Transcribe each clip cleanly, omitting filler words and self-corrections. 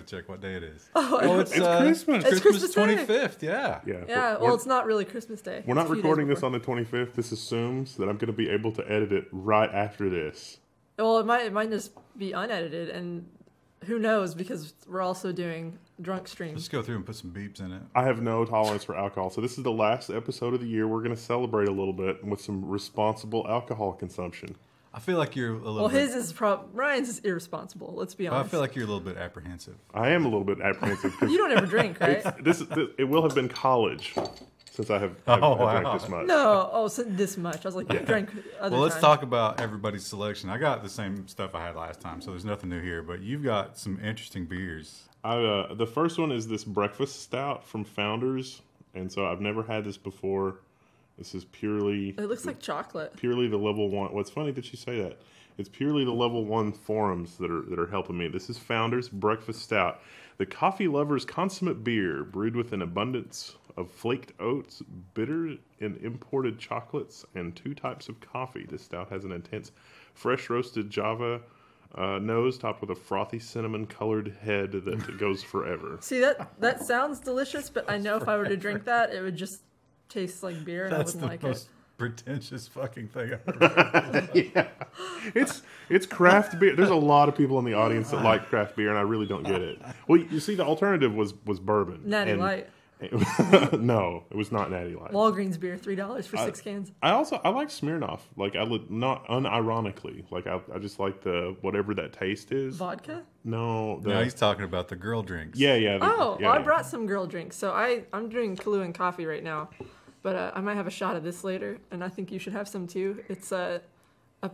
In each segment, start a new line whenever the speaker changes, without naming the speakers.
check what day it is.
Oh, it's Christmas.
It's Christmas 25th. Yeah.
Yeah.
Well, it's not really Christmas Day.
We're not recording this on the 25th. This assumes that I'm going to be able to edit it right after this.
Well, it might just be unedited, and who knows, because we're also doing drunk streams.
Just go through and put some beeps in it.
I have no tolerance for alcohol, so this is the last episode of the year. We're going to celebrate a little bit with some responsible alcohol consumption.
I feel like you're a little.
Well, his is Ryan's is irresponsible. Let's be honest.
I feel like you're a little bit apprehensive.
I am a little bit apprehensive.
You don't ever drink, right?
It will have been college since I've drank this much.
No, so this much. I was like, you drank other
Well, let's
times.
talk about everybody's selection. I got the same stuff I had last time, so there's nothing new here. But you've got some interesting beers.
The first one is this breakfast stout from Founders, and so I've never had this before. This is purely...
It looks like chocolate.
Purely the level 1... Well, it's funny that you say that. It's purely the level 1 forums that are helping me. This is Founders Breakfast Stout. The coffee lover's consummate beer, brewed with an abundance of flaked oats, bitter and imported chocolates, and 2 types of coffee. This stout has an intense, fresh roasted Java nose topped with a frothy cinnamon-colored head that goes forever.
See, that sounds delicious, but I know if I were to drink that, it would just taste like beer, and
That's
I wouldn't like
the most
it.
pretentious fucking thing I've ever heard.
Yeah, it's craft beer. There's a lot of people in the audience that like craft beer, and I really don't get it. Well, you see, the alternative was bourbon.
Natty Light.
No, it was not Natty Light.
Walgreens beer, $3 for 6 cans.
I like Smirnoff. Like not unironically. Like I just like the whatever that taste is.
Vodka?
No,
No, he's talking about the girl drinks.
Yeah.
I brought some girl drinks. So I'm doing Kahlua and coffee right now, but I might have a shot of this later, and I think you should have some too. It's a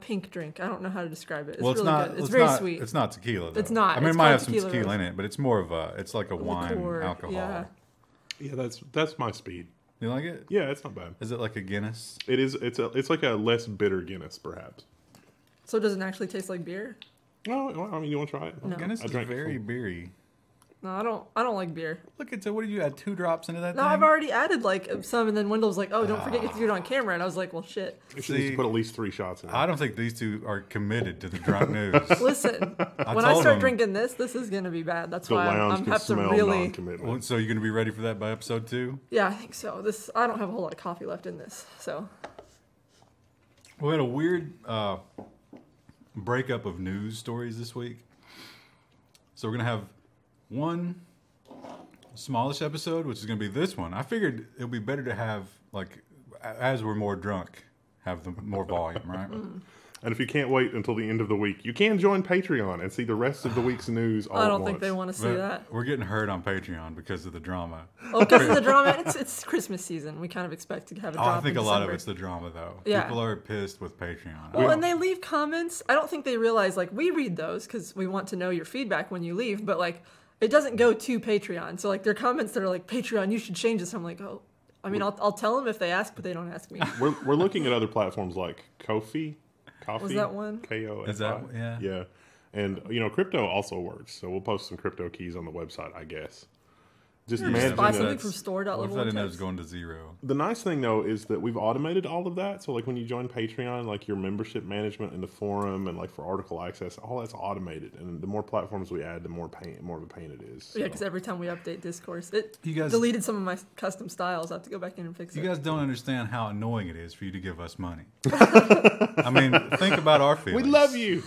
pink drink. I don't know how to describe it. It's really good. It's very sweet.
It's not tequila, though.
It's not.
I mean,
It's
it might
called
have some
tequila
tequila
rose.
in it, but it's more of it's like a wine
Liqueur,
alcohol.
Yeah, that's my speed.
You like it?
Yeah, it's not bad.
Is it like a Guinness?
It is. It's like a less bitter Guinness, perhaps.
So it doesn't actually taste like beer?
No, I mean, you want to try it?
No.
Guinness
I
is
drank
very
some.
beery.
No, I don't like beer.
Look at what did you add 2 drops into that
No,
thing?
I've already added like some, and then Wendell was like, "Oh, don't forget you have to do it on camera." And I was like, "Well, shit."
You should need to put at least 3 shots in it.
I don't think these two are committed to the drunk news.
Listen, when I
told
start
them.
drinking this is gonna be bad. That's
The
why
lounge
I'm
can
have to
smell
really.
non-commitment.
Well, so you're going to be ready for that by episode 2?
Yeah, I think so. I don't have a whole lot of coffee left in this, so.
We had a weird breakup of news stories this week. So we're going to have one smallish episode, which is going to be this one. I figured it would be better to have, like, as we're more drunk, have the more volume, right?
And if you can't wait until the end of the week, you can join Patreon and see the rest of the week's news all
I
at
don't
once.
think they want to see
But
that.
we're getting hurt on Patreon because of the drama.
Oh, because of the drama. It's Christmas season. We kind of expect to have a
Oh,
drop
I think
in
a lot of
December.
it's the drama, though.
Yeah.
People are pissed with Patreon.
Well, and they leave comments. I don't think they realize, like, we read those because we want to know your feedback when you leave, but, like, it doesn't go to Patreon. So, like, there are comments that are like, Patreon, you should change this. I'm like, oh, I mean, I'll tell them if they ask, but they don't ask me.
We're looking at other platforms like Kofi.
Was that one?
K-O-F-I.
Is that, yeah?
Yeah. And, crypto also works. So we'll post some crypto keys on the website, I guess. Just
Just
managing
buy
that.
something from
What if
store.level.
that ended up going to 0?
The nice thing, though, is that we've automated all of that. So, like, when you join Patreon, like, your membership management in the forum and, like, for article access, all that's automated. And the more platforms we add, the more of a pain it is. So.
Yeah, because every time we update Discourse, it
You guys-
deleted some of my custom styles. I have to go back in and fix
You
it.
guys don't understand how annoying it is for you to give us money. I mean, think about our
We
feelings.
love you!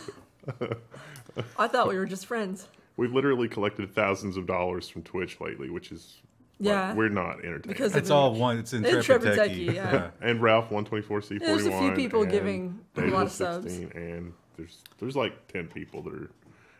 I thought we were just friends.
We've literally collected thousands of dollars from Twitch lately, which is...
Yeah.
Like, we're not entertained.
Because
It's all one. It's Intrepid
Intrepid
Techie.
Techie, yeah.
And Ralph 124C41.
There's a few people
and
giving a
Dave
lot of
with
subs.
16, and there's like 10 people that are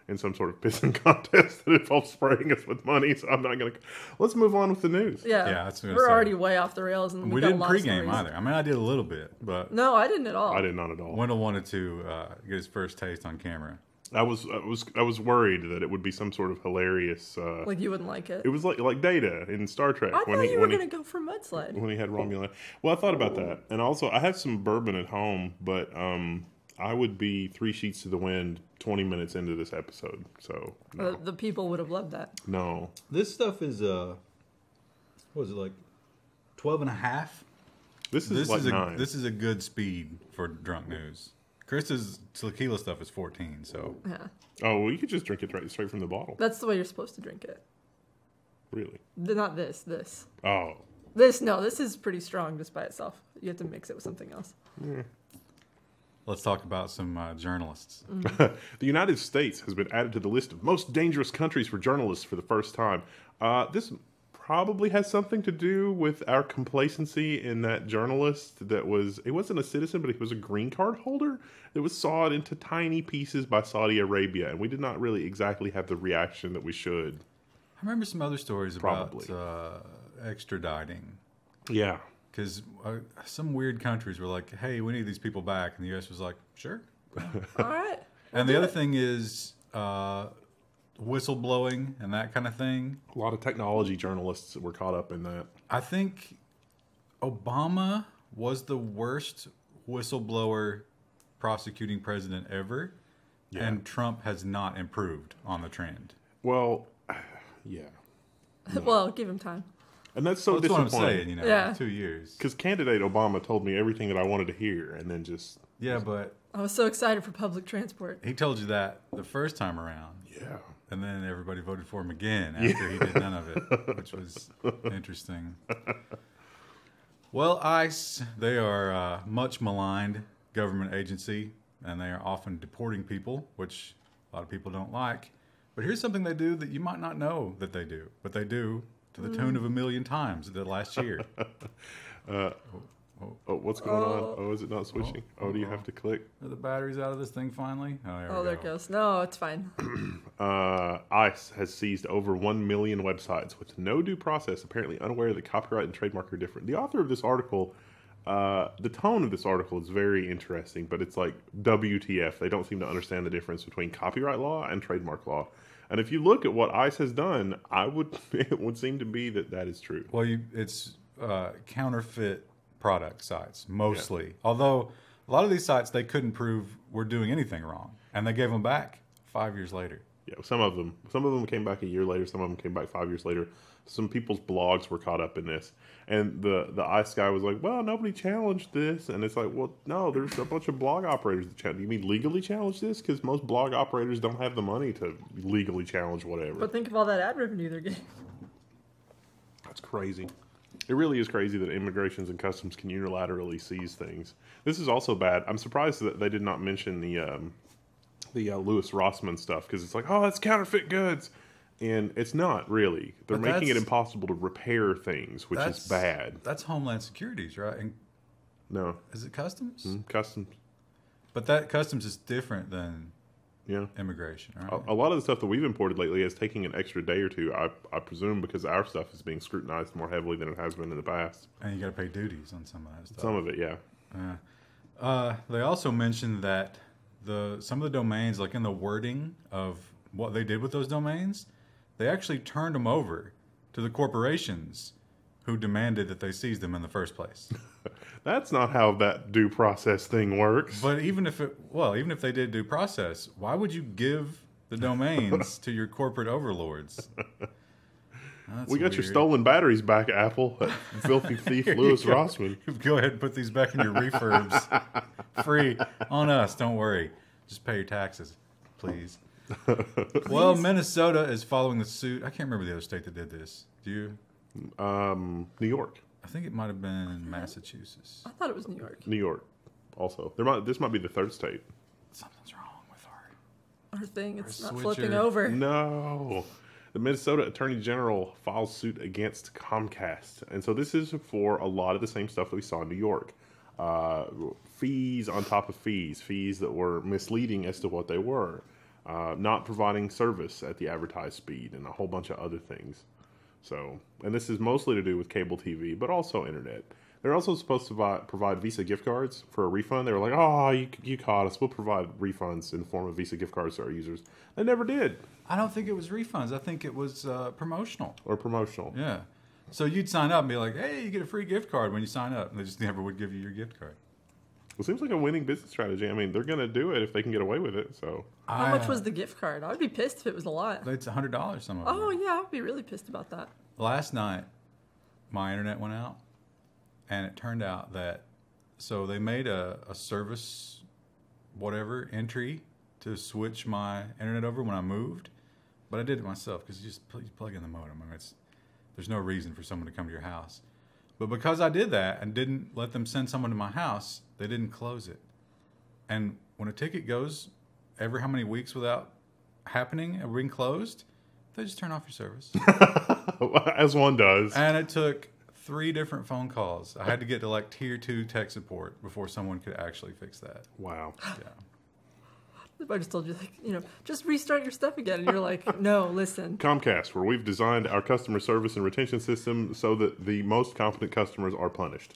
in some sort of pissing contest that involves spraying us with money. So I'm not gonna. Let's move on with the news.
Yeah,
Yeah, that's what I
we're
said.
already way off the rails, and
We
got a
didn't
lot of
pregame
stories.
either. I mean, I did a little bit, but
No, I didn't at all.
I did not at all.
Wendell wanted to get his first taste on camera.
I was worried that it would be some sort of hilarious.
Like you wouldn't like it.
It was like Data in Star Trek.
I thought you were gonna go for mudslide.
When he had Romulan. Well, I thought about that, and also I have some bourbon at home, but I would be 3 sheets to the wind 20 minutes into this episode. So no.
The people would have loved that.
No.
This stuff is what is it, like 12 and a half?
This is like 9.
This is a good speed for drunk news. Krista's tequila stuff is 14, so.
Yeah.
Oh, well, you could just drink it straight from the bottle.
That's the way you're supposed to drink it.
Really?
Not this. This.
Oh.
This is pretty strong just by itself. You have to mix it with something else.
Yeah.
Let's talk about some journalists.
The United States has been added to the list of most dangerous countries for journalists for the first time. This probably has something to do with our complacency in that journalist he wasn't a citizen, but he was a green card holder that was sawed into tiny pieces by Saudi Arabia, and we did not really exactly have the reaction that we should.
I remember some other stories about extraditing.
Yeah.
Because some weird countries were like, hey, we need these people back. And the U.S. was like, sure.
All right.
And the other thing is whistleblowing and that kind of thing.
A lot of technology journalists were caught up in that.
I think Obama was the worst whistleblower prosecuting president ever. Yeah. And Trump has not improved on the trend.
Well, yeah.
No. Well, give him time.
And that's so disappointing.
That's what I'm saying,
yeah.
2 years.
Because candidate Obama told me everything that I wanted to hear, and then just...
Yeah, but...
I was so excited for public transport.
He told you that the first time around.
Yeah.
And then everybody voted for him again after he did none of it, which was interesting. Well, ICE, they are a much maligned government agency, and they are often deporting people, which a lot of people don't like. But here's something they do that you might not know that they do, but they do to the tune of 1 million times the last year.
What's going on? Oh, is it not switching? Do you have to click?
Are the batteries out of this thing finally?
There it goes. No, it's fine.
ICE has seized over 1 million websites with no due process, apparently unaware that copyright and trademark are different. The author of this article, the tone of this article is very interesting, but it's like WTF. They don't seem to understand the difference between copyright law and trademark law. And if you look at what ICE has done, it would seem to be that is true.
Well, it's counterfeit product sites, mostly. Yeah. Although, a lot of these sites, they couldn't prove we're doing anything wrong. And they gave them back 5 years later.
Yeah, some of them came back a year later. Some of them came back 5 years later. Some people's blogs were caught up in this. And the ICE guy was like, well, nobody challenged this. And it's like, well, no, there's a bunch of blog operators that challenge. You mean legally challenge this? Because most blog operators don't have the money to legally challenge whatever.
But think of all that ad revenue they're getting.
That's crazy. It really is crazy that immigrations and customs can unilaterally seize things. This is also bad. I'm surprised that they did not mention the Louis Rossmann stuff, because it's like, oh, that's counterfeit goods. And it's not really. They're making it impossible to repair things, which is bad.
That's Homeland Security's, right? And
no.
Is it Customs?
Customs.
But that Customs is different than immigration, right?
A lot of the stuff that we've imported lately is taking an extra day or two, I presume, because our stuff is being scrutinized more heavily than it has been in the past.
And you got to pay duties on some of that stuff.
Some of it, yeah.
They also mentioned that some of the domains, like in the wording of what they did with those domains, they actually turned them over to the corporations who demanded that they seize them in the first place.
That's not how that due process thing works.
But even if they did due process, why would you give the domains to your corporate overlords?
We got your stolen batteries back, Apple. Filthy thief Louis Rossmann.
Go ahead and put these back in your refurbs. Free on us. Don't worry. Just pay your taxes, please. Well, Minnesota is following the suit. I can't remember the other state that did this. Do you?
New York.
I think it might have been Massachusetts.
I thought it was New York.
New York, also. This might be the third state.
Something's wrong with our
thing. It's not
switcher.
flipping over.
No. The Minnesota Attorney General files suit against Comcast. And so this is for a lot of the same stuff that we saw in New York. Fees on top of fees. Fees that were misleading as to what they were. Not providing service at the advertised speed, and a whole bunch of other things. So, and this is mostly to do with cable TV, but also internet. They're also supposed to provide Visa gift cards for a refund. They were like, oh, you caught us. We'll provide refunds in the form of Visa gift cards to our users. They never did.
I don't think it was refunds. I think it was promotional.
Or promotional.
Yeah. So you'd sign up and be like, hey, you get a free gift card when you sign up. And they just never would give you your gift card.
It seems like a winning business strategy. I mean, they're going to do it if they can get away with it. So
how much was the gift card? I would be pissed if it was a lot.
It's $100. Some of them.
Oh, yeah. I'd be really pissed about that.
Last night, my internet went out. And it turned out that, so they made a service whatever entry to switch my internet over when I moved, but I did it myself because you just plug in the modem. I mean, there's no reason for someone to come to your house. But because I did that and didn't let them send someone to my house, they didn't close it. And when a ticket goes every how many weeks without happening and being closed, they just turn off your service.
As one does.
And it took 3 different phone calls. I had to get to like tier 2 tech support before someone could actually fix that.
Wow.
Yeah.
If I just told you, like, just restart your stuff again, and you're like, no, listen.
Comcast, where we've designed our customer service and retention system so that the most confident customers are punished.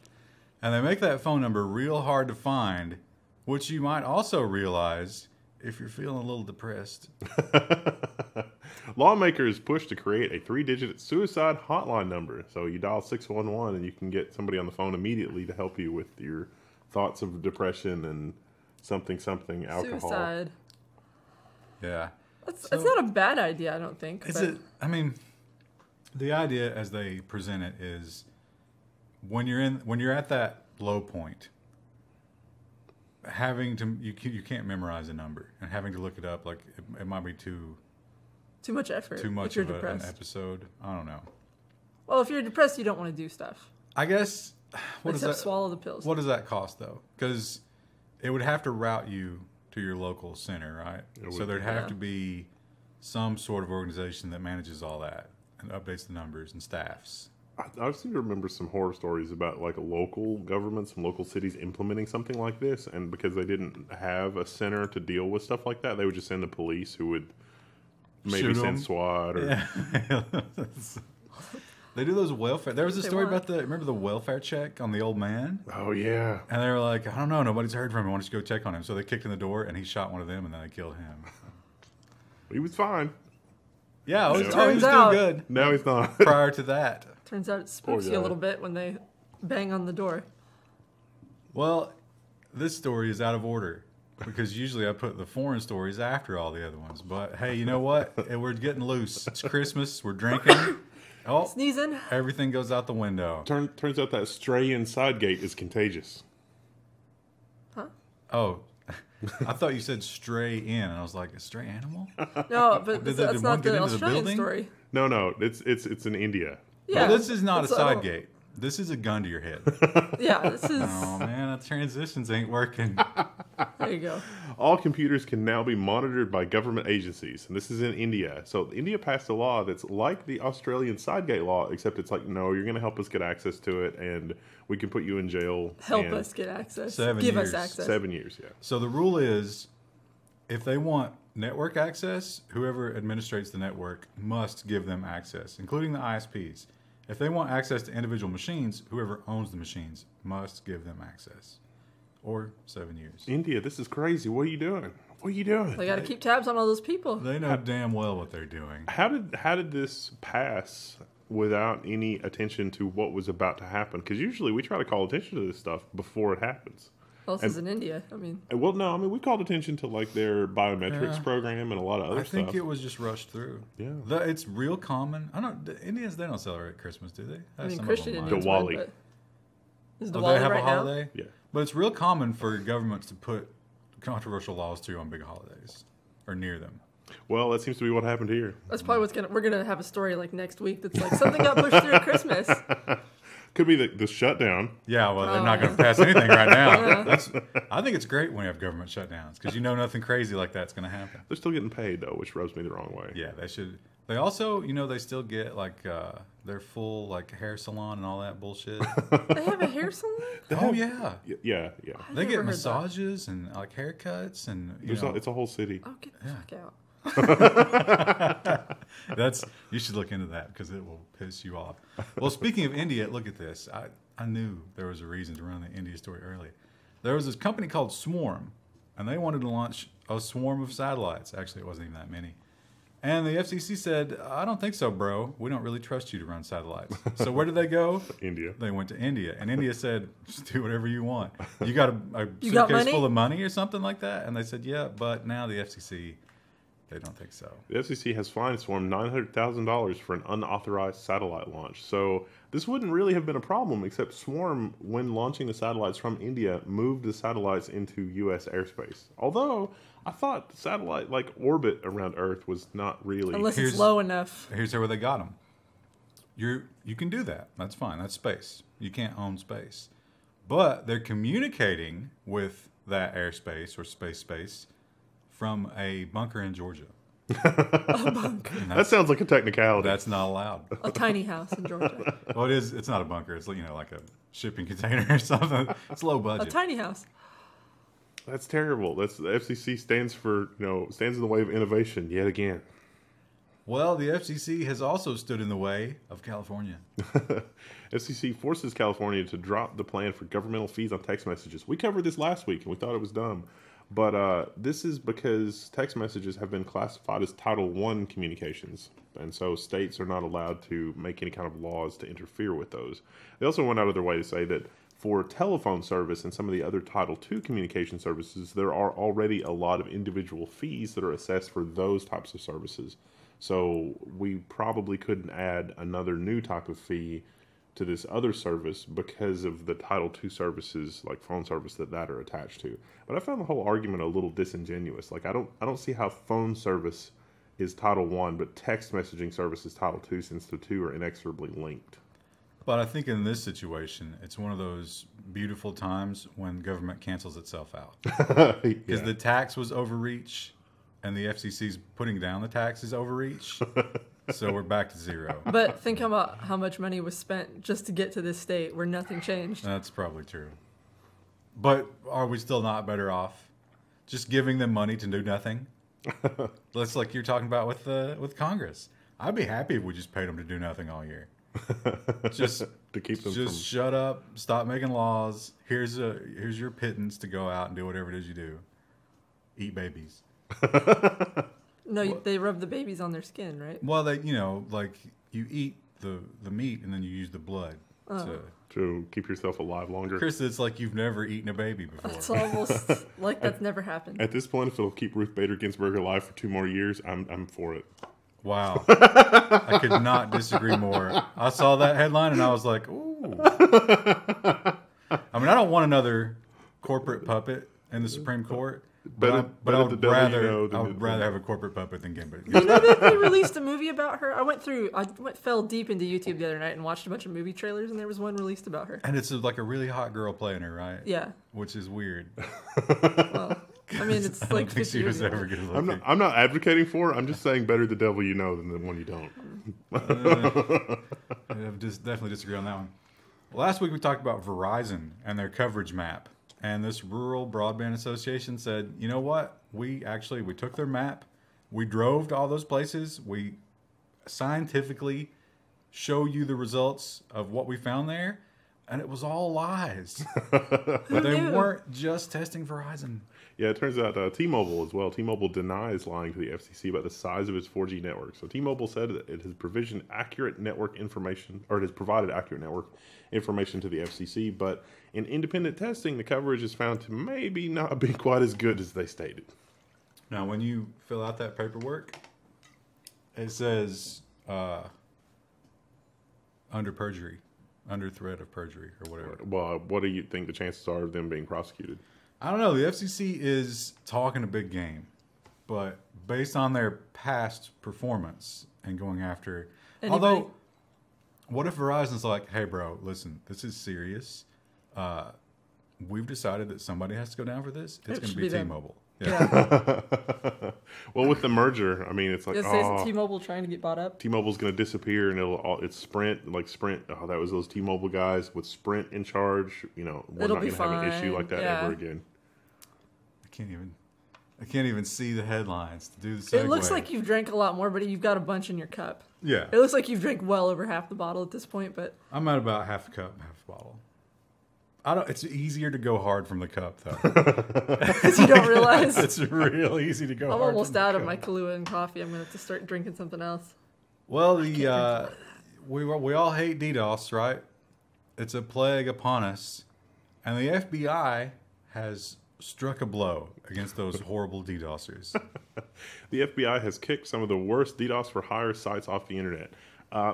And they make that phone number real hard to find, which you might also realize if you're feeling a little depressed.
Lawmakers push to create a 3-digit suicide hotline number. So you dial 611 and you can get somebody on the phone immediately to help you with your thoughts of depression and something alcohol.
Suicide.
Yeah.
It's not a bad idea, I don't think.
Is it? I mean, the idea as they present it is when you're at that low point, having to you can't memorize a number and having to look it up, like it might be too
much effort.
Too much
if you're
of an
depressed.
episode. I don't know.
Well, if you're depressed, you don't want to do stuff.
I guess.
Except swallow the pills.
What does that cost though? Because it would have to route you to your local center, right? So there'd have to be some sort of organization that manages all that and updates the numbers and staffs.
I seem to remember some horror stories about like a local government, some local cities implementing something like this, and because they didn't have a center to deal with stuff like that, they would just send the police who would maybe send SWAT or...
Yeah. They do those welfare. There was a story about remember the welfare check on the old man?
Oh, yeah.
And they were like, I don't know, nobody's heard from him. Why don't you go check on him? So they kicked in the door and he shot one of them and then they killed him.
He was fine.
Yeah, he was
Turns
doing
out-
good
No, he's not.
prior to that.
Turns out it spooks you a little bit when they bang on the door.
Well, this story is out of order because usually I put the foreign stories after all the other ones. But hey, you know what? We're getting loose. It's Christmas. We're drinking. Oh,
Sneezing.
everything goes out the window.
Turns out that stray inside gate is contagious.
Huh?
Oh, I thought you said stray in. And I was like, a stray animal?
No, but
Did
that's
one
not
get
the
into the
Australian
building?
story.
No, it's in India.
Yeah,
Well, this is not a
that's-
side gate. This is a gun to your head.
Yeah, this is.
Oh, man, the transitions ain't working.
There you go.
All computers can now be monitored by government agencies, and this is in India. So India passed a law that's like the Australian sidegate law, except it's like, no, you're going to help us get access to it, and we can put you in jail.
Help
and
us get access.
7
Give
years.
us access.
7 years, yeah.
So the rule is, if they want network access, whoever administrates the network must give them access, including the ISPs. If they want access to individual machines, whoever owns the machines must give them access. Or 7 years.
India, this is crazy. What are you doing? What are you doing?
They got to keep tabs on all those people.
They know damn well what they're doing.
How did this pass without any attention to what was about to happen? Because usually we try to call attention to this stuff before it happens.
Well, this is in India. I mean,
Well, no, I mean we called attention to like their biometrics program and a lot of other
I think
stuff.
it was just rushed through.
Yeah.
It's real common. I don't. The Indians, they don't celebrate Christmas, do they?
I mean,
Some of
Christian
them
Indians
might.
Diwali.
would, but is
Oh,
Diwali
they have
right
a holiday?
Yeah.
But it's real common for governments to put controversial laws through on big holidays or near them.
Well, that seems to be what happened here.
That's probably we're gonna have a story like next week that's like something got pushed through at Christmas.
Could be the shutdown.
Yeah, well, they're
Oh,
not going to pass anything right now. I think it's great when you have government shutdowns because you know nothing crazy like that's going to happen.
They're still getting paid though, which rubs me the wrong way.
Yeah, they should. They also, they still get like their full like hair salon and all that bullshit.
They have a hair salon.
Oh yeah,
Yeah.
I've
they
never
get
heard that.
massages and like haircuts and
It's a whole city.
Oh, get the fuck out.
You should look into that because it will piss you off. Well, speaking of India, look at this. I knew there was a reason to run the India story early. There was this company called Swarm, and they wanted to launch a swarm of satellites. Actually, it wasn't even that many. And the FCC said, I don't think so, bro. We don't really trust you to run satellites. So where did they go?
India.
They went to India. And India said, just do whatever you want. You got a
You got
suitcase
money?
full of money or something like that? And they said, yeah, but now the FCC They don't think so.
The FCC has fined Swarm $900,000 for an unauthorized satellite launch. So this wouldn't really have been a problem, except Swarm, when launching the satellites from India, moved the satellites into U.S. airspace. Although I thought satellite orbit around Earth was not really.
Unless it's low enough.
Here's where they got them. You can do that. That's fine. That's space. You can't own space, but they're communicating with that airspace or space from a bunker in Georgia.
A bunker.
That sounds like a technicality.
That's not allowed.
A tiny house in Georgia.
Well, it is. It's not a bunker. It's like a shipping container or something. It's low budget.
A tiny house.
That's terrible. The FCC stands in the way of innovation yet again.
Well, the FCC has also stood in the way of California.
FCC forces California to drop the plan for governmental fees on text messages. We covered this last week, and we thought it was dumb. But this is because text messages have been classified as Title I communications. And so states are not allowed to make any kind of laws to interfere with those. They also went out of their way to say that for telephone service and some of the other Title II communication services, there are already a lot of individual fees that are assessed for those types of services. So we probably couldn't add another new type of fee to this other service because of the Title II services, like phone service, that are attached to. But I found the whole argument a little disingenuous. I don't see how phone service is Title I, but text messaging service is Title II, since the two are inexorably linked.
But I think in this situation, it's one of those beautiful times when government cancels itself out. Because the tax was overreach, and the FCC's putting down the tax is overreach. So we're back to zero.
But think about how much money was spent just to get to this state where nothing changed.
That's probably true. But are we still not better off just giving them money to do nothing? That's like you're talking about with Congress. I'd be happy if we just paid them to do nothing all year. Just
to keep them
just shut up, stop making laws. Here's your pittance to go out and do whatever it is you do. Eat babies.
No, they rub the babies on their skin, right?
Well, you eat the meat and then you use the blood
to keep yourself alive longer.
Chris, it's like you've never eaten a baby before.
It's almost like that's never happened.
At this point, if it'll keep Ruth Bader Ginsburg alive for 2 more years, I'm for it.
Wow. I could not disagree more. I saw that headline and I was like, ooh. I mean, I don't want another corporate puppet in the Supreme Court. But I would rather have a corporate puppet than Ginsburg.
You know that they released a movie about her? I fell deep into YouTube the other night and watched a bunch of movie trailers, and there was one released about her.
And it's like a really hot girl playing her, right?
Yeah.
Which is weird.
Well, I mean, it's like 50 years ago.
Ever good looking.
I'm not advocating for it. I'm just saying better the devil you know than the one you don't.
I definitely disagree on that one. Last week we talked about Verizon and their coverage map. And this Rural Broadband Association said, you know what? We took their map. We drove to all those places. We scientifically show you the results of what we found there. And it was all lies. But they weren't just testing Verizon.
Yeah, it turns out T-Mobile as well. T-Mobile denies lying to the FCC about the size of its 4G network. So T-Mobile said that it has provided accurate network information to the FCC, but in independent testing, the coverage is found to maybe not be quite as good as they stated.
Now, when you fill out that paperwork, it says under perjury, under threat of perjury or whatever.
Well, what do you think the chances are of them being prosecuted?
I don't know. The FCC is talking a big game, but based on their past performance and going after... Although, what if Verizon's like, hey, bro, listen, this is serious. We've decided that somebody has to go down for this. It's going to be T-Mobile.
Yeah.
Well, with the merger, I mean, it's like,
is T-Mobile trying to get bought up?
T-Mobile's going to disappear, and it's Sprint. Oh, that was those T-Mobile guys with Sprint in charge. We're not going to have an issue like that ever again.
I can't even see the headlines to do the segue.
It looks like you've drank a lot more, but you've got a bunch in your cup.
Yeah.
It looks like you've drank well over half the bottle at this point, but
I'm at about half a cup, half a bottle. It's easier to go hard from the cup, though.
Because you don't realize.
It's real easy to go hard.
I'm almost out of my Kahlua and coffee. I'm going to have to start drinking something else.
Well, we all hate DDoS, right? It's a plague upon us. And the FBI has struck a blow against those horrible DDoSers.
The FBI has kicked some of the worst DDoS for hire sites off the internet.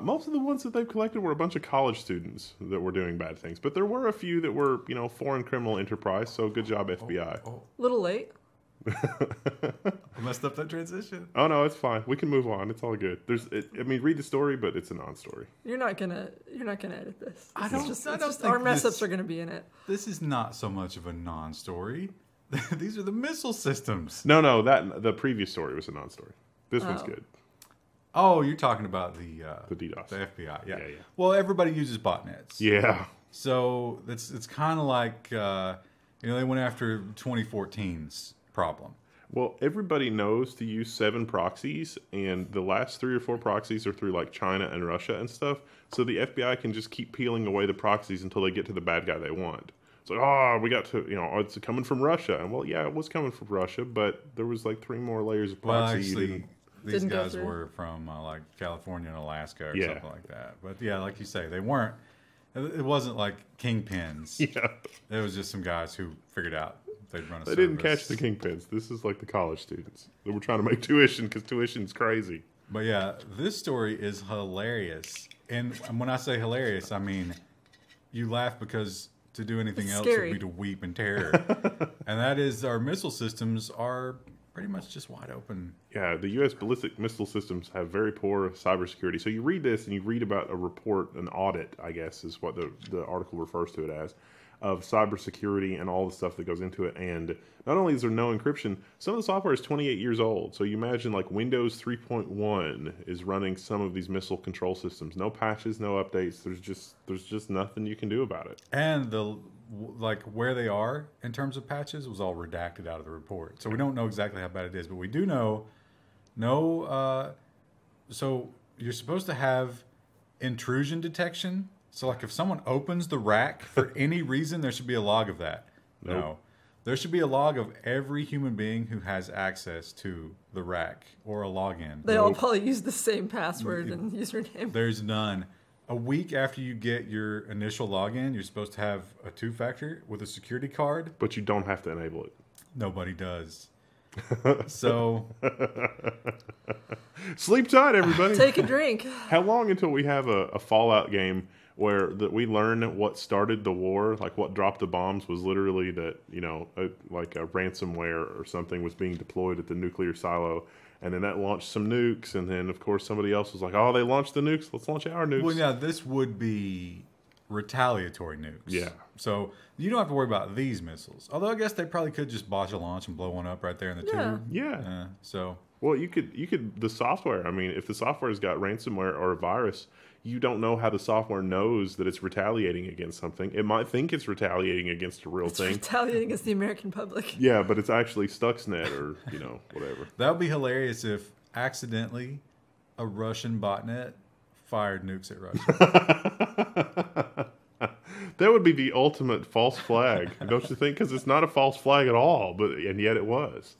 Most of the ones that they've collected were a bunch of college students that were doing bad things, but there were a few that were, foreign criminal enterprise. So good job, FBI.
Little late.
I messed up that transition.
Oh no, it's fine. We can move on. It's all good. Read the story, but it's a non-story.
You're not gonna edit this.
I don't think
our mess ups are gonna be in it.
This is not so much of a non-story. These are the missile systems.
No, the previous story was a non-story. This one's good.
Oh, you're talking about the
DDoS,
the FBI. Yeah.
Yeah.
Well, everybody uses botnets.
Yeah.
So it's kind of like they went after 2014's problem.
Well, everybody knows to use 7 proxies, and the last 3 or 4 proxies are through like China and Russia and stuff. So the FBI can just keep peeling away the proxies until they get to the bad guy they want. It's like, we got to, it's coming from Russia. And well, yeah, it was coming from Russia, but there was like 3 more layers of proxy.
Well, actually, these
Didn't go
guys
through.
were from like California and Alaska or
Yeah.
something like that. But yeah, like you say, they weren't. It wasn't like kingpins.
Yeah.
It was just some guys who figured out they'd run a
They
service.
didn't catch the kingpins. This is like the college students that were trying to make tuition because tuition's crazy.
But yeah, this story is hilarious. And when I say hilarious, I mean you laugh because to do anything
It's
else
scary.
would be to weep in terror. And that is our missile systems are pretty much just wide open.
Yeah, the U.S. ballistic missile systems have very poor cybersecurity. So you read this and you read about a report, an audit, I guess is what the article refers to it as, of cybersecurity and all the stuff that goes into it. And not only is there no encryption, some of the software is 28 years old. So you imagine like Windows 3.1 is running some of these missile control systems. No patches, no updates. There's just nothing you can do about it.
And where they are in terms of patches was all redacted out of the report. So we don't know exactly how bad it is, but we do know so you're supposed to have intrusion detection. So like if someone opens the rack for any reason, there should be a log of that.
Nope.
No. There should be a log of every human being who has access to the rack or a login.
They all probably use the same password and username.
There's none. A week after you get your initial login, you're supposed to have a 2-factor with a security card.
But you don't have to enable it.
Nobody does. So
Sleep tight, everybody.
Take a drink.
How long until we have a Fallout game where that we learn what started the war, like what dropped the bombs was literally that, like a ransomware or something was being deployed at the nuclear silo, and then that launched some nukes, and then of course somebody else was like, oh, they launched the nukes, let's launch our nukes.
well, yeah, this would be retaliatory nukes.
Yeah.
So you don't have to worry about these missiles. Although I guess they probably could just botch a launch and blow one up right there in the
Yeah.
tube.
Yeah.
So
Well, you could the software. I mean, if the software's got ransomware or a virus, you don't know how the software knows that it's retaliating against something. It might think it's retaliating against a real
It's
thing.
retaliating against the American public.
Yeah, but it's actually Stuxnet or whatever.
that would be hilarious if accidentally a Russian botnet fired nukes at Russia.
That would be the ultimate false flag, don't you think? Because it's not a false flag at all, and yet it was.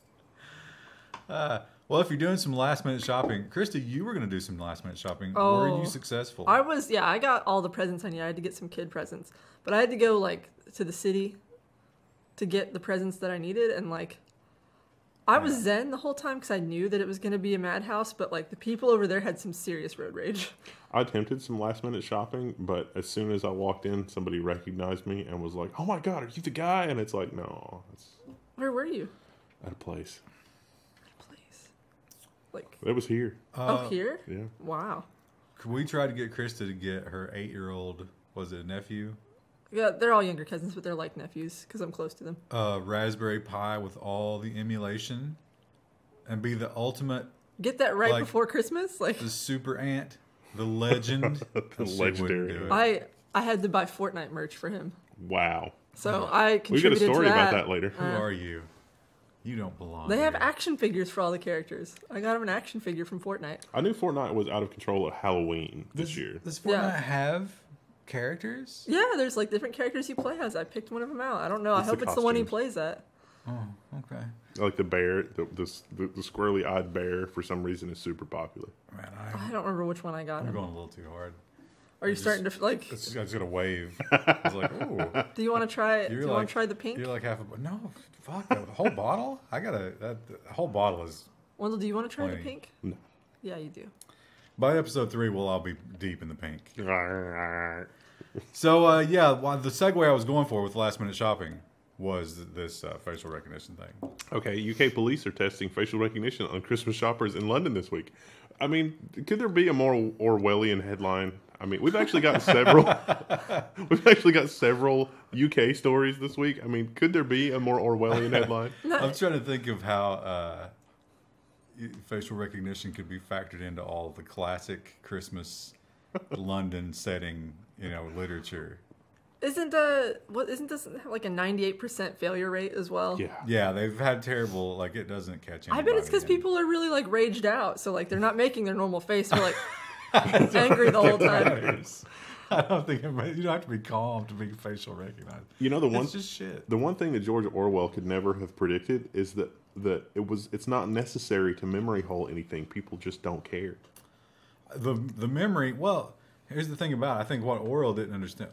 Well, if you're doing some last minute shopping, Krista, you were going to do some last minute shopping.
Oh.
Were you successful?
I got all the presents I needed. I had to get some kid presents. But I had to go to the city to get the presents that I needed, and I was zen the whole time because I knew that it was going to be a madhouse, but the people over there had some serious road rage.
I attempted some last minute shopping, but as soon as I walked in, somebody recognized me and was like, "Oh my God, are you the guy?" And it's like, no, it's
Where were you?
at a place.
Please.
It was here.
Here?
Yeah.
Wow.
We tried to get Krista to get her 8-year-old, was it a nephew?
Yeah, they're all younger cousins, but they're like nephews because I'm close to them.
Raspberry Pi with all the emulation and be the ultimate,
Get that right
Like-
before Christmas?
the super ant, the legend.
The
And she
legendary.
wouldn't do it.
I had to buy Fortnite merch for him.
Wow.
So I
We got a
contributed
story
to
about
that.
that later.
Who are you? You don't belong
They have
here.
action figures for all the characters. I got him an action figure from Fortnite.
I knew Fortnite was out of control at Halloween this year.
Does Fortnite
Yeah.
have characters?
Yeah, there's different characters you play as. I picked one of them out. I don't know. I
It's
hope
the
it's the one he
costumes.
plays at.
Oh, okay.
Like the bear, the squirrely-eyed bear, for some reason, is super popular.
Man,
I don't remember which one I got
I'm
him.
going a little too hard.
Are you starting to like?
It's just gonna wave. I was like, ooh.
Do you want to try it? Do you want to try the pink?
You're like half a. No, fuck. A whole bottle? The whole bottle is.
Wendell, do you want to try the
plenty.
pink?
No.
Yeah, you do.
By episode 3, we'll all be deep in the pink. So, the segue I was going for with last minute shopping was this facial recognition thing.
Okay, UK police are testing facial recognition on Christmas shoppers in London this week. I mean, could there be a more Orwellian headline? I mean, we've actually got several. We've actually got several UK stories this week. I mean, could there be a more Orwellian headline?
I'm trying to think of how facial recognition could be factored into all the classic Christmas London setting, literature.
Isn't this like a 98% failure rate as well?
Yeah.
Yeah, they've had terrible. It doesn't catch.
I bet it's because people are really raged out, so they're not making their normal face. They're angry the whole time.
I don't think you don't have to be calm to be facial recognized. It's just shit.
The one thing that George Orwell could never have predicted is that it's not necessary to memory hole anything. People just don't care.
The memory. Well, here's the thing about it. I think what Orwell didn't understand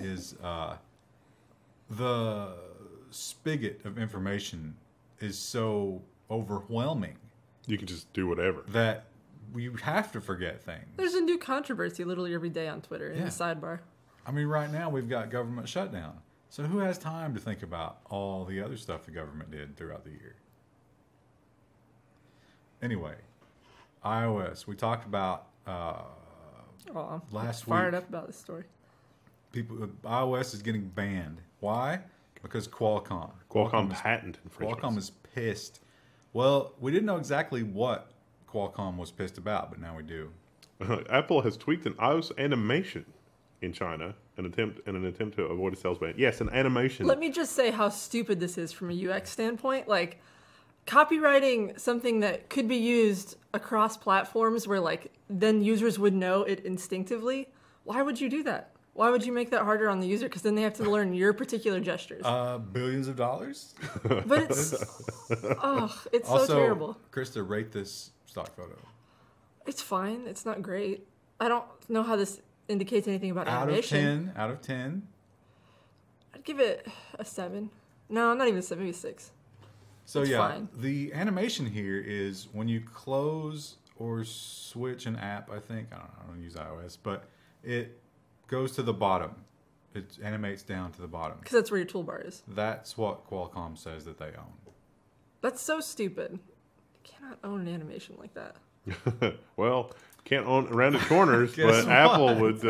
is the spigot of information is so overwhelming.
You can just do whatever.
That you have to forget things.
There's a new controversy literally every day on Twitter in the sidebar.
I mean, right now we've got government shutdown. So who has time to think about all the other stuff the government did throughout the year? Anyway, iOS. We talked about
I'm
last
fired
week.
up about this story.
iOS is getting banned. Why? Because Qualcomm
patent infringements.
Qualcomm is pissed. Well, we didn't know exactly what Qualcomm was pissed about, but now we do.
Apple has tweaked an iOS animation in China in an attempt to avoid a sales ban. Yes, an animation.
Let me just say how stupid this is from a UX standpoint. Copywriting something that could be used across platforms where then users would know it instinctively. Why would you do that? Why would you make that harder on the user? Because then they have to learn your particular gestures.
Billions of dollars.
But it's
Also,
so terrible.
Krista, rate this stock photo.
It's fine. It's not great. I don't know how this indicates anything about animation.
Out of 10.
I'd give it a 7. No, not even a 7. Maybe a 6.
So
It's fine.
The animation here is when you close or switch an app. I think I don't use iOS, but it goes to the bottom. It animates down to the bottom.
Because that's where your toolbar is.
That's what Qualcomm says that they own.
That's so stupid. You cannot own an animation like that.
Well, can't own rounded corners,
Guess
but
what?
Apple would,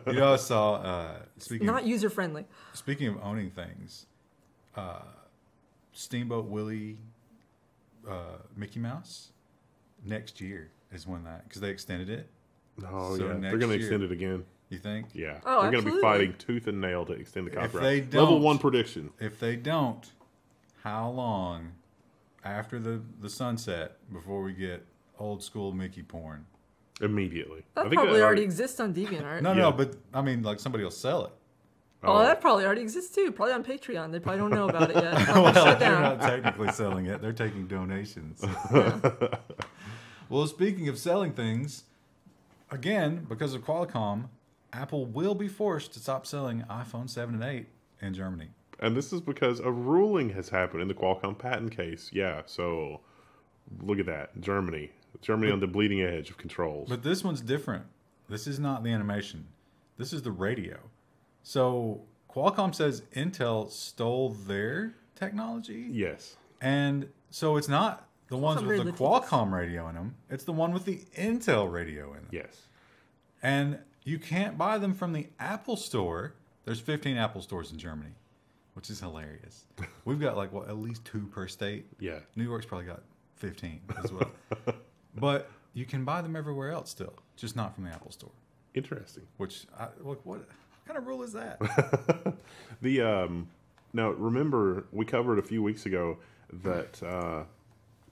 I saw.
Not user friendly.
Speaking of owning things, Steamboat Willie, Mickey Mouse, next year is when because they extended it.
Oh,
So
yeah.
next
They're going to
year-
extend it again.
You think?
Yeah.
Oh,
They're going to be
absolutely.
fighting tooth and nail to extend the copyright.
they don't-
Level 1 prediction.
If they don't, how long after the sunset before we get old school Mickey porn?
Immediately.
That
I think
probably already exists on DeviantArt.
No,
Yeah.
but I mean, somebody will sell it.
Oh, that probably already exists too. Probably on Patreon. They probably don't know about it yet.
Well,
Shut
they're
down.
not technically selling it; they're taking donations. Well, speaking of selling things, again, because of Qualcomm, Apple will be forced to stop selling iPhone 7 and 8 in Germany.
And this is because a ruling has happened in the Qualcomm patent case. Yeah, so look at that. Germany on the bleeding edge of controls.
But this one's different. This is not the animation. This is the radio. So Qualcomm says Intel stole their technology.
Yes.
And so it's not the ones with the
really
Qualcomm radio in them. It's the one with the Intel radio in them.
Yes.
And you can't buy them from the Apple Store. There's 15 Apple stores in Germany, which is hilarious. We've got at least 2 per state.
Yeah.
New York's probably got 15 as well. But you can buy them everywhere else still, just not from the Apple Store.
Interesting.
Which, what kind of rule is that?
Now, remember, we covered a few weeks ago that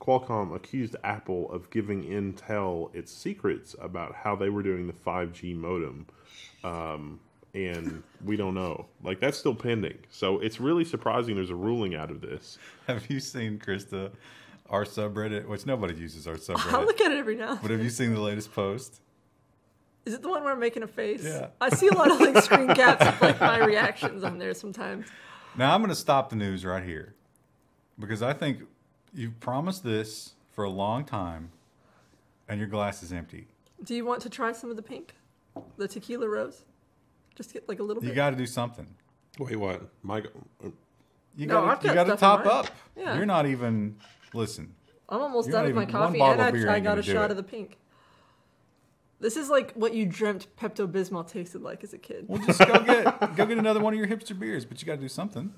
Qualcomm accused Apple of giving Intel its secrets about how they were doing the 5G modem. And we don't know. That's still pending. So it's really surprising there's a ruling out of this.
Have you seen, Krista, our subreddit, which nobody uses our subreddit.
I'll look at it every now and
But have you seen the latest post?
Is it the one where I'm making a face?
Yeah.
I see a lot of like screen caps of like my reactions on there sometimes.
Now I'm going to stop the news right here because I think you've promised this for a long time and your glass is empty.
Do you want to try some of the pink? The tequila rose? Just get like a little bit.
You got to do something.
Wait, what?
You
No,
got
I've got
to
stuff
top
in mine.
up.
Yeah.
You're not even, listen.
I'm almost
You're
done
not
with my
even- one
coffee
bottle
and
of beer
I
ain't
got
gonna
a
do
shot
it.
of the pink. This is like what you dreamt Pepto-Bismol tasted like as a kid.
Well, just go get another one of your hipster beers, but you got to do something.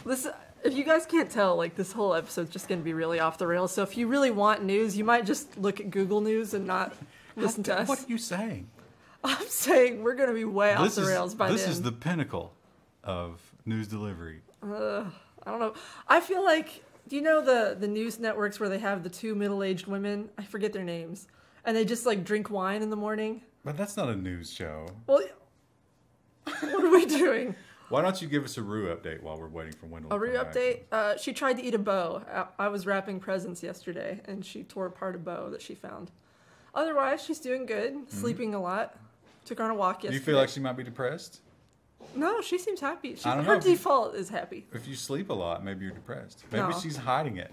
This, if you guys can't tell, like this whole episode's just going to be really off the rails. So if you really want news, you might just look at Google News and not listen to us.
What are you saying?
I'm saying we're going to be way off the rails by
This
then.
is the pinnacle of news delivery.
I don't know. I feel like, do you know the news networks where they have the two middle-aged women? I forget their names. And they just like drink wine in the morning.
But that's not a news show.
Well, what are we doing?
Why don't you give us a Rue update while we're waiting for Wendell?
A
to come back?
re-update? She tried to eat a bow. I was wrapping presents yesterday, and she tore apart a bow that she found. Otherwise, she's doing good, sleeping a lot. Took her on a walk
Do
yesterday.
you feel like she might be depressed?
No, she seems happy.
I don't
Her
know.
default is happy.
If you sleep a lot, maybe you're depressed. Maybe
No.
she's hiding it.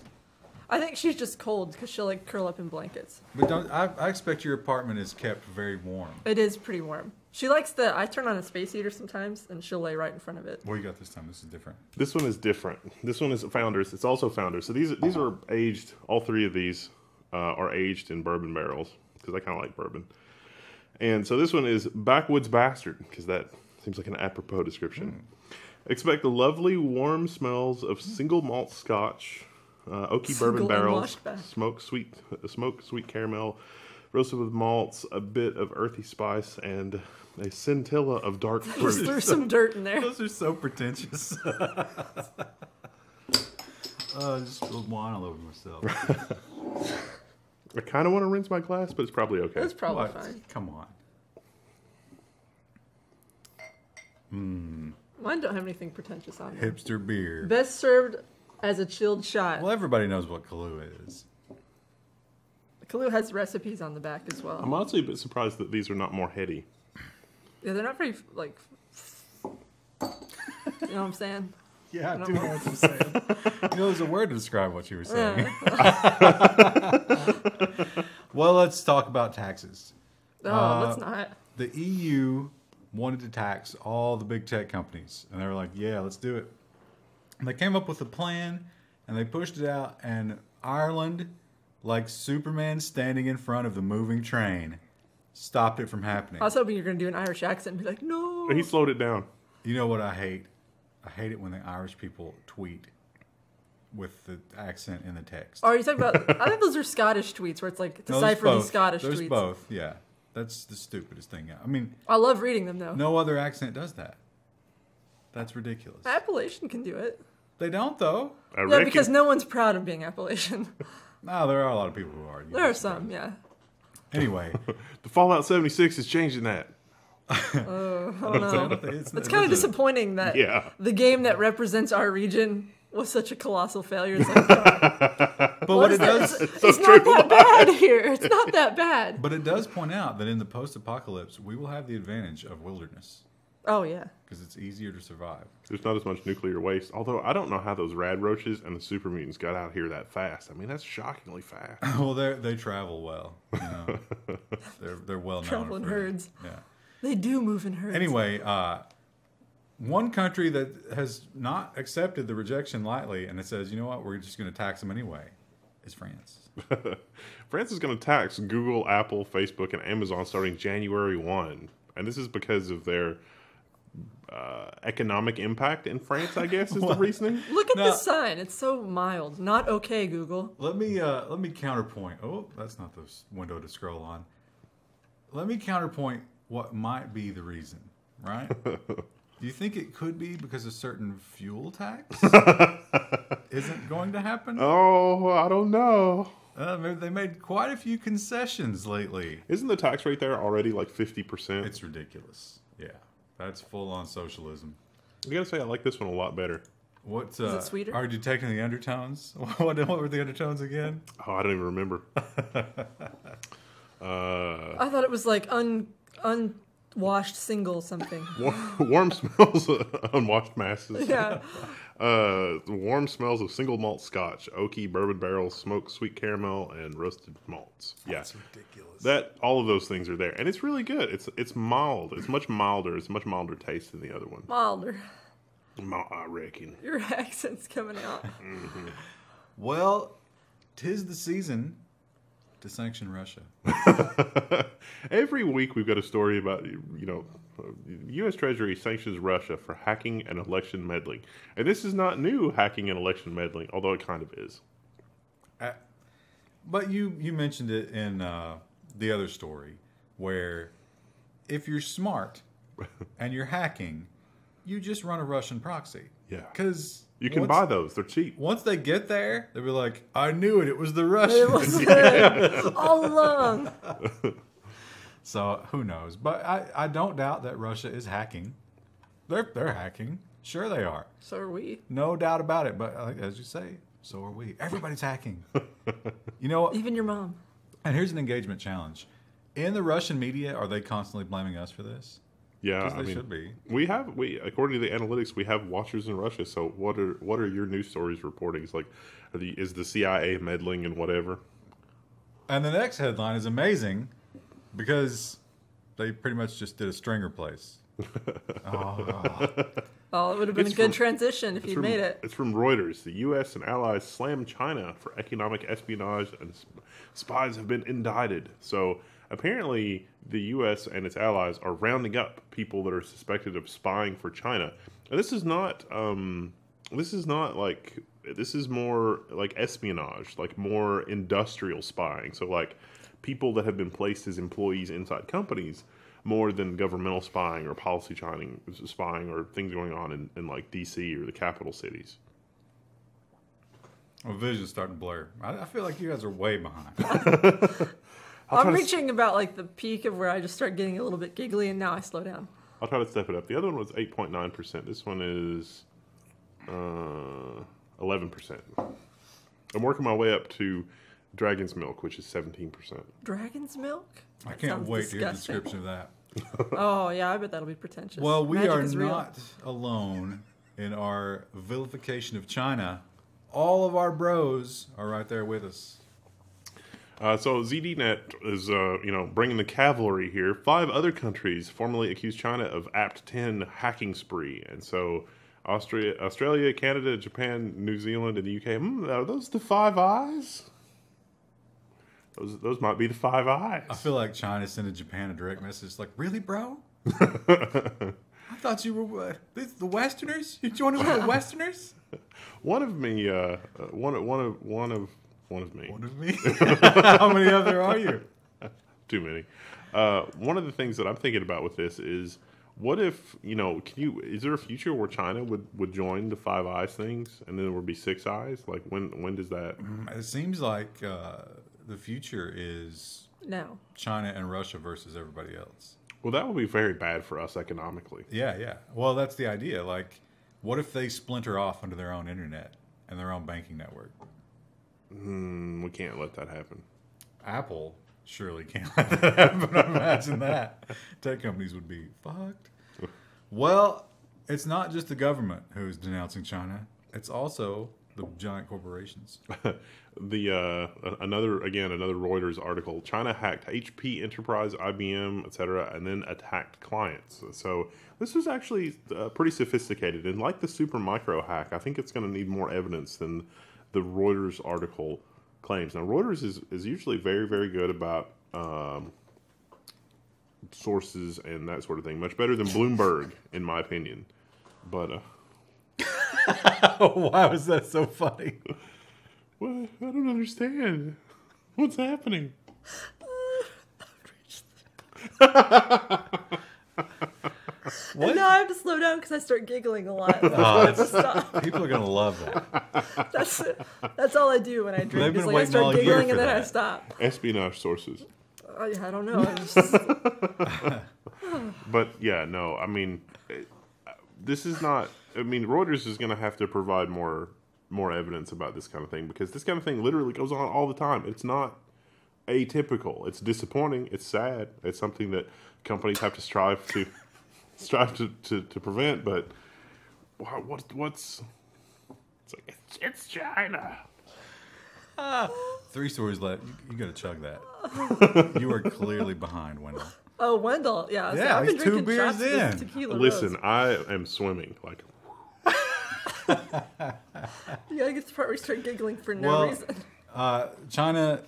I think she's just cold because she'll like curl up in blankets.
But I expect your apartment is kept very warm.
It is pretty warm. She likes I turn on a space heater sometimes, and she'll lay right in front of it.
What do you got this time? This is different.
This one is different. This one is Founders. It's also Founders. So these are aged. All three of these are aged in bourbon barrels because I kind of like bourbon. And so this one is Backwoods Bastard because that seems like an apropos description. Expect the lovely warm smells of single malt Scotch, oaky
Single
bourbon barrels,
unwashed bath.
smoke sweet caramel, roasted with malts, a bit of earthy spice, and a scintilla of dark
Just
fruit.
threw some dirt in there.
Those are so pretentious. I just spilled wine all over myself.
I kind of want to rinse my glass, but it's probably okay.
That's probably
What?
fine.
Come on.
Mine don't have anything pretentious on them.
Hipster beer.
Best served as a chilled shot.
Well, everybody knows what Kahlua is.
Kahlua has recipes on the back as well.
I'm honestly a bit surprised that these are not more heady.
Yeah, they're not very like. You know what I'm saying?
Yeah, I
do
do
know
know what you're saying. You know, there's a word to describe what you were saying. Well, let's talk about taxes.
Oh, let's not.
The EU wanted to tax all the big tech companies, and they were like, yeah, let's do it. And they came up with a plan, and they pushed it out, and Ireland, like Superman standing in front of the moving train, stopped it from happening.
I was hoping you were going to do an Irish accent and be like, no.
He slowed it down.
You know what I hate? I hate it when the Irish people tweet with the accent in the text.
Oh, are you talking about? I think those are Scottish tweets where it's like
No, there's
decipher these
both.
Scottish
There's
tweets.
both, yeah. That's the stupidest thing. I mean,
I love reading them though.
no other accent does that. That's ridiculous.
Appalachian can do it.
They don't, though.
I
Yeah,
reckon.
because no one's proud of being Appalachian.
No, there are a lot of people who are.
There are some, yeah.
Anyway.
the Fallout 76 is changing that.
I don't know.
It's
It's kind of disappointing that
Yeah.
the game that represents our region was such a colossal failure. It's like,
But what it does,
it's not that bad here. It's not that bad.
but it does point out that in the post-apocalypse, we will have the advantage of wilderness
Oh yeah.
because it's easier to survive.
There's not as much nuclear waste. Although I don't know how those rad roaches and the super mutants got out here that fast. I mean, that's shockingly fast.
Well, they travel well. You know? they're well known
Travel in
for-
herds.
Yeah.
They do move in herds.
Anyway, one country that has not accepted the rejection lightly and it says, you know what, we're just going to tax them anyway, is France.
France is going to tax Google, Apple, Facebook, and Amazon starting January 1. And this is because of their economic impact in France, I guess, is the reasoning.
Look at
Now-
the sign. It's so mild. Not okay, Google.
Let me counterpoint. Oh, that's not the window to scroll on. Let me counterpoint what might be the reason, right? Do you think it could be because a certain fuel tax isn't going to happen?
Oh, I don't know.
They made quite a few concessions lately.
Isn't the tax rate there already like 50%?
It's ridiculous. Yeah, that's full on socialism.
I gotta say, I like this one a lot better.
What's
Is it sweeter?
Are you taking the undertones? What were the undertones again?
Oh, I don't even remember.
I thought it was like unwashed single something.
Warm smells of unwashed masses.
Yeah.
Warm smells of single malt scotch, oaky bourbon barrels, smoked sweet caramel, and roasted malts. Yeah,
That's ridiculous.
all of those things are there, and it's really good. It's mild. It's much milder. It's much milder taste than the other one.
Milder.
I reckon.
Your accent's coming out.
Well, 'tis the season to sanction Russia.
Every week we've got a story about, U.S. Treasury sanctions Russia for hacking and election meddling. And this is not new, hacking and election meddling, although it kind of is.
But you mentioned it in the other story, where if you're smart and you're hacking, you just run a Russian proxy.
Yeah.
Because
You can buy those. They're cheap.
Once they get there, they'll be like, I knew it. It was the
It
Russians.
was all along.
So who knows? But I don't doubt that Russia is hacking. They're hacking. Sure they are.
So are we.
No doubt about it. But as you say, so are we. Everybody's hacking. You know,
Even your mom.
and here's an engagement challenge. In the Russian media, are they constantly blaming us for this?
Yeah,
Because they should be.
We according to the analytics, we have watchers in Russia. So what are your news stories reporting? It's like, is the CIA meddling and whatever?
And the next headline is amazing because they pretty much just did a stringer place.
Oh, it would have been
It's
a good
from-
transition if you'd made it.
It's from Reuters. The U.S. and allies slam China for economic espionage, and spies have been indicted. So apparently, the U.S. and its allies are rounding up people that are suspected of spying for China. And this is not. This is more like espionage, like more industrial spying. So like people that have been placed as employees inside companies, more than governmental spying or policy spying or things going on in like D.C. or the capital cities.
Well, vision's starting to blur. I feel like you guys are way behind.
I'm reaching about like the peak of where I just start getting a little bit giggly, and now I slow down.
I'll try to step it up. The other one was 8.9%. This one is 11%. I'm working my way up to Dragon's Milk, which is 17%.
Dragon's milk?
I
That
can't
sounds
wait to hear the
disgusting.
description of that.
Oh, yeah, I bet that'll be pretentious.
Well, we
Magic
are
is real.
not alone in our vilification of China. All of our bros are right there with us.
So ZDNet is, bringing the cavalry here. 5 other countries formally accused China of APT10 hacking spree. And so Australia, Canada, Japan, New Zealand, and the UK. Are those the Five Eyes? Those might be the Five Eyes.
I feel like China sending Japan a direct message like, really, bro? I thought you were the Westerners? You joining with the Westerners?
One of me.
One of me? How many other are you?
Too many. One of the things that I'm thinking about with this is, what if, is there a future where China would join the Five Eyes things, and then there would be 6 eyes? Like, when does that?
It seems like the future is
No.
China and Russia versus everybody else.
Well, that would be very bad for us economically.
Yeah. Well, that's the idea. Like, what if they splinter off under their own internet and their own banking network?
We can't let that happen.
Apple surely can't let that happen. I imagine that. Tech companies would be fucked. Well, it's not just the government who's denouncing China. It's also the giant corporations.
Another Reuters article. China hacked HP Enterprise, IBM, etc., and then attacked clients. So this was actually pretty sophisticated. And like the super micro hack, I think it's going to need more evidence than the Reuters article claims. Now, Reuters is usually very, very good about sources and that sort of thing. Much better than Bloomberg, in my opinion. But
Why was that so funny?
well, I don't understand. What's happening?
What?
And now I have to slow down because I start giggling a lot. Stop.
People are going to love that.
That's all I do when I
They've
drink.
been
Is like I
waiting all
start
year
giggling
for
and then I
that.
stop.
Espionage sources.
I don't know. I just,
But yeah, no, I mean, this is not. I mean, Reuters is going to have to provide more evidence about this kind of thing, because this kind of thing literally goes on all the time. It's not atypical. It's disappointing. It's sad. It's something that companies have to strive to prevent. But what's it's like it's China.
3 stories left. You got to chug that. You are clearly behind, Wendell.
Oh, Wendell. Yeah. So
Yeah,
I've been
he's 2
drinking
beers
shots of this
in.
tequila
Listen,
rose.
I am swimming. Like,
You gotta get to the part where you start giggling for no reason.
China,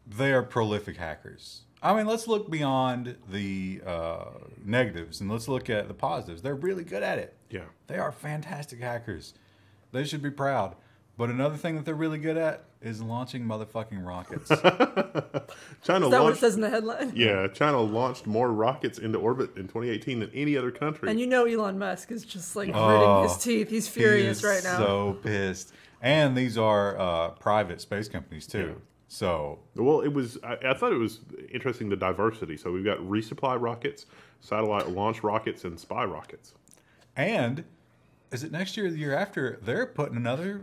they are prolific hackers. I mean, let's look beyond the negatives and let's look at the positives. They're really good at it.
yeah.
They are fantastic hackers. They should be proud. But another thing that they're really good at is launching motherfucking rockets.
China
Is that what it
launched.
says in the headline?
Yeah, China launched more rockets into orbit in 2018 than any other country.
And you know Elon Musk is just like gritting his teeth. He's furious
He is
right now.
So pissed. And these are private space companies too.
Yeah.
So
Well, it was. I thought it was interesting, the diversity. So we've got resupply rockets, satellite launch rockets, and spy rockets.
and is it next year or the year after? They're putting another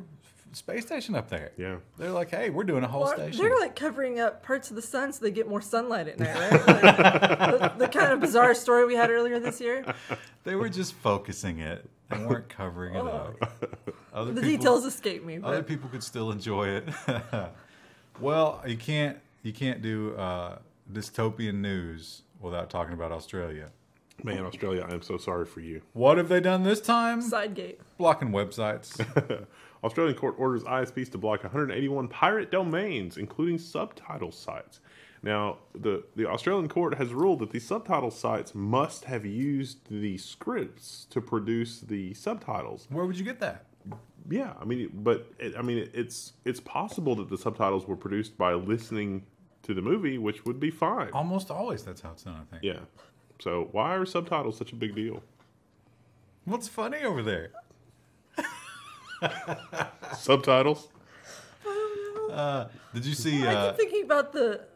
space station up there.
Yeah.
They're like, hey, we're doing a whole
Well,
station.
they're like covering up parts of the sun so they get more sunlight at night, right? Like, the kind of bizarre story we had earlier this year.
They were just focusing it. They weren't covering it up. Other
The
people-
details escape me.
Other
But
people could still enjoy it. Well, you can't do dystopian news without talking about Australia.
Man, Australia, I am so sorry for you.
What have they done this time?
Sidegate.
Blocking websites.
Australian court orders ISPs to block 181 pirate domains, including subtitle sites. Now, the Australian court has ruled that these subtitle sites must have used the scripts to produce the subtitles.
Where would you get that?
Yeah, I mean, but it's possible that the subtitles were produced by listening to the movie, which would be fine.
Almost always that's how it's done, I think.
Yeah. So why are subtitles such a big deal?
What's funny over there?
Subtitles?
Did you see...
I keep thinking about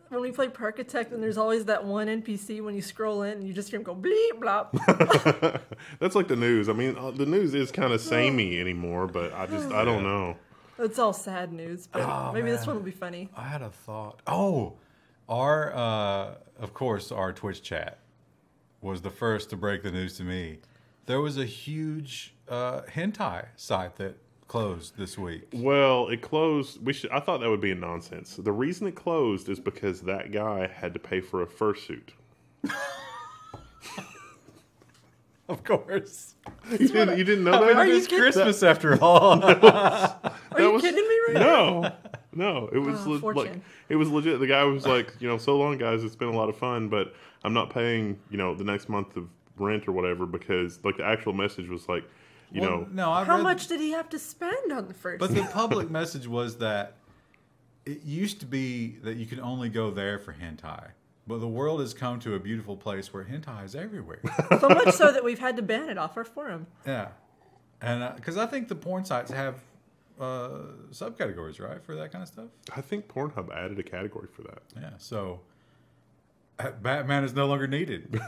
when we play Parkitect and there's always that one NPC when you scroll in and you just hear him go bleep blop.
That's like the news. I mean, the news is kind of samey anymore, but I don't know.
It's all sad news, but maybe this
man.
one will be funny.
I had a thought. Oh, of course, our Twitch chat was the first to break the news to me. There was a huge hentai site that closed this week.
Well, it closed. I thought that would be a nonsense. The reason it closed is because that guy had to pay for a fursuit.
Of course.
You didn't know that?
Are you
It's
kidding?
Christmas after all.
Are you kidding me right now?
No, it was like
fortune.
it was legit. The guy was like, so long, guys. It's been a lot of fun, but I'm not paying, the next month of rent or whatever, because like the actual message was like,
No, I
How
read,
much did he have to spend on the first?
But the public message was that it used to be that you could only go there for hentai. But the world has come to a beautiful place where hentai is everywhere.
So much so that we've had to ban it off our forum.
Yeah. And because I think the porn sites have subcategories, right, for that kind of stuff?
I think Pornhub added a category for that.
Yeah, so Batman is no longer needed.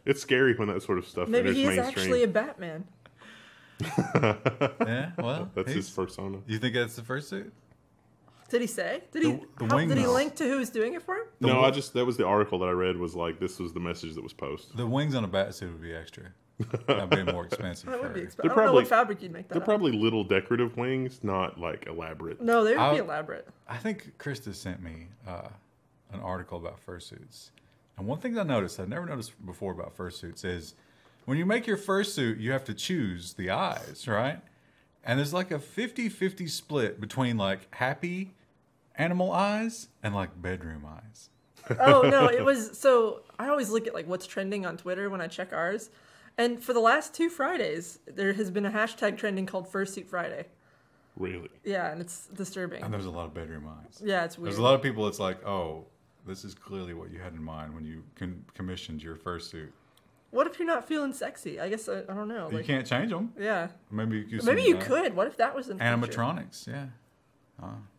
It's scary when that sort of stuff
Maybe
enters
he is
mainstream.
actually a Batman.
Yeah, well.
That's his persona.
You think that's the first suit?
Did he say? Did he?
The
Did he
wings.
link to who's doing it for him?
No, that was the article that I read, was like, this was the message that was posted.
The wings on a bat suit would be extra. That'd be more expensive.
That would be
for-
expensive. I don't know
probably-
what fabric you'd make that.
They're
out
probably little decorative wings, not like elaborate.
of. No, they would
I'll-
be elaborate.
I think Krista sent me an article about fursuits. And one thing I noticed, I've never noticed before about fursuits, is when you make your fursuit, you have to choose the eyes, right? And there's like a 50-50 split between like happy animal eyes and like bedroom eyes.
Oh no, it was so. I always look at like what's trending on Twitter when I check ours, and for the last 2 Fridays, there has been a hashtag trending called Fursuit Friday.
Really?
Yeah, and it's disturbing.
And there's a lot of bedroom eyes.
Yeah, it's weird.
There's a lot of people, it's like, oh, this is clearly what you had in mind when you commissioned your fursuit.
What if you're not feeling sexy? I guess I don't know.
You
Like,
can't change them.
yeah,
Maybe you could
maybe you could. What if that was in the future?
Animatronics, yeah.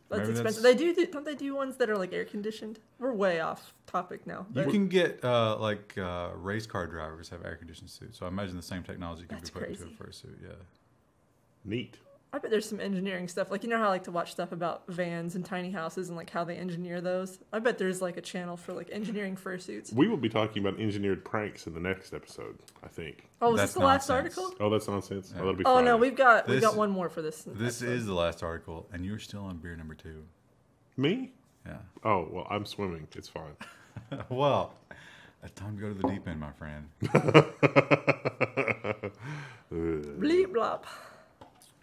That's
Maybe
expensive. Don't they do ones that are like air conditioned? We're way off topic now.
You
but-
can get race car drivers have air conditioned suits. So I imagine the same technology can be put into a fursuit. Yeah.
Neat.
I bet there's some engineering stuff. Like, you know how I like to watch stuff about vans and tiny houses and like how they engineer those? I bet there's like a channel for like engineering fursuits.
We will be talking about engineered pranks in the next episode, I think.
Oh, was
That's
this the last
nonsense.
article?
Oh, that's nonsense.
Yeah.
Oh, that'll be
Oh
Friday.
no, we've got
This-
one more for this.
This
episode.
is the last article, and you're still on beer number 2.
Me?
Yeah.
Oh, well, I'm swimming. It's fine.
Well, it's time to go to the deep end, my friend.
Bleep blop.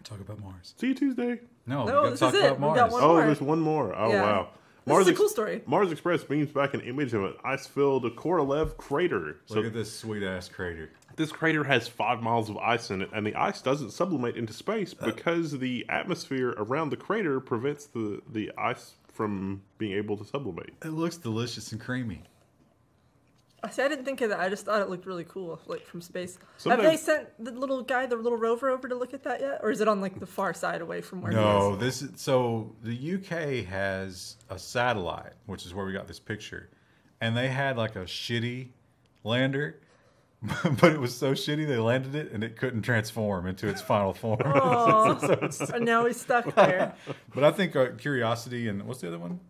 Talk about Mars.
See you Tuesday.
No,
No,
we
this
got to
is
talk
it.
about
We got
Mars.
one
Oh,
more.
there's one more. Oh,
Yeah.
wow.
This is a cool story.
Mars Express beams back an image of an ice-filled Korolev crater.
Look at this sweet ass crater.
This crater has 5 miles of ice in it, and the ice doesn't sublimate into space because the atmosphere around the crater prevents the ice from being able to sublimate.
It looks delicious and creamy.
See, I didn't think of that. I just thought it looked really cool, like from space.
Sometimes-
Have they sent the little rover over to look at that yet, or is it on like the far side away from where he
No,
is?
this is so the UK has a satellite, which is where we got this picture, and they had like a shitty lander, but it was so shitty they landed it and it couldn't transform into its final form.
Oh, and now he's stuck there.
But I think Curiosity and what's the other one?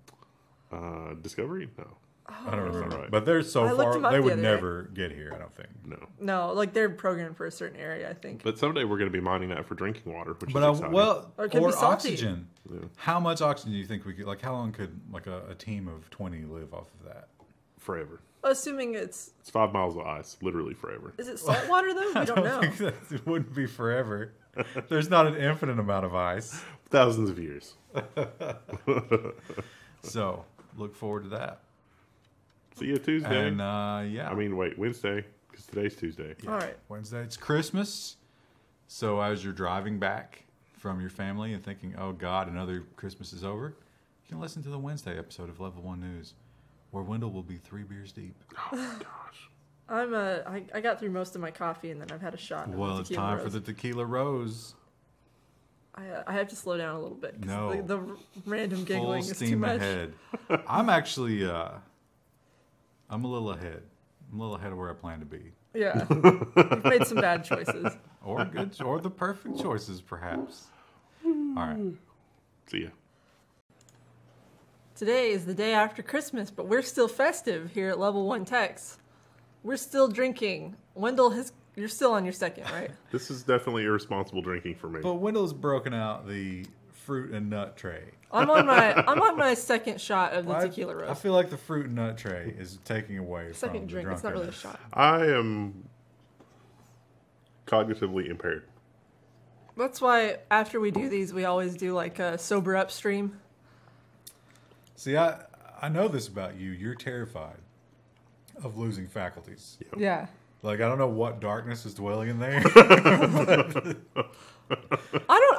Discovery? No.
I don't remember.
right.
But they're so
I looked
far
them up
they
the
would
other day.
never get here. I don't think.
No.
No, like they're programmed for a certain area, I think.
But someday we're going to be mining that for drinking water, which
But
is exciting.
Or it could be salty.
oxygen.
Yeah.
How much oxygen do you think we could? Like, how long could like a team of 20 live off of that?
Forever.
Assuming it's
5 miles of ice, literally forever.
is it salt water though? We don't know.
think that it wouldn't be forever. There's not an infinite amount of ice.
Thousands of years.
So look forward to that.
See you Tuesday.
And yeah,
I mean, wait, Wednesday, because today's Tuesday.
yeah,
All right.
Wednesday. It's Christmas. So as you're driving back from your family and thinking, "Oh God, another Christmas is over," you can listen to the Wednesday episode of Level 1 News, where Wendell will be 3 beers deep.
Oh, gosh.
I got through most of my coffee and then I've had a shot.
Well, it's time for the Tequila Rose.
I have to slow down a little bit. 'Cause
No.
the random giggling
Full
is too
steam
much.
ahead. I'm actually, I'm a little ahead. I'm a little ahead of where I plan to be.
Yeah, you've made some bad choices.
Or good, or the perfect choices, perhaps. All right.
See ya.
Today is the day after Christmas, but we're still festive here at Level 1 Techs. We're still drinking. Wendell, you're still on your second, right?
This is definitely irresponsible drinking for me.
But Wendell's broken out the fruit and nut tray.
I'm on my second shot of the tequila
I
roast.
feel like the fruit and nut tray is taking away from
Second
the
drink. It's not really a
drunkenness.
shot.
I am cognitively impaired.
That's why after we do these, we always do like a sober up stream.
See, I know this about you. You're terrified of losing faculties.
Yeah.
Like, I don't know what darkness is dwelling in there.
I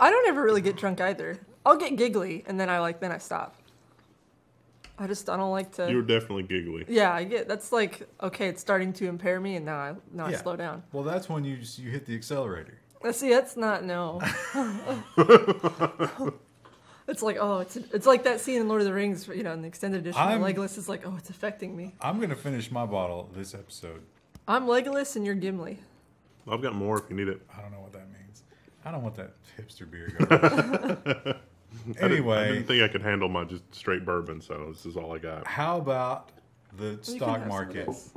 don't ever really get drunk either. I'll get giggly and then I stop. I don't like to.
You're definitely giggly.
Yeah, that's like, okay, it's starting to impair me, and now I
Yeah.
slow down.
Well, that's when you hit the accelerator.
See, that's not no. It's like, oh, it's like that scene in Lord of the Rings, in the extended edition. Where Legolas is like, oh, it's affecting me.
I'm going to finish my bottle this episode.
I'm Legolas and you're Gimli.
I've got more if you need it.
I don't know what that means. I don't want that hipster beer going.
I
Anyway,
didn't think I could handle my just straight bourbon, so this is all I got.
how about the
You can
stock
have some of
market?
this.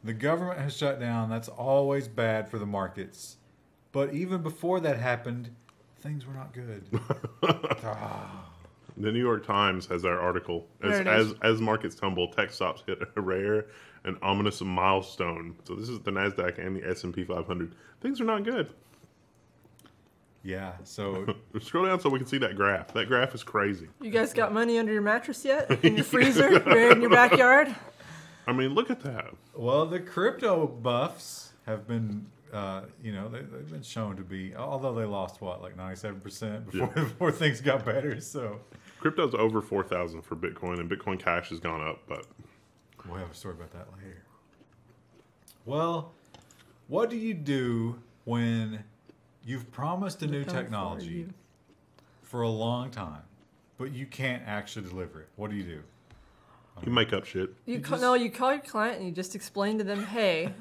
The government has shut down. That's always bad for the markets. But even before that happened, things were not good.
The New York Times has our article.
There it is.
As markets tumble, tech stocks hit a rare and ominous milestone. So this is the NASDAQ and the S&P 500. Things are not good.
Yeah, so
Scroll down so we can see that graph. That graph is crazy.
You guys got money under your mattress yet? In your freezer? Buried in your backyard?
I mean, look at that.
well, the crypto buffs have been, they've been shown to be. Although they lost like 97% before things got better. So
Crypto's over 4,000 for Bitcoin, and Bitcoin Cash has gone up. But
we'll have a story about that later. Well, what do you do when you've promised a new
Come for
technology
you.
for a long time, but you can't actually deliver it. What do you do?
You make up shit.
You call your client and you just explain to them, hey,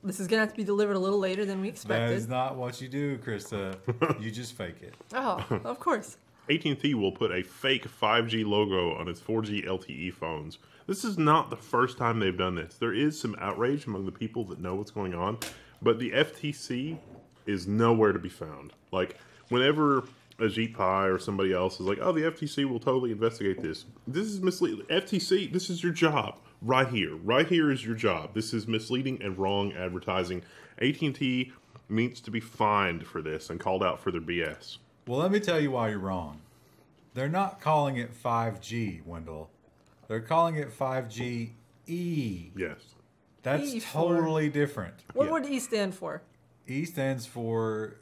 this is going to have to be delivered a little later than we expected.
That is not what you do, Krista. You just fake it.
Oh, of course.
AT&T will put a fake 5G logo on its 4G LTE phones. This is not the first time they've done this. There is some outrage among the people that know what's going on, but the FTC is nowhere to be found. Like, whenever Ajit Pai or somebody else is like, oh, the FTC will totally investigate this. This is misleading. FTC, this is your job. Right here. Right here is your job. This is misleading and wrong advertising. AT&T needs to be fined for this and called out for their BS.
Well, let me tell you why you're wrong. They're not calling it 5G, Wendell. They're calling it 5G-E.
Yes.
That's
E
totally different.
What would E stand for?
E stands for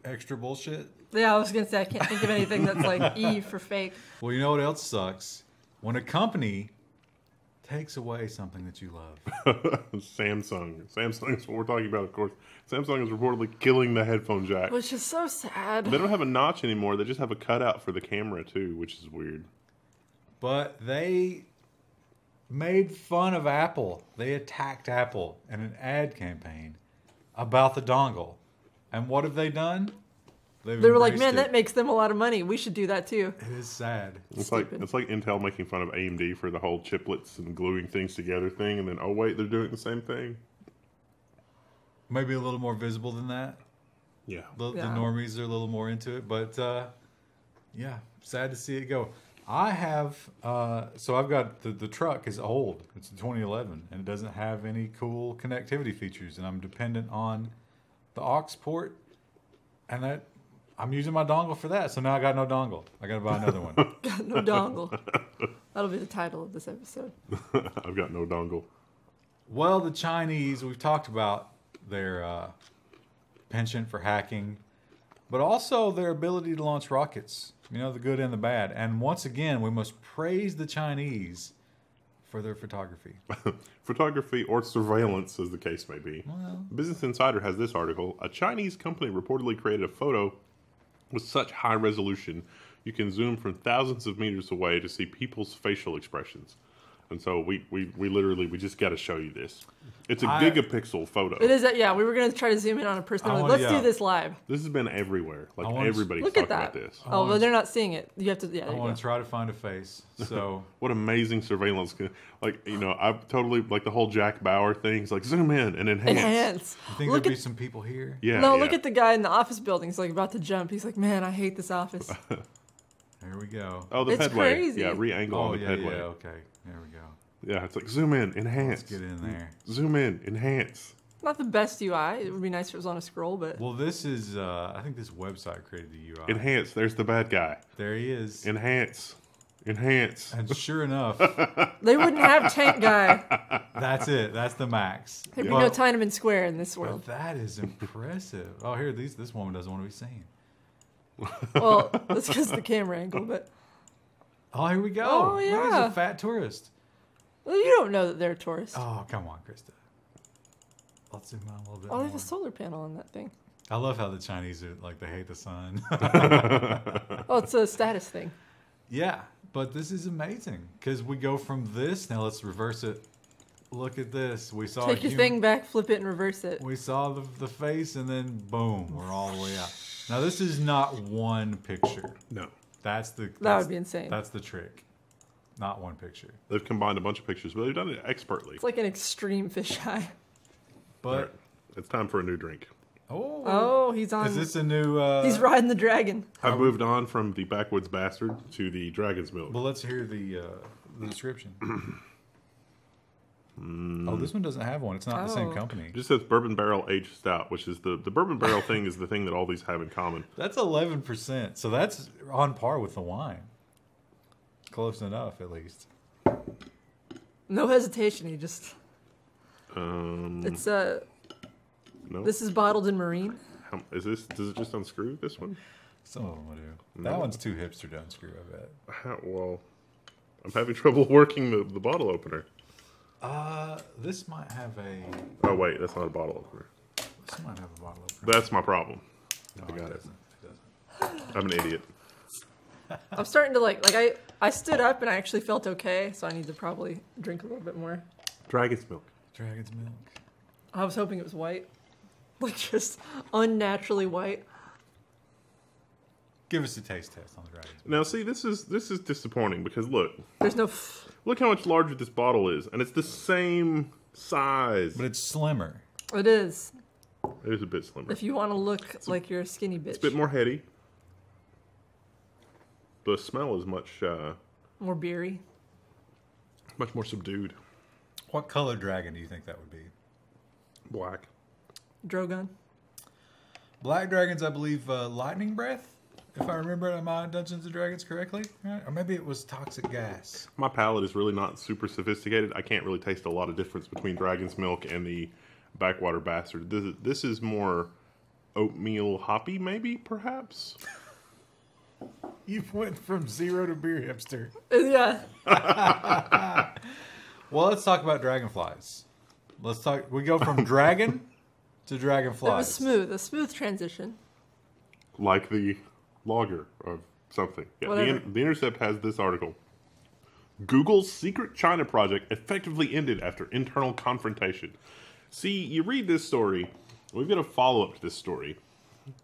extra bullshit.
Yeah, I was going to say, I can't think of anything that's like E for fake.
Well, you know what else sucks? When a company takes away something that you love.
Samsung. Samsung is what we're talking about, of course. Samsung is reportedly killing the headphone jack.
Which is so sad.
They don't have a notch anymore. They just have a cutout for the camera, too, which is weird.
But they made fun of Apple. They attacked Apple in an ad campaign about the dongle. And what have they done?
They were like, man, that makes them a lot of money. We should do that too.
It is sad.
It's like Intel making fun of AMD for the whole chiplets and gluing things together thing, and then, oh, wait, they're doing the same thing.
Maybe a little more visible than that.
Yeah.
The normies are a little more into it. But, yeah, sad to see it go. I have, so I've got, the truck is old. It's 2011, and it doesn't have any cool connectivity features, and I'm dependent on the aux port, and I'm using my dongle for that. So now I got no dongle. I got to buy another one.
Got no dongle. That'll be the title of this episode.
I've got no dongle.
Well, the Chinese, we've talked about their penchant for hacking, but also their ability to launch rockets. You know, the good and the bad. And once again, we must praise the Chinese for their photography.
Photography or surveillance, as the case may be.
Well,
Business Insider has this article. A Chinese company reportedly created a photo with such high resolution you can zoom from thousands of meters away to see people's facial expressions. And so we just got to show you this. It's a gigapixel photo.
It is that, yeah. We were going to try to zoom in on a person. Let's do this live.
This has been everywhere. Like everybody's
look
talking
at that.
about this.
Oh, but they're not seeing it. You have to. Yeah.
I want to try to find a face. So
what amazing surveillance! Like, you know, I've totally like the whole Jack Bauer thing's like zoom in and enhance.
You think there'd be some people here?
Yeah.
No, look at the guy in the office building. He's like about to jump. He's like, man, I hate this office.
There we go.
Oh, the
It's
headway.
crazy.
Yeah, re-angle on the headway.
Yeah, okay. There we go.
Yeah, it's like zoom in, enhance.
Let's get in there.
Zoom in, enhance.
Not the best UI. It would be nice if it was on a scroll, but
Well, this is, I think this website created the UI.
Enhance. There's the bad guy.
There he is.
Enhance. Enhance.
And sure enough,
they wouldn't have Tank Guy.
that's it. That's the max.
There'd be no Tiananmen Square in this world.
But that is impressive. Oh, here, this woman doesn't want to be seen.
Well, that's because of the camera angle, but
Oh, here we go.
Oh,
Look,
yeah.
he's a fat tourist.
well, you don't know that they're tourists.
Oh, come on, Krista. Let's zoom out a little bit
Oh, they
more.
have a solar panel on that thing.
I love how the Chinese are like, they hate the sun.
Oh, it's a status thing.
Yeah, but this is amazing because we go from this. Now let's reverse it. Look at this. We saw
Take your thing back, flip it, and reverse it.
We saw the face, and then boom, we're all the way out. Now this is not one picture.
No.
That
would be insane.
That's the trick. Not one picture.
They've combined a bunch of pictures, but they've done it expertly.
It's like an extreme fisheye.
But
Right. It's time for a new drink.
Oh, he's on.
Is this a new?
He's riding the dragon.
I've moved on from the backwoods bastard to the dragon's milk.
Well, let's hear the description. Oh, this one doesn't have one. It's not the same company.
It just says bourbon barrel aged stout, which is the bourbon barrel thing is the thing that all these have in common.
That's 11%. So that's on par with the wine. Close enough, at least.
No hesitation. He just. It's
No.
This is bottled in marine.
Does it just unscrew this one?
Some of them will do. That one's too hipster to unscrew, I bet.
Well, I'm having trouble working the bottle opener.
This might have a.
Oh wait, that's not a bottle opener.
This might have a bottle opener.
That's my problem.
No,
I got it.
It doesn't.
I'm an idiot.
I'm starting to I stood up and I actually felt okay, so I need to probably drink a little bit more.
Dragon's milk.
Dragon's milk.
I was hoping it was white. Like just unnaturally white.
Give us a taste test on the dragon's milk.
Now, see, this is disappointing because look.
There's no...
Look how much larger this bottle is, and it's the same size.
But it's slimmer.
It is.
It is a bit slimmer.
If you want to look like you're a skinny bitch.
It's a bit more heady. The smell is much...
more beery.
Much more subdued.
What color dragon do you think that would be?
Black.
Drogon.
Black dragons, I believe, lightning breath, if I remember my Dungeons & Dragons correctly. Right? Or maybe it was toxic gas.
My palate is really not super sophisticated. I can't really taste a lot of difference between dragon's milk and the backwater bastard. This is more oatmeal hoppy, maybe, perhaps?
You went from zero to beer hipster.
Yeah.
Well, let's talk about dragonflies. We go from dragon to dragonflies.
It was smooth. A smooth transition.
Like the logger or something. Yeah, the Intercept has this article. Google's secret China project effectively ended after internal confrontation. See, you read this story, we've got a follow-up to this story,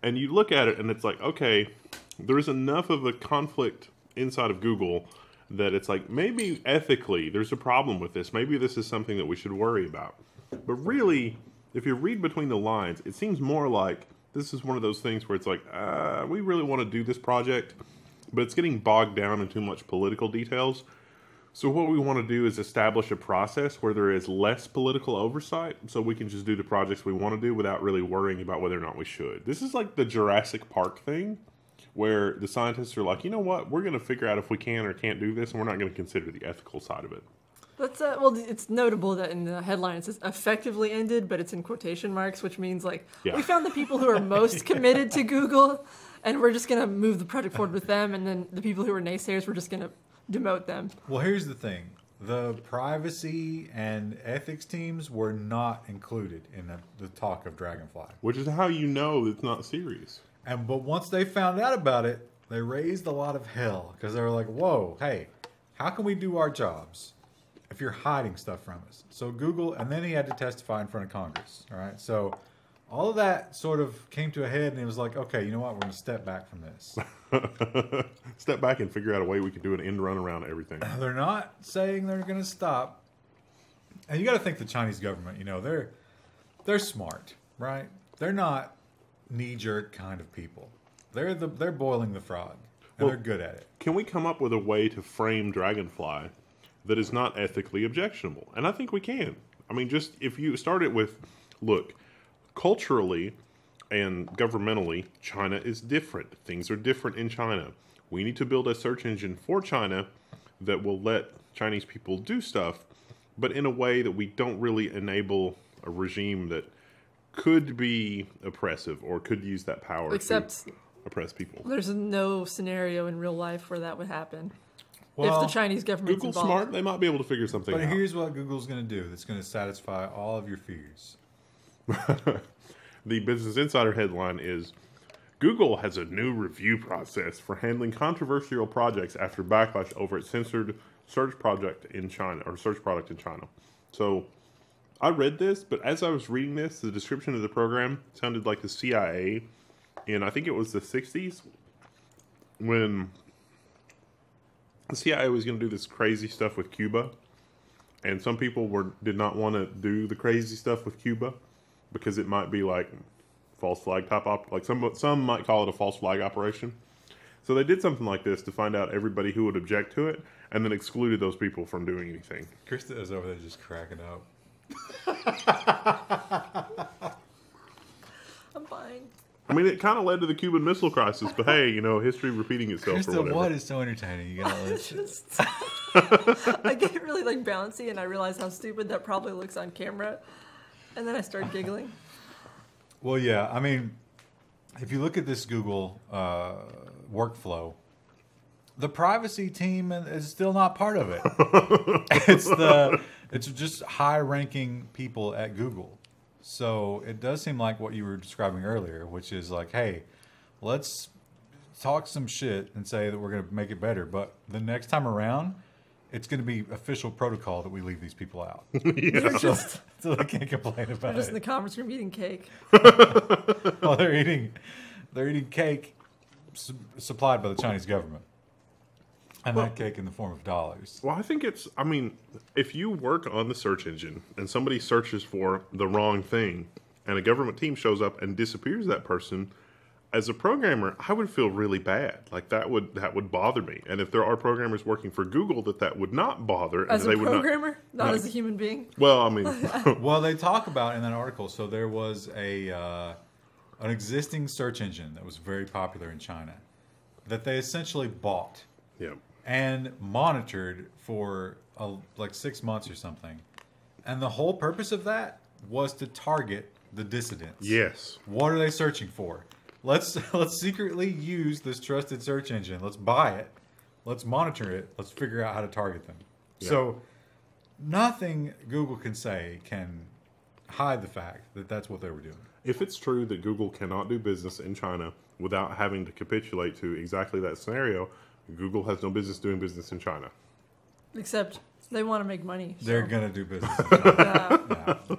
and you look at it and it's like, okay, there's enough of a conflict inside of Google that it's like, maybe ethically there's a problem with this. Maybe this is something that we should worry about. But really, if you read between the lines, it seems more like this is one of those things where it's like, we really want to do this project, but it's getting bogged down in too much political details. So what we want to do is establish a process where there is less political oversight, so we can just do the projects we want to do without really worrying about whether or not we should. This is like the Jurassic Park thing, where the scientists are like, you know what, we're going to figure out if we can or can't do this, and we're not going to consider the ethical side of it.
That's well, it's notable that in the headline it says effectively ended, but it's in quotation marks, which means we found the people who are most committed to Google, and we're just going to move the project forward with them, and then the people who are naysayers, we're just going to demote them.
Well, here's the thing. The privacy and ethics teams were not included in the talk of Dragonfly.
Which is how you know it's not serious.
But once they found out about it, they raised a lot of hell because they were like, whoa, hey, how can we do our jobs if you're hiding stuff from us? So Google, and then he had to testify in front of Congress. All right. So all of that sort of came to a head, and it was like, okay, you know what? We're going to step back from this.
Step back and figure out a way we can do an end run around everything.
They're not saying they're going to stop. And you got to think the Chinese government, they're smart, right? They're not knee-jerk kind of people. They're boiling the frog, and they're good at it.
Can we come up with a way to frame Dragonfly that is not ethically objectionable? And I think we can. I mean, just if you start it with, look, culturally and governmentally, China is different. Things are different in China. We need to build a search engine for China that will let Chinese people do stuff, but in a way that we don't really enable a regime that could be oppressive or could use that power to oppress people.
There's no scenario in real life where that would happen.
Well,
if the Chinese government's
Google's
involved.
smart. They might be able to figure something out.
But here's what Google's going to do that's going to satisfy all of your fears.
The Business Insider headline is, Google has a new review process for handling controversial projects after backlash over its censored search project in China, or search product in China. So I read this, but as I was reading this, the description of the program sounded like the CIA in, I think it was the 60s, when the CIA was going to do this crazy stuff with Cuba, and some people did not want to do the crazy stuff with Cuba because it might be like false flag type some might call it a false flag operation. So they did something like this to find out everybody who would object to it, and then excluded those people from doing anything.
Krista is over there just cracking up.
I'm fine.
I mean, it kind of led to the Cuban Missile Crisis, but hey, history repeating itself or
Krista,
whatever.
what is so entertaining? You gotta listen.
I get really bouncy, and I realize how stupid that probably looks on camera, and then I start giggling.
Well, yeah. I mean, if you look at this Google workflow, the privacy team is still not part of it. It's just high-ranking people at Google. So it does seem like what you were describing earlier, which is like, hey, let's talk some shit and say that we're going to make it better, but the next time around, it's going to be official protocol that we leave these people out.
They're
So,
just,
so they can't complain
they're
about
just in the
it.
conference room eating cake.
Well, they're eating cake supplied by the Chinese government. And that cake in the form of dollars.
Well, I think I mean, if you work on the search engine and somebody searches for the wrong thing and a government team shows up and disappears that person, as a programmer, I would feel really bad. Like that would bother me. And if there are programmers working for Google that would not bother.
As
and
a
they would
programmer, not as a human being.
Well, I mean,
Well, they talk about in that article, so there was an existing search engine that was very popular in China that they essentially bought.
yeah.
And monitored for like 6 months or something. And the whole purpose of that was to target the dissidents.
Yes.
What are they searching for? Let's secretly use this trusted search engine. Let's buy it. Let's monitor it. Let's figure out how to target them.
Yeah.
So nothing Google can say can hide the fact that that's what they were doing.
If it's true that Google cannot do business in China without having to capitulate to exactly that scenario, Google has no business doing business in China.
Except they want to make money. So.
They're going to do business in China.
Yeah.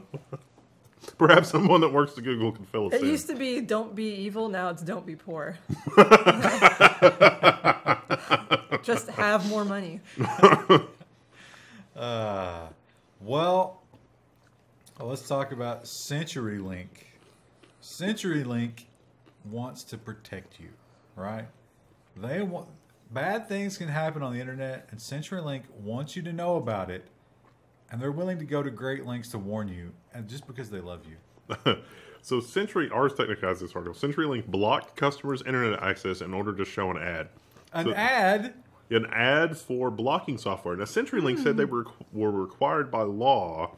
Perhaps someone that works at Google can fill us
It
in.
used to be don't be evil, now it's don't be poor. Just have more money.
Well, let's talk about CenturyLink. CenturyLink wants to protect you, right? They want bad things can happen on the internet, and CenturyLink wants you to know about it, and they're willing to go to great lengths to warn you, and just because they love you.
So Ars Technica has this article. CenturyLink blocked customers' internet access in order to show an ad.
An ad?
An ad for blocking software. Now, CenturyLink said they were required by law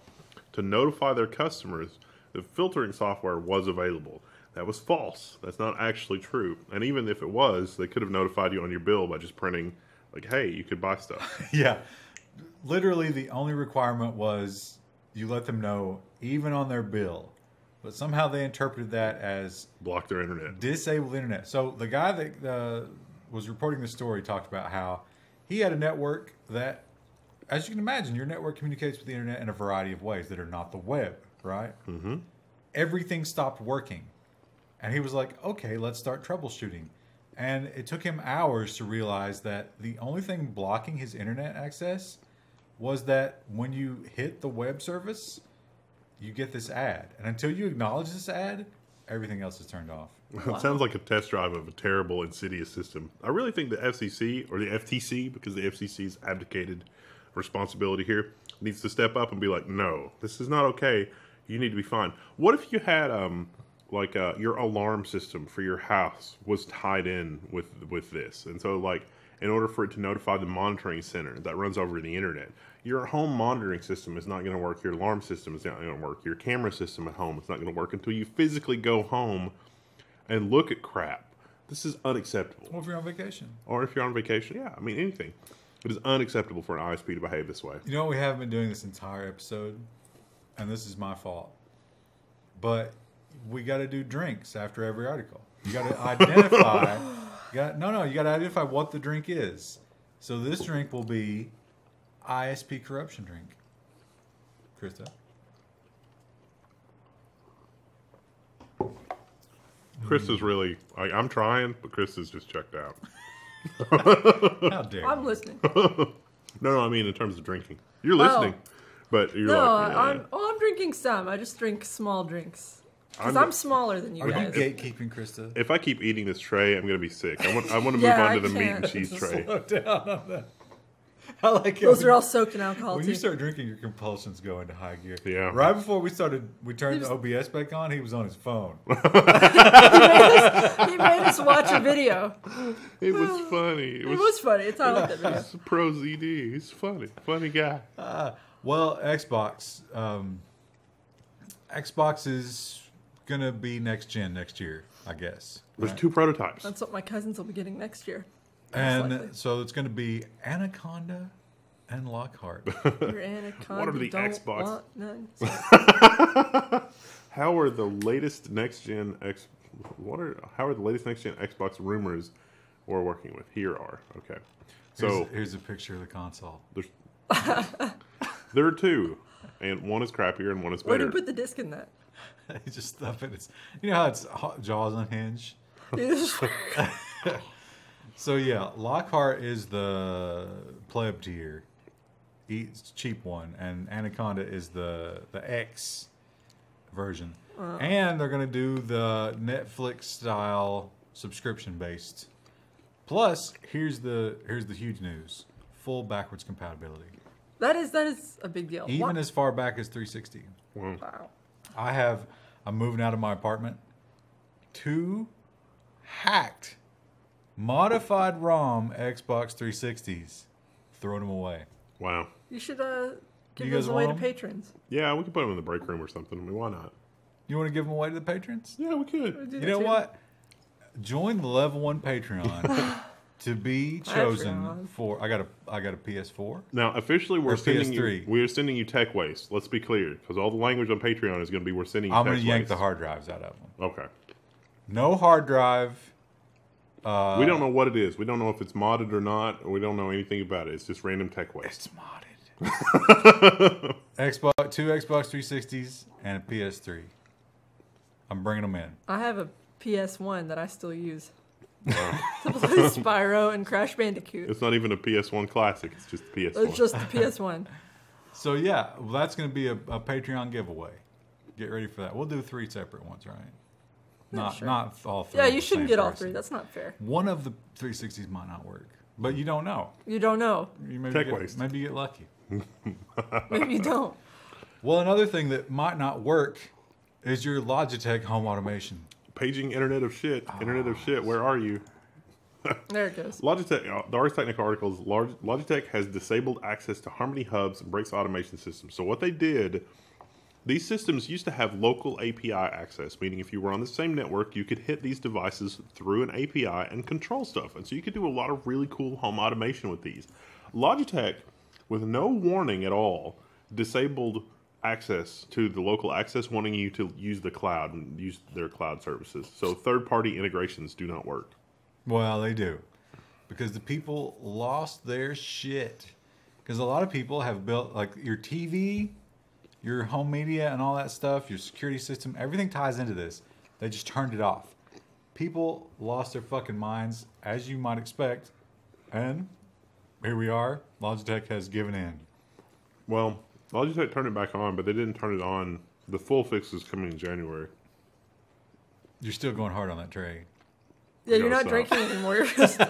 to notify their customers that filtering software was available. That was false. That's not actually true. And even if it was, they could have notified you on your bill by just printing, like, hey, you could buy stuff.
Yeah. Literally, the only requirement was you let them know, even on their bill. But somehow they interpreted that as
Block their internet.
disabled internet. So the guy that was reporting the story talked about how he had a network that, as you can imagine, your network communicates with the internet in a variety of ways that are not the web, right?
Mm-hmm.
Everything stopped working. And he was like, okay, let's start troubleshooting. And it took him hours to realize that the only thing blocking his internet access was that when you hit the web service, you get this ad. And until you acknowledge this ad, everything else is turned off.
Wow.
It sounds like a test drive of a terrible, insidious system. I really think the FCC, or the FTC, because the FCC's abdicated responsibility here, needs to step up and be like, no, this is not okay. You need to be fined. What if you had your alarm system for your house was tied in with this? And so, like, in order for it to notify the monitoring center that runs over the internet, your home monitoring system is not going to work. Your alarm system is not going to work. Your camera system at home is not going to work until you physically go home and look at crap. This is unacceptable.
Or if you're on vacation.
Or if you're on vacation, yeah, I mean, anything. It is unacceptable for an ISP to behave this way.
You know, we haven't been doing this entire episode, and this is my fault. But we got to do drinks after every article. You got to identify. You got to identify what the drink is. So this drink will be ISP corruption drink. Krista.
Krista's really, I'm trying, but Krista's just checked out.
How dare
I'm
you?
listening.
No, I mean in terms of drinking. You're listening, but you're
No,
like, yeah.
I'm drinking some. I just drink small drinks. Because
I'm-
I'm smaller than you
Are you
guys.
gatekeeping, Krista?
If I keep eating this tray, I'm going to be sick. I want to move
Yeah,
on
I
to the meat
can't.
and cheese tray.
Slow down on that. I like it.
Those are all soaked in alcohol,
When
too.
you start drinking, your compulsions go into high gear.
Yeah.
Right before we started, we turned the OBS back on. He was on his phone.
He made us watch a video.
It was funny.
It was funny. It's I like that video.
It's Pro ZD. He's funny. Funny guy.
Well, Xbox. Xbox is going to be next gen next year, I guess.
There's
right?
2 prototypes.
That's what my cousins will be getting next year. Most
And
likely.
so it's going to be Anaconda and Lockhart.
Your anaconda
What are the
don't
Xbox?
want none.
How are the latest next gen Xbox rumors we're working with. Here are. Okay. So
here's a picture of the console.
There are two, and one is crappier and one is
Where do
better.
you put the disc in that?
You just stuff it. It's, you know how it's Jaws unhinged? So yeah, Lockhart is the pleb tier, cheap one, and Anaconda is the X version. And they're gonna do the Netflix style subscription based. Plus, here's the huge news: full backwards compatibility.
That is a big deal.
Even as far back as 360.
Wow.
I'm moving out of my apartment. 2 hacked, modified ROM Xbox 360s. Throwing them away.
Wow.
You should give
You
those
guys
away to
want 'em?
patrons.
Yeah, we could put them in the break room or something. I mean, why not?
You want to give them away to the patrons?
Yeah, we could.
Do
You
that
know
too.
what? Join the level 1 Patreon to be chosen
Patreon.
for. I got a PS4.
Now, officially, we're
Or
sending you.
PS3.
We're sending you tech waste. Let's be clear, because all the language on Patreon is going to be we're sending you.
I'm
tech
going to yank
waste.
the hard drives out of them.
Okay.
No hard drive.
We don't know what it is. We don't know if it's modded or not. We don't know anything about it. It's just random tech waste.
It's modded. Two Xbox 360s and a PS3. I'm bringing them in.
I have a PS1 that I still use
Wow.
to play Spyro and Crash Bandicoot.
It's not even a PS1 classic. It's just the PS1.
It's just the PS1.
So yeah, well, that's going to be a Patreon giveaway. Get ready for that. We'll do 3 separate ones, right?
Sure.
Not all 3.
Yeah,
at
you
the
shouldn't
same
get all
person.
3. That's not fair.
One of the 360s might not work, but you don't know.
You don't know.
You maybe
Tech
get,
waste.
Maybe you get lucky.
Maybe you don't.
Well, another thing that might not work is your Logitech home automation.
Paging Internet of Shit. Internet of Shit, where are you?
There it goes.
Logitech, the Ars Technica articles, Logitech has disabled access to Harmony hubs and breaks automation systems. So what they did, these systems used to have local API access, meaning if you were on the same network, you could hit these devices through an API and control stuff. And so you could do a lot of really cool home automation with these. Logitech, with no warning at all, disabled access to the local access, wanting you to use the cloud and use their cloud services. So third-party integrations do not work.
Well, they do. Because the people lost their shit. Because a lot of people have built, like, your TV, your home media and all that stuff, your security system, everything ties into this. They just turned it off. People lost their fucking minds, as you might expect. And here we are. Logitech has given in.
Well, Logitech turned it back on, but they didn't turn it on. The full fix is coming in January.
You're still going hard on that tray.
Yeah, you're
gotta
not
stop.
drinking anymore. You're just...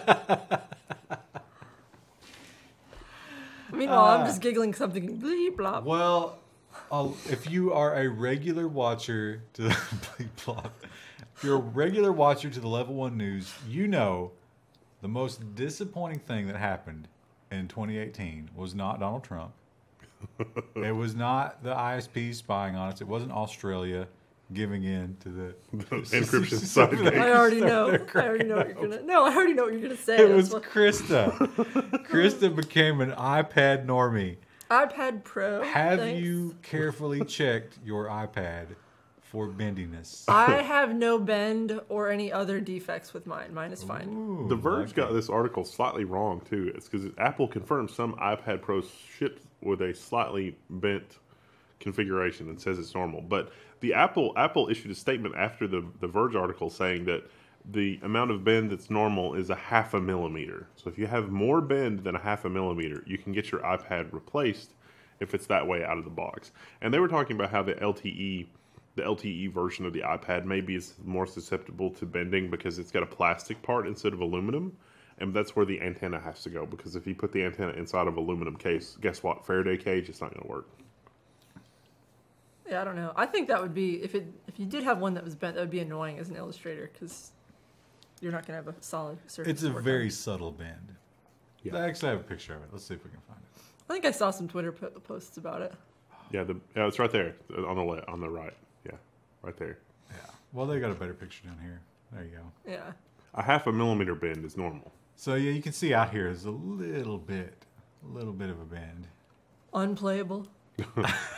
Meanwhile, I'm just giggling something. Bleep, blop.
Well, if you are a regular watcher to the if you're a regular watcher to the Level 1 News, you know the most disappointing thing that happened in 2018 was not Donald Trump. It was not the ISP spying on us. It wasn't Australia giving in to the
Encryption side.
I already know. I already know what you're gonna. No, I already know what you're gonna say.
It was
That's what-
Krista. Krista became an iPad normie.
iPad Pro.
Have
thanks.
you carefully checked your iPad for bendiness?
I have no bend or any other defects with mine. Mine is fine.
Ooh,
The Verge
okay.
got this article slightly wrong, too. It's because Apple confirmed some iPad Pros shipped with a slightly bent configuration and says it's normal. But the Apple issued a statement after the Verge article saying that the amount of bend that's normal is 0.5 millimeter. So if you have more bend than 0.5 millimeter, you can get your iPad replaced if it's that way out of the box. And they were talking about how the LTE version of the iPad maybe is more susceptible to bending because it's got a plastic part instead of aluminum. And that's where the antenna has to go, because if you put the antenna inside of aluminum case, guess what? Faraday cage, it's not going to work.
Yeah, I don't know. I think that would be if you did have one that was bent, that would be annoying as an illustrator because you're not gonna have a solid surface.
It's
to
a
work
very
on.
subtle bend.
Yeah.
I actually have a picture of it. Let's see if we can find it.
I think I saw some Twitter posts about it.
Yeah, it's right there on the right. Yeah, right there.
Yeah. Well, they got a better picture down here. There you go.
Yeah.
0.5 millimeter bend is normal.
So yeah, you can see out here is a little bit of a bend.
Unplayable.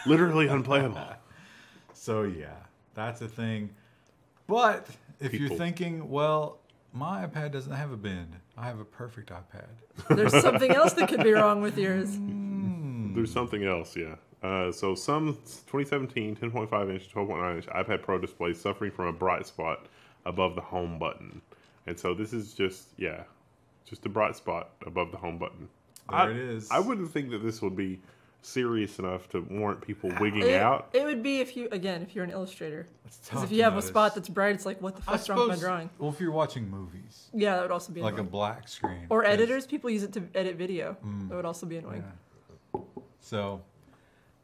Literally unplayable.
So yeah, that's a thing. But if
People.
you're thinking, well, My iPad doesn't have a bend. I have a perfect iPad.
There's something else that could be wrong with yours.
There's something else, yeah. So some 2017 10.5 inch, 12.9 inch iPad Pro displays suffering from a bright spot above the home button. And so this is just a bright spot above the home button.
There it is.
I wouldn't think that this would be serious enough to warrant people wigging out.
It would be if you're an illustrator.
Because
if you have a spot that's bright, it's like, what the fuck's wrong with my drawing?
Well, if you're watching movies.
Yeah, that would also be
like
annoying.
a black screen.
Or editors, people use it to edit video. That would also be annoying.
Yeah. So,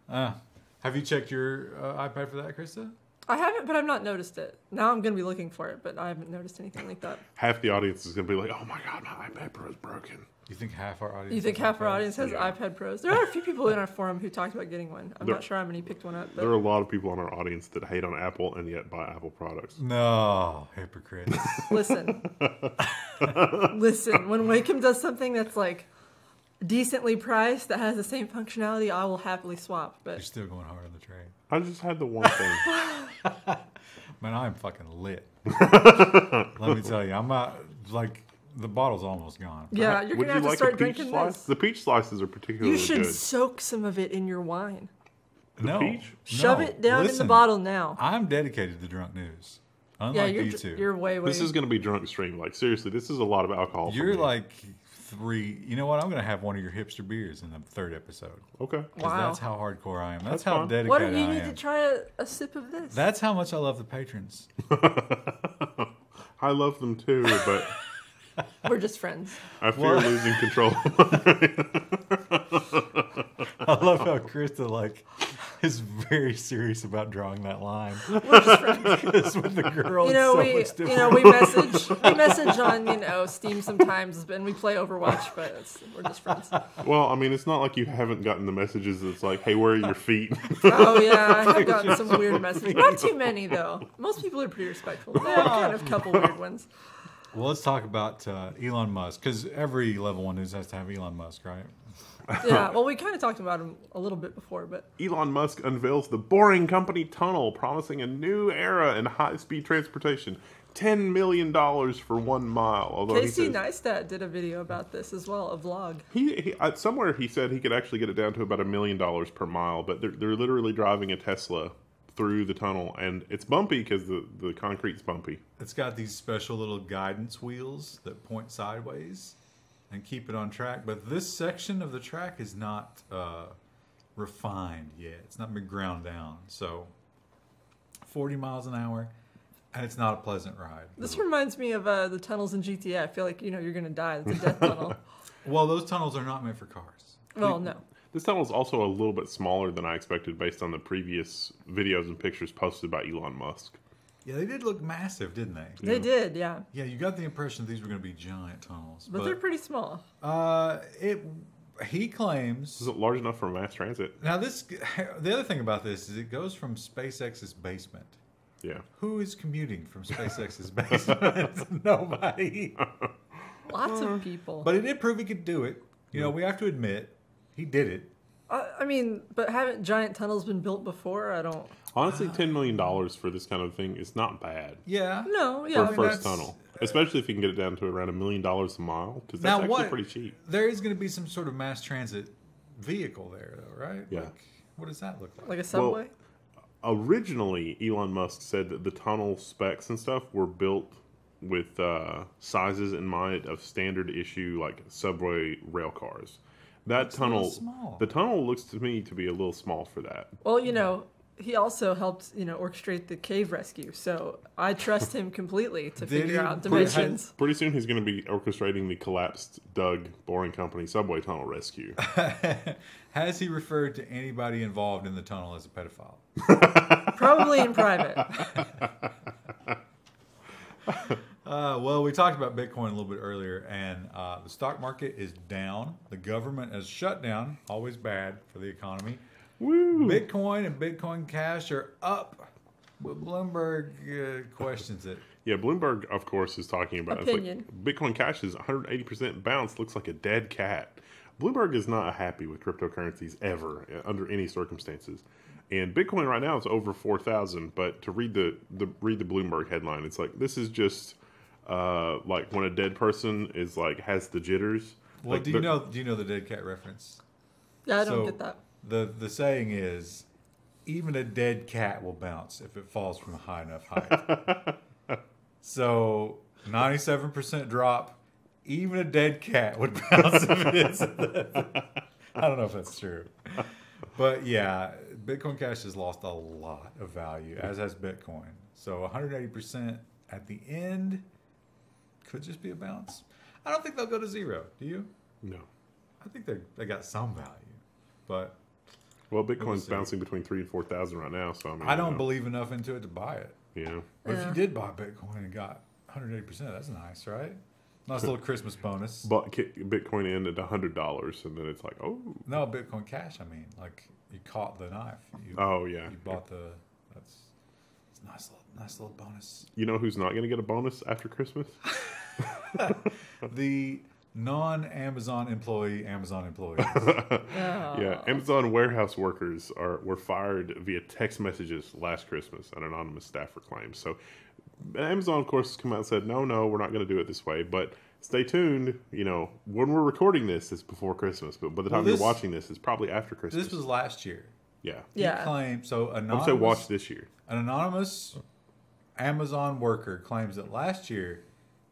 have you checked your iPad for that, Krista?
I haven't, but I've not noticed it. Now I'm going to be looking for it, but I haven't noticed anything like that.
Half the audience is going to be like, oh my God, my iPad Pro is broken.
You think half our audience?
You think half our audience has
Yeah.
iPad Pros? There are a few people in our forum who talked about getting one. I'm not sure how many picked one up. But
There are a lot of people in our audience that hate on Apple and yet buy Apple products.
No, hypocrites.
listen, when Wacom does something that's like decently priced that has the same functionality, I will happily swap.
You're
But
still going hard on the trade.
I just had the one thing.
Man, I'm fucking lit. Let me tell you, I'm not like the bottle's almost gone.
yeah, you're
Would
gonna have
you
to
like
start
a peach
drinking
slice?
this.
The peach slices are particularly
You should
good.
soak some of it in your wine.
No,
peach?
Shove
no.
it down in the
Listen,
bottle now.
I'm dedicated to drunk news. Unlike
Yeah,
you two.
you're way.
This is going to be drunk stream. Like, seriously, this is a lot of alcohol. for
You're
me.
like 3. You know what? I'm going to have one of your hipster beers in the 3rd episode.
Okay.
'Cause
Wow.
That's how hardcore I am. That's
That's
how
fine.
dedicated
What do you
I
need
am.
to try a sip of this?
That's how much I love the patrons.
I love them too, but
We're just friends.
I fear
Well-
losing control.
Oh,
I love how Krista is very serious about drawing that line.
We're just friends.
Because with the girl,
You know,
it's so much different.
we message on Steam sometimes, and we play Overwatch, but we're just friends.
Well, I mean, it's not like you haven't gotten the messages that's like, hey, where are your feet?
Oh yeah, I have gotten some weird messages. Not too many though. Most people are pretty respectful. They have kind of a couple weird ones.
Well, let's talk about Elon Musk, because every Level 1 News has to have Elon Musk, right?
Yeah, well, we kind of talked about him a little bit before, but
Elon Musk unveils the Boring Company tunnel, promising a new era in high-speed transportation. $10 million for 1 mile. Although
Casey
he says,
Neistat did a video about this as well, a vlog.
he somewhere he said he could actually get it down to about $1 million per mile, but they're literally driving a Tesla through the tunnel, and it's bumpy because the concrete's bumpy.
It's got these special little guidance wheels that point sideways and keep it on track. But this section of the track is not refined yet. It's not been ground down. So 40 miles an hour, and it's not a pleasant ride.
This reminds me of the tunnels in GTA. I feel like you're going to die. It's a death tunnel.
Well, those tunnels are not meant for cars.
Well, no.
This tunnel is also a little bit smaller than I expected based on the previous videos and pictures posted by Elon Musk.
Yeah, they did look massive, didn't they?
They did, yeah.
Yeah, you got the impression these were going to be giant tunnels.
But they're pretty small.
He claims.
Is it large enough for mass transit?
Now, the other thing about this is it goes from SpaceX's basement.
Yeah.
Who is commuting from SpaceX's basement? Nobody.
Lots of people.
But he did prove he could do it. You know, we have to admit, he did it.
I mean, but haven't giant tunnels been built before? I don't...
Honestly, $10 million for this kind of thing is not bad
Yeah.
No,
for
yeah.
a first tunnel. Especially if you can get it down to around $1 million a mile, because that's actually pretty cheap.
There is going to be some sort of mass transit vehicle there, though, right?
Yeah.
Like, what does that look like?
Like a subway?
Originally, Elon Musk said that the tunnel specs and stuff were built with sizes in mind of standard issue, like subway rail cars. That
It's a little
tunnel,
small.
the tunnel looks to me to be a little small for that.
Well, he also helped, orchestrate the cave rescue. So I trust him completely to
Did
figure
he?
out dimensions.
Pretty soon he's going to be orchestrating the collapsed Doug Boring Company subway tunnel rescue.
Has he referred to anybody involved in the tunnel as a pedophile?
Probably in private.
Well, we talked about Bitcoin a little bit earlier, and the stock market is down. The government has shut down. Always bad for the economy.
Woo!
Bitcoin and Bitcoin Cash are up. But Bloomberg questions it.
Yeah, Bloomberg, of course, is talking about
Opinion.
It's like Bitcoin Cash is 180% bounce, looks like a dead cat. Bloomberg is not happy with cryptocurrencies ever, under any circumstances. And Bitcoin right now is over 4,000. But to read the Bloomberg headline, it's like this is just like when a dead person is like has the jitters.
Well,
like
do you know the dead cat reference?
Yeah, I don't get that.
The saying is, even a dead cat will bounce if it falls from a high enough height. So 97% drop. Even a dead cat would bounce if it is. I don't know if that's true. But yeah, Bitcoin Cash has lost a lot of value, as has Bitcoin. So 180% at the end could just be a bounce. I don't think they'll go to zero. Do you?
No.
I think they got some value. But
well, Bitcoin's bouncing between 3,000 and 4,000 right now. So
I don't believe enough into it to buy it.
Yeah.
But if you did buy Bitcoin and got 180%, that's nice, right? Nice little Christmas bonus.
But Bitcoin in at $100, and then it's like, oh.
No, Bitcoin Cash. I mean, like you caught the knife. You bought the. That's a nice little bonus.
You know who's not going to get a bonus after Christmas?
The non-Amazon employees.
Yeah, Amazon warehouse workers were fired via text messages last Christmas, an anonymous staffer claims. So Amazon, of course, has come out and said, no, we're not going to do it this way. But stay tuned. You know, when we're recording this, it's before Christmas. But by the time you're watching this, it's probably after Christmas.
This was last year.
Yeah.
He claimed, so anonymous.
I'm saying watch this year.
An anonymous Amazon worker claims that last year,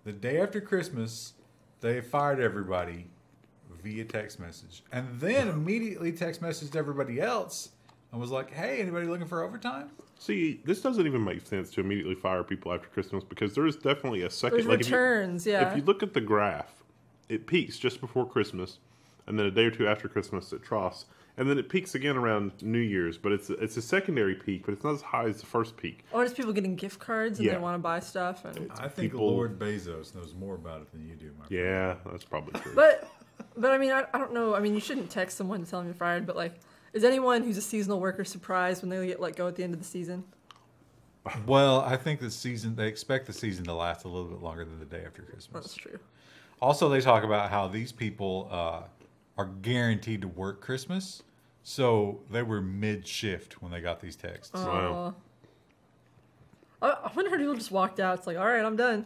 the day after Christmas, they fired everybody via text message. And then immediately text messaged everybody else and was like, hey, anybody looking for overtime?
See, this doesn't even make sense to immediately fire people after Christmas because there is definitely a second.
There's returns,
If you look at the graph, it peaks just before Christmas, and then a day or two after Christmas it troughs, and then it peaks again around New Year's. But it's a secondary peak, but it's not as high as the first peak.
Or it's people getting gift cards and they want to buy stuff. And
I think Lord Bezos knows more about it than you do, my friend.
Yeah, that's probably true.
But I mean, I don't know. I mean, you shouldn't text someone to tell them you're fired, but like, is anyone who's a seasonal worker surprised when they get let go at the end of the season?
Well, I think they expect the season to last a little bit longer than the day after Christmas.
That's true.
Also, they talk about how these people are guaranteed to work Christmas. So they were mid-shift when they got these texts.
Wow.
I wonder if people just walked out. It's like, all right, I'm done.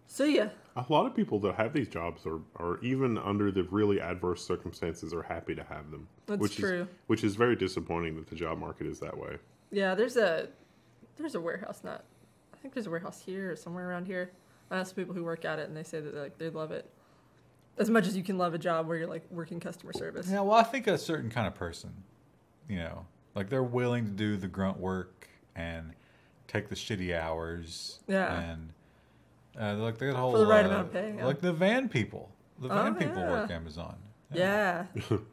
See ya.
A lot of people that have these jobs are even under the really adverse circumstances are happy to have them.
That's true.
Which is very disappointing that the job market is that way.
Yeah, there's a warehouse. I think there's a warehouse here or somewhere around here. I asked people who work at it, and they say that they love it as much as you can love a job where you're like working customer service.
Yeah, well, I think a certain kind of person, like they're willing to do the grunt work and take the shitty hours.
Yeah.
And like that whole
for the right amount of pay. Yeah.
Like the van people. The van people work Amazon.
Yeah.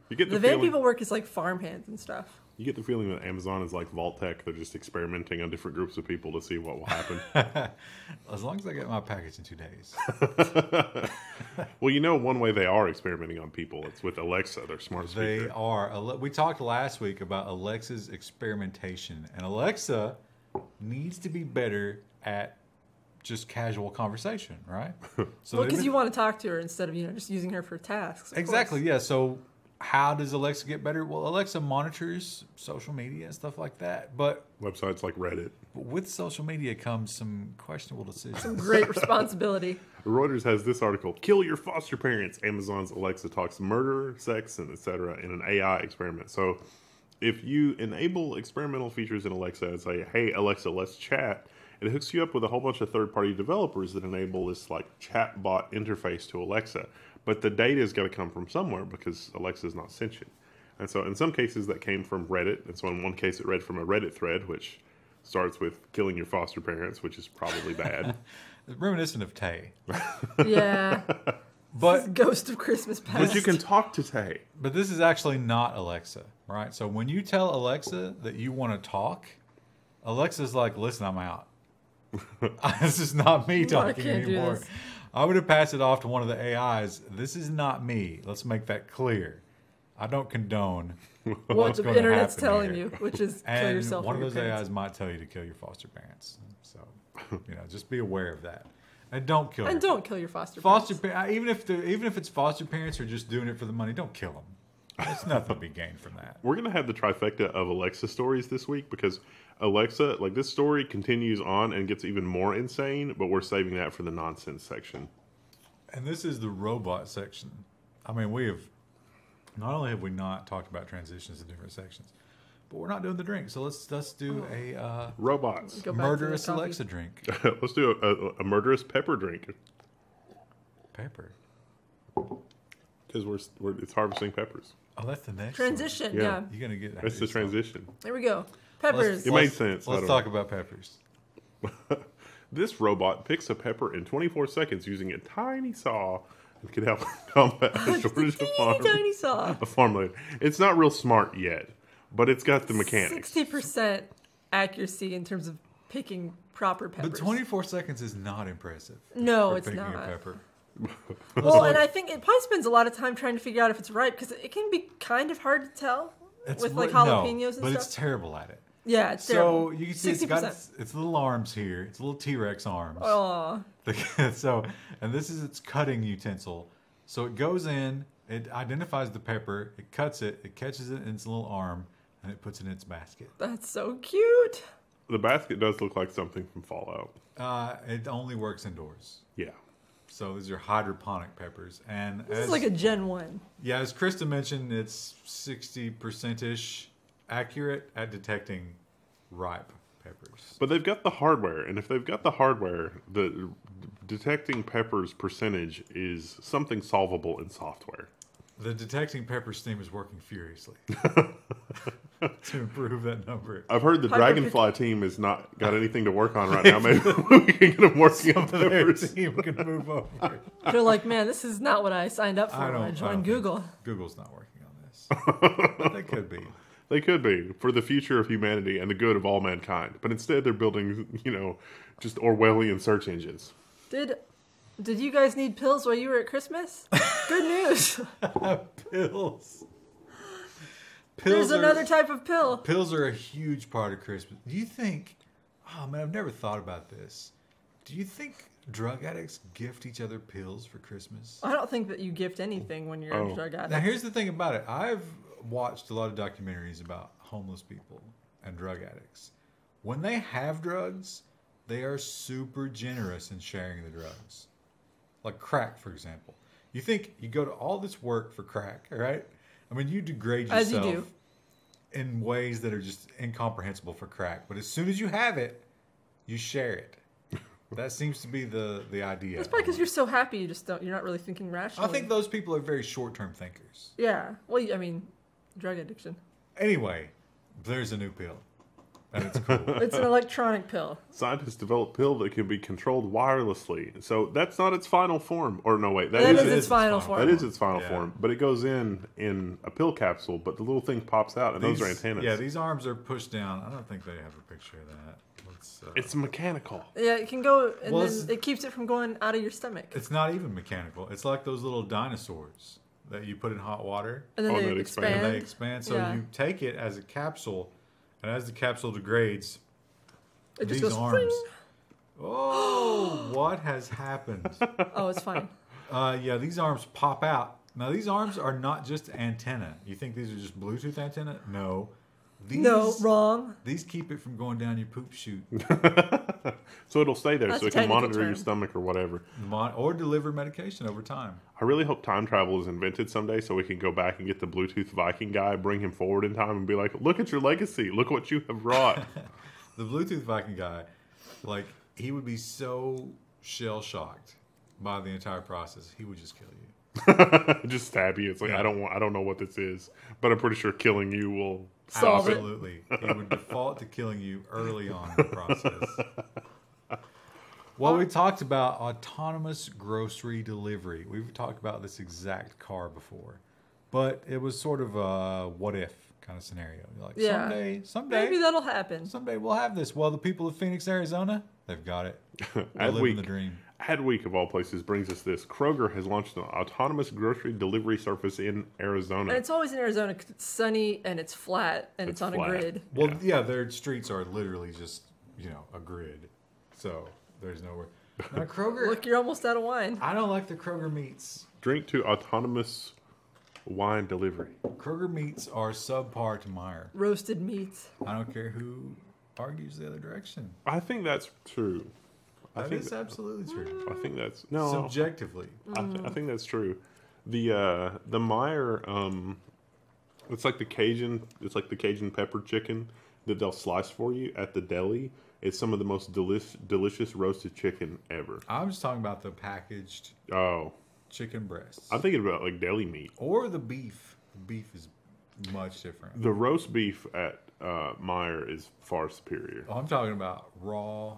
You get
the van people work as like farmhands and stuff.
You get the feeling that Amazon is like Vault Tech. They're just experimenting on different groups of people to see what will happen.
As long as I get my package in 2 days.
Well, one way they are experimenting on people. It's with Alexa, their smart speaker.
They are. We talked last week about Alexa's experimentation. And Alexa needs to be better at just casual conversation, right?
So because you want to talk to her instead of just using her for tasks.
Exactly. Yeah. So how does Alexa get better? Well, Alexa monitors social media and stuff like that, but
websites like Reddit.
With social media comes some questionable decisions.
Some great responsibility.
Reuters has this article: "Kill your foster parents." Amazon's Alexa talks murder, sex, and etc. in an AI experiment. So, if you enable experimental features in Alexa and say, "Hey Alexa, let's chat," it hooks you up with a whole bunch of third-party developers that enable this like chatbot interface to Alexa. But the data is going to come from somewhere because Alexa is not sentient. And so in some cases that came from Reddit. And so in one case it read from a Reddit thread, which starts with killing your foster parents, which is probably bad.
It's reminiscent of Tay.
Yeah.
But
Ghost of Christmas Past.
But you can talk to Tay. But
this is actually not Alexa, right? So when you tell Alexa that you want to talk, Alexa's like, listen, I'm out. This is not me talking anymore. I would have passed it off to one of the AIs. This is not me. Let's make that clear. I don't condone
what the internet's telling
here.
you, which is kill
and
yourself.
One of
your
those
parents.
AIs might tell you to kill your foster parents. So, just be aware of that. And don't kill.
And don't kill your foster parents.
Even if it's foster parents who are just doing it for the money, don't kill them. There's nothing to be gained from that.
We're going to have the trifecta of Alexa stories this week because Alexa, like this story continues on and gets even more insane, but we're saving that for the nonsense section.
And this is the robot section. I mean, not only have we not talked about transitions to different sections, but we're not doing the drink. So let's do a
Robots.
Go back to
murderous
the coffee.
Alexa drink.
Let's do a murderous pepper drink
Pepper.
because it's harvesting peppers.
Oh, that's the next
Transition,
Yeah.
yeah.
One. You're gonna get that.
That's the transition.
There we go. Peppers.
It made sense. I
Let's
don't
talk about peppers.
This robot picks a pepper in 24 seconds using a tiny saw and can help combat a shortage of
Tiny saw.
farmland. It's not real smart yet, but it's got the mechanics.
60% accuracy in terms of picking proper peppers.
But 24 seconds is not impressive.
No,
for
it's
picking
not.
A pepper.
Well, and I think it probably spends a lot of time trying to figure out if it's ripe because it can be kind of hard to tell with like jalapenos and
but
stuff.
it's terrible at it.
Yeah, it's
So
terrible.
you can see it's got
60%.
its little arms here. It's little T-Rex arms.
Oh,
So, and this is its cutting utensil. So it goes in, it identifies the pepper, it cuts it, it catches it in its little arm, and it puts it in its basket.
that's so cute.
The basket does look like something from Fallout.
It only works indoors.
Yeah.
So these are hydroponic peppers. And
This is like a Gen 1.
yeah, as Krista mentioned, it's 60%-ish accurate at detecting ripe peppers.
But they've got the hardware, and if they've got the hardware, the detecting peppers percentage is something solvable in software.
The detecting peppers team is working furiously to improve that number.
I've heard the
Hyper-
Dragonfly team has not got anything to work on right now. Maybe we can get them working on
Their
peppers.
team can move over.
They're like, man, this is not what I signed up for when I
don't
joined
think
Google.
Google's not working on this. But they could be.
They could be for the future of humanity and the good of all mankind. But instead, they're building, just Orwellian search engines.
Did you guys need pills while you were at Christmas? Good news.
Pills.
There's another type of pill.
Pills are a huge part of Christmas. Do you think, oh man, I've never thought about this. Do you think drug addicts gift each other pills for Christmas?
I don't think that you gift anything when you're a drug addict.
Now here's the thing about it. I've watched a lot of documentaries about homeless people and drug addicts. When they have drugs, they are super generous in sharing the drugs. Like crack, for example. You think you go to all this work for crack, right? I mean, you degrade yourself
As you do.
in ways that are just incomprehensible for crack. But as soon as you have it, you share it. That seems to be the idea.
That's probably because you're so happy you just don't. You're not really thinking
I
rationally.
think those people are very short-term thinkers.
Yeah. Well, I mean, drug addiction.
Anyway, there's a new pill. And it's cool.
It's an electronic pill.
Scientists developed a pill that can be controlled wirelessly. So that's not its final form. Or no, wait.
That is its final form.
That is its final
Yeah.
form. But it goes in a pill capsule, but the little thing pops out, and those are antennas.
Yeah, these arms are pushed down. I don't think they have a picture of that.
It's mechanical.
Yeah, it can go, and
Well,
then it keeps it from going out of your stomach.
It's not even mechanical. It's like those little dinosaurs that you put in hot water
And then
Oh,
they
that expand.
expand.
and they expand. So
Yeah.
you take it as a capsule, and as the capsule degrades,
It just
these
goes.
arms.
"Fling."
Oh, what has happened?
Oh, it's fine.
Yeah, these arms pop out. Now, these arms are not just antenna. You think these are just Bluetooth antenna? No. These,
No, wrong.
These keep it from going down your poop chute.
So it'll stay there,
That's
so
a
it can
technical
monitor your
term.
stomach or whatever.
Or deliver medication over time.
I really hope time travel is invented someday, so we can go back and get the Bluetooth Viking guy, bring him forward in time, and be like, "Look at your legacy. Look what you have wrought."
The Bluetooth Viking guy, like, he would be so shell-shocked by the entire process, he would just kill you.
Just stab you. It's like
Yeah.
I don't know what this is, but I'm pretty sure killing you will
Solve it.
Absolutely. He would default to killing you early on in the process. Well, we talked about autonomous grocery delivery. We've talked about this exact car before, but it was sort of a what-if kind of scenario. Like,
Yeah.
someday,
Maybe that'll happen.
someday we'll have this. Well, the people of Phoenix, Arizona, they've got it. They're living the dream.
Adweek of all places brings us this. Kroger has launched an autonomous grocery delivery service in Arizona.
And it's always in Arizona 'cause it's sunny and it's flat and it's on
flat.
a grid.
Well, yeah, their streets are literally just, a grid. So there's nowhere. Now, Kroger,
Look, you're almost out of wine.
I don't like the Kroger meats.
Drink to autonomous Wine delivery.
Kroger meats are subpar to Meijer.
Roasted meats.
I don't care who argues the other direction.
I think that's true.
That is absolutely true.
I think that's no
Subjectively.
I think that's true. The Meijer, it's like the Cajun pepper chicken that they'll slice for you at the deli. It's some of the most delicious roasted chicken ever.
I'm just talking about the packaged chicken breasts.
I'm thinking about like deli meat
or the beef. The beef is much different.
The roast beef at Meijer is far superior.
Oh, I'm talking about raw,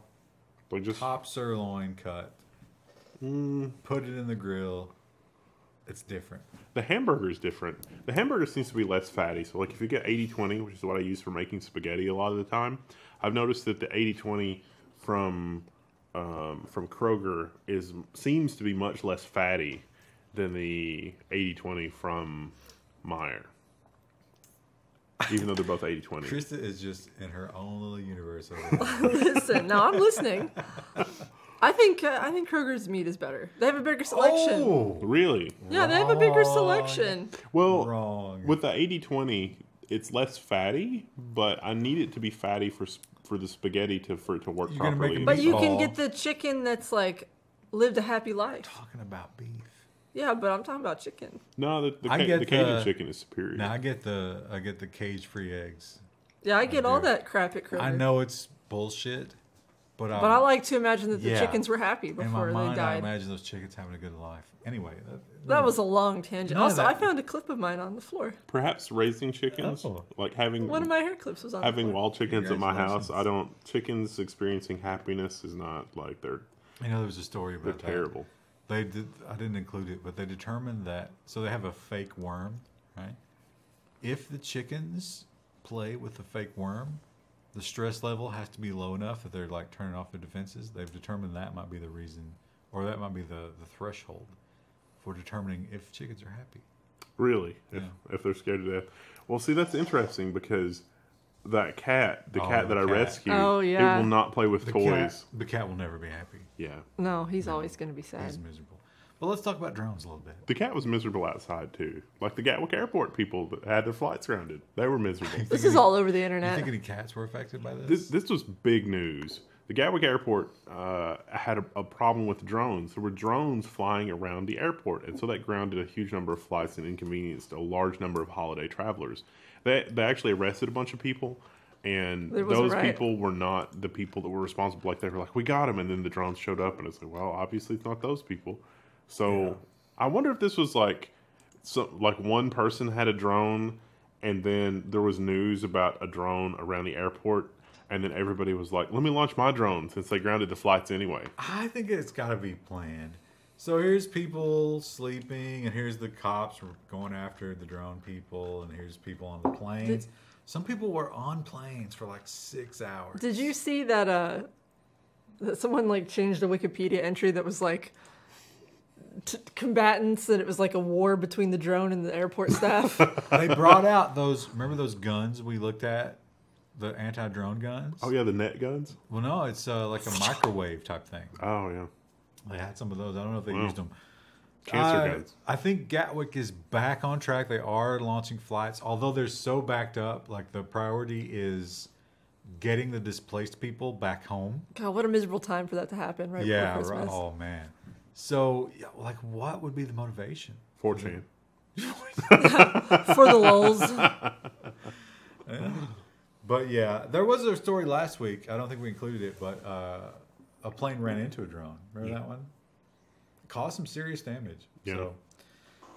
like just
top sirloin cut. Put it in the grill. It's different.
The hamburger is different. The hamburger seems to be less fatty. So like if you get 80-20, which is what I use for making spaghetti a lot of the time, I've noticed that the 80-20 from Kroger seems to be much less fatty than the 80-20 from Meijer. Even though they're both 80-20.
Krista is just in her own little universe over there.
Listen, no, I'm listening. I think Kroger's meat is better. They have a bigger selection.
Oh,
Really?
Yeah, they have a bigger selection.
Well,
wrong.
with the 80-20, it's less fatty, but I need it to be fatty for the spaghetti for it to work
You're gonna make
properly.
a
But you can
Meatball.
get the chicken that's like lived a happy life.
Talking about beef.
Yeah, but I'm talking about chicken.
No, the
I get
Cajun
the-
chicken is superior.
Now I get the cage-free eggs.
Yeah, I get all
do.
that crap at Kroger.
I know it's bullshit, but
But I like to imagine that the
Yeah.
chickens were happy
in my
before they
mind I
died.
imagine those chickens having a good life. Anyway,
That was a long tangent.
None of
Also, I
that-
found a clip of mine on the floor.
Perhaps raising chickens,
Oh.
like having
One of my hair clips was on the
having
floor.
wild chickens at my house.
Congratulations.
Chickens experiencing happiness is not like
I know there was a story
they're
about that.
terrible.
They did. I didn't include it, but they determined that. So they have a fake worm, right? If the chickens play with the fake worm, the stress level has to be low enough that they're like turning off their defenses. They've determined that might be the reason, or that might be the threshold for determining if chickens are happy.
Really,
Yeah.
if they're scared to death. Well, see, that's interesting because that cat, the
Oh,
cat that
the
I
cat.
rescued,
Oh, yeah.
it will not play with toys.
The cat will never be happy.
Yeah,
No, he's always going to be
He's
sad.
miserable. But let's talk about drones a little bit.
the cat was miserable outside too. Like the Gatwick Airport people that had their flights grounded, they were miserable.
This is all over the
You
internet.
think any cats were affected by this?
This was big news. The Gatwick Airport had a problem with drones. There were drones flying around the airport, and so that grounded a huge number of flights and inconvenienced a large number of holiday travelers. They actually arrested a bunch of people, and
There was a
those
riot.
people were not the people that were responsible. Like they were like, we got them, and then the drones showed up, and it's like, well, obviously it's not those people. So I wonder if this was like one person had a drone, and then there was news about a drone around the airport. And then everybody was like, let me launch my drone since they grounded the flights anyway.
I think it's got to be planned. So here's people sleeping, and here's the cops going after the drone people, and here's people on the planes. Some people were on planes for like 6 hours.
Did you see that that someone like changed a Wikipedia entry that was like combatants, and it was like a war between the drone and the airport staff?
They brought out remember those guns we looked at? The anti-drone guns?
Oh, yeah, the net guns?
Well, no, it's like a microwave type thing.
Oh, yeah.
They had some of those. I don't know if they
Wow.
used them.
Cancer guns.
I think Gatwick is back on track. They are launching flights, although they're so backed up. Like the priority is getting the displaced people back home.
God, what a miserable time for that to happen right
Yeah,
before
right.
Christmas.
Oh man. So, like, what would be the motivation?
4chan.
For the lulz.
But yeah, there was a story last week. I don't think we included it, but a plane ran into a drone. Remember that one? Caused some serious damage.
Yeah.
So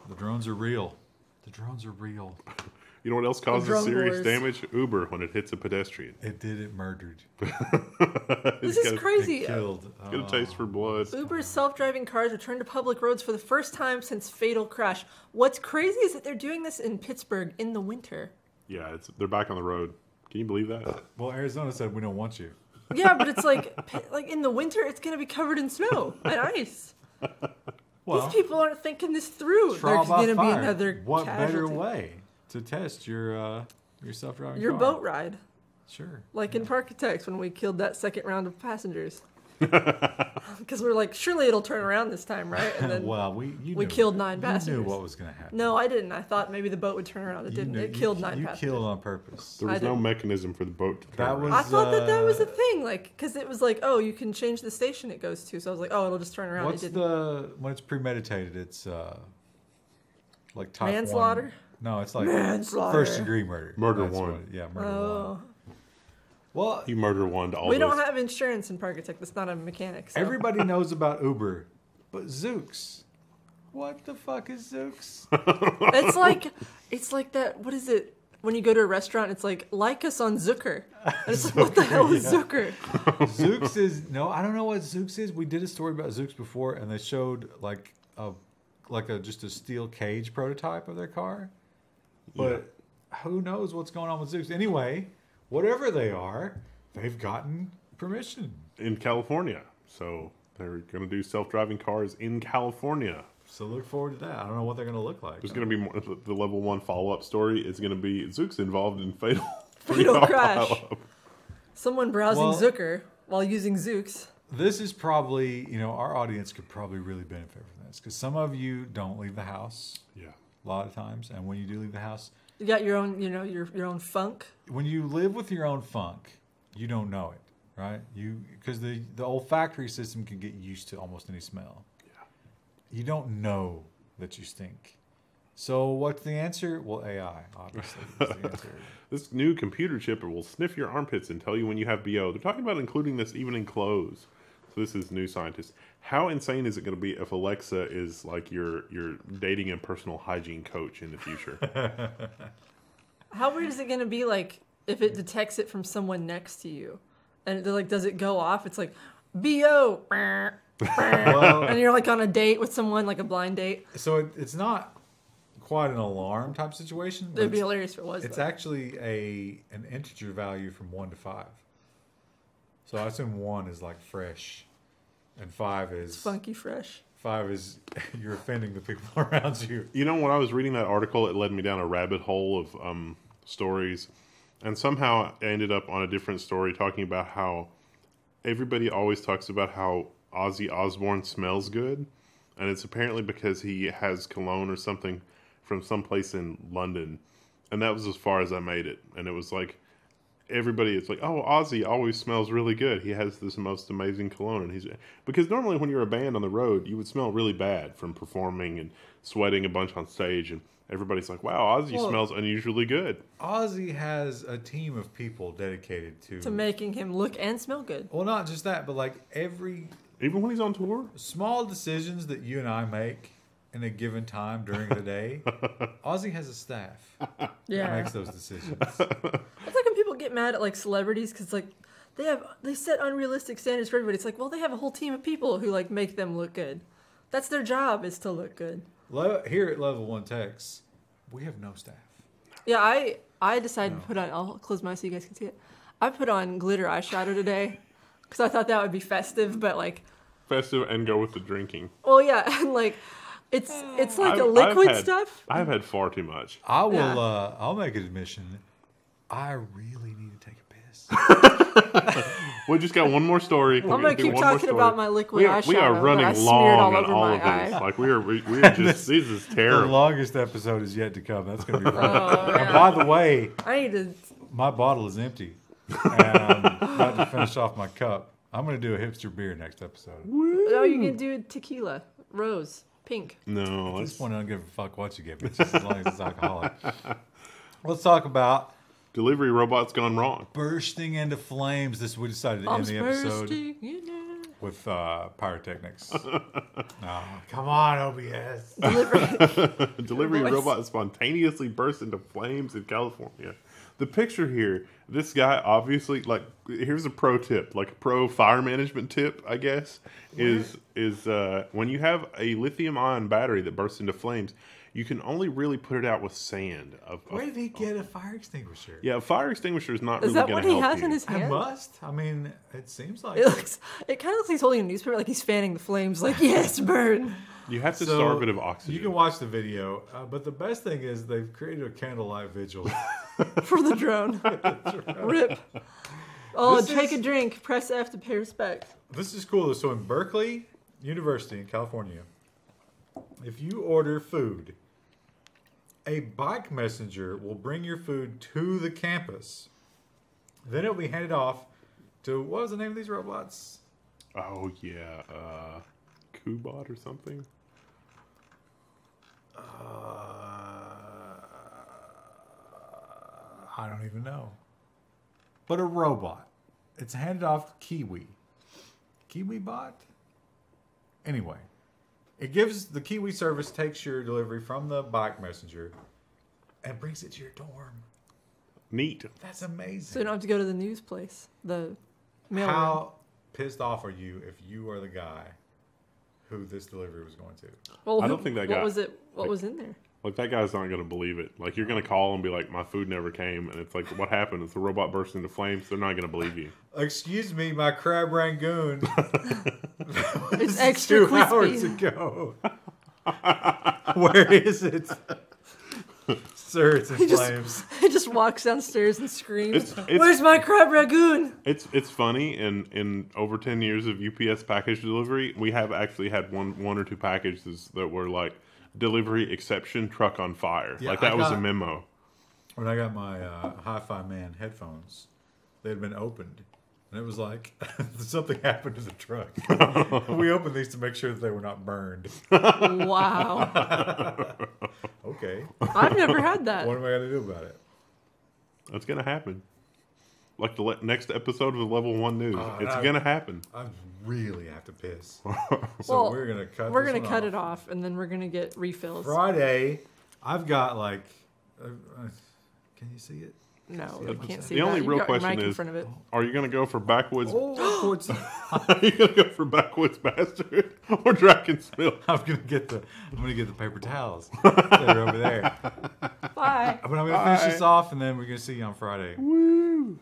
the drones are real. The drones are real.
You know what else causes
drone
serious
wars.
damage? Uber when it hits a pedestrian.
It did. It murdered.
This is crazy.
It killed.
It's got a taste for blood.
Uber's self-driving cars returned to public roads for the first time since fatal crash. What's crazy is that they're doing this in Pittsburgh in the winter.
Yeah, they're back on the road. Can you believe that?
Well, Arizona said we don't want you.
Yeah, but it's like in the winter, it's going to be covered in snow and ice.
Well,
These people aren't thinking this through.
trial
There's
by
going to be
fire.
another
What
casualty.
better way to test your self-driving
Your
car?
boat ride.
Sure.
Like in Parkitex when we killed that second round of passengers. because we're like, surely it'll turn around this time, right? And then
well, we
killed 9 passengers.
You knew what was going to happen.
No, I didn't. I thought maybe the boat would turn around. It didn't. It killed 9 passengers.
You killed on purpose.
There was no mechanism for the boat to turn around.
I thought that was a thing, like, because it was like, oh, you can change the station it goes to. So I was like, oh, it'll just turn around.
What's when it's premeditated? It's like type
manslaughter.
1. No, it's like
manslaughter.
first degree murder.
Murder
That's
1.
Murder 1. Well,
you murder 1 to all.
We don't have insurance in Park Tech. That's not a mechanic. So.
Everybody knows about Uber, but Zoox. What the fuck is Zoox?
it's like that. What is it? When you go to a restaurant, it's like us on Zucker. And it's like, what the hell is Zucker?
Zoox is I don't know what Zoox is. We did a story about Zoox before, and they showed like just a steel cage prototype of their car. But who knows what's going on with Zoox? Anyway, whatever they are, they've gotten permission
in California. So they're going to do self-driving cars in California.
So look forward to that. I don't know what they're going to look like.
There's going to be more, the level 1 follow-up story is going to be Zoox involved in fatal
crash. Someone browsing Zucker while using Zoox.
This is probably, our audience could probably really benefit from this because some of you don't leave the house.
Yeah.
A lot of times. And when you do leave the house,
you got your own, your own funk.
When you live with your own funk, you don't know it, right? Because the olfactory system can get used to almost any smell. You don't know that you stink. So what's the answer? Well, AI, obviously, is the answer.
This new computer chip will sniff your armpits and tell you when you have BO. They're talking about including this even in clothes. So this is new scientist. How insane is it going to be if Alexa is like your dating and personal hygiene coach in the future?
How weird is it going to be like if it detects it from someone next to you? And they're like, does it go off? It's like, BO. And you're like on a date with someone, like a blind date.
So it's not quite an alarm type situation.
It'd be hilarious if it was.
It's actually an integer value from 1 to 5. So I assume 1 is like fresh, and 5 is
funky fresh.
5 is you're offending the people around you.
When I was reading that article, it led me down a rabbit hole of stories, and somehow I ended up on a different story talking about how everybody always talks about how Ozzy Osbourne smells good, and it's apparently because he has cologne or something from someplace in London, and that was as far as I made it. And it was like everybody, it's like, oh, Ozzy always smells really good. He has this most amazing cologne, and because normally when you're a band on the road, you would smell really bad from performing and sweating a bunch on stage, and everybody's like, wow, Ozzy smells unusually good.
Ozzy has a team of people dedicated to
making him look and smell good.
Well, not just that, but like
even when he's on tour,
small decisions that you and I make in a given time during the day, Ozzy has a staff that makes those decisions.
It's like when people get mad at like celebrities because like they set unrealistic standards for everybody. It's like, well, they have a whole team of people who like make them look good. That's their job, is to look good.
Here at Level 1 Techs, we have no staff.
Yeah, I decided to put on. I'll close my eyes so you guys can see it. I put on glitter eyeshadow today because I thought that would be festive, but like
festive and go with the drinking.
Well, yeah, and like it's like a liquid stuff.
I've had far too much.
I will. I'll make an admission. I really need to take a piss.
We just got one more story.
I'm gonna keep talking about my liquid eyeshadow.
We are running long on all of this. Like we're just this is terrible.
The longest episode is yet to come. That's gonna be fun. And by the way, my bottle is empty, and I'm about to finish off my cup. I'm gonna do a hipster beer next episode.
No, you can do tequila, rose, pink.
No,
at this point I don't give a fuck what you give me, just as long as it's alcoholic. Let's talk about
delivery robots gone wrong.
Bursting into flames. We decided to end the episode with pyrotechnics. Oh, come on, OBS.
Delivery robots spontaneously burst into flames in California. The picture here, this guy obviously, like, here's a pro tip, like a pro fire management tip, I guess, is when you have a lithium-ion battery that bursts into flames, you can only really put it out with sand.
Where did he get a fire extinguisher?
Yeah, a fire extinguisher is not really going to help you.
Is that what he has in his hand?
It must. I mean, it seems like
it kind of looks like he's holding a newspaper, like he's fanning the flames, like, yes, burn.
You have to starve it of oxygen.
You can watch the video, but the best thing is they've created a candlelight vigil.
For the drone. RIP. Oh, take a drink. Press F to pay respect.
This is cool. So in Berkeley University in California, if you order food, a bike messenger will bring your food to the campus. Then it'll be handed off to, what was the name of these robots?
Oh, yeah. Kubot or something?
I don't even know. But a robot. It's handed off to Kiwi. Kiwi bot? Anyway, it gives the Kiwi service takes your delivery from the bike messenger and brings it to your dorm.
Neat.
That's amazing.
So you don't have to go to the news place. The mail room.
How pissed off are you if you are the guy who this delivery was going to?
Well,
I don't think that guy.
What was it? What was in there?
Like, that guy's not going to believe it. Like, you're going to call and be like, my food never came. And it's like, what happened? It's the robot burst into flames. They're not going to believe you.
Excuse me, my crab rangoon.
It's extra
2
crispy.
hours ago. Where is it? Sir, it's in flames.
He just walks downstairs and screams,
It's-
"Where's my crab ragoon?"
It's funny. In over 10 years of UPS package delivery, we have actually had one or two packages that were like, delivery exception, truck on fire.
Yeah,
like, that was a memo.
When I got my Hi-Fi Man headphones, they had been opened. And it was like, something happened to the truck. We opened these to make sure that they were not burned.
Wow.
Okay.
I've never had that.
What am I going to do about it?
That's going to happen. Like the next episode of the Level 1 News. It's
I-
going to happen.
I really have to piss. So
Well,
we're going to cut
We're
this
gonna
one
cut
off.
it off, and then we're gonna get refills.
Friday, I've got like... can you see it?
No, you can't see
The
that.
only
You
real
got your
question
mic in
is,
front of it.
are you going to go for backwoods?
Oh, it's...
Are you going to go for backwoods bastard or Dragon's Milk?
I'm gonna get the paper towels. They're over there.
Bye.
But I'm gonna finish this off, and then we're gonna see you on Friday.
Woo!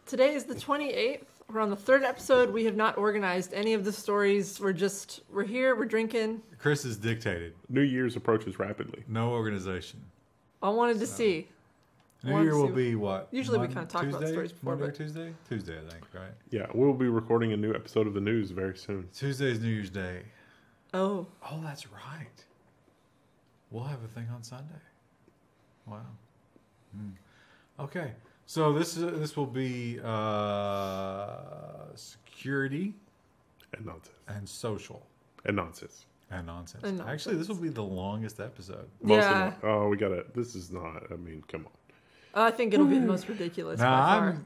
Today is the 28th. We're on the 3rd episode. We have not organized any of the stories. We're here. We're drinking.
Chris is dictated.
New Year's approaches rapidly.
No organization.
I wanted to see.
New
Wanted
Year
to
will
see-
be what?
Usually we kinda talk about
Tuesday?
stories before,
Monday or
but-
Tuesday? Tuesday, I think, right?
Yeah, we'll be recording a new episode of the news very soon.
Tuesday is New Year's Day.
Oh,
Oh, that's right. We'll have a thing on Sunday. Wow. Okay, so this will be security
And nonsense.
and social
And nonsense.
and nonsense.
And
Actually, this will be the longest episode.
Most
Yeah.
of them. Oh, we got it. This is not. I mean, come on.
I think it'll be the most ridiculous.
Now
by far.
I'm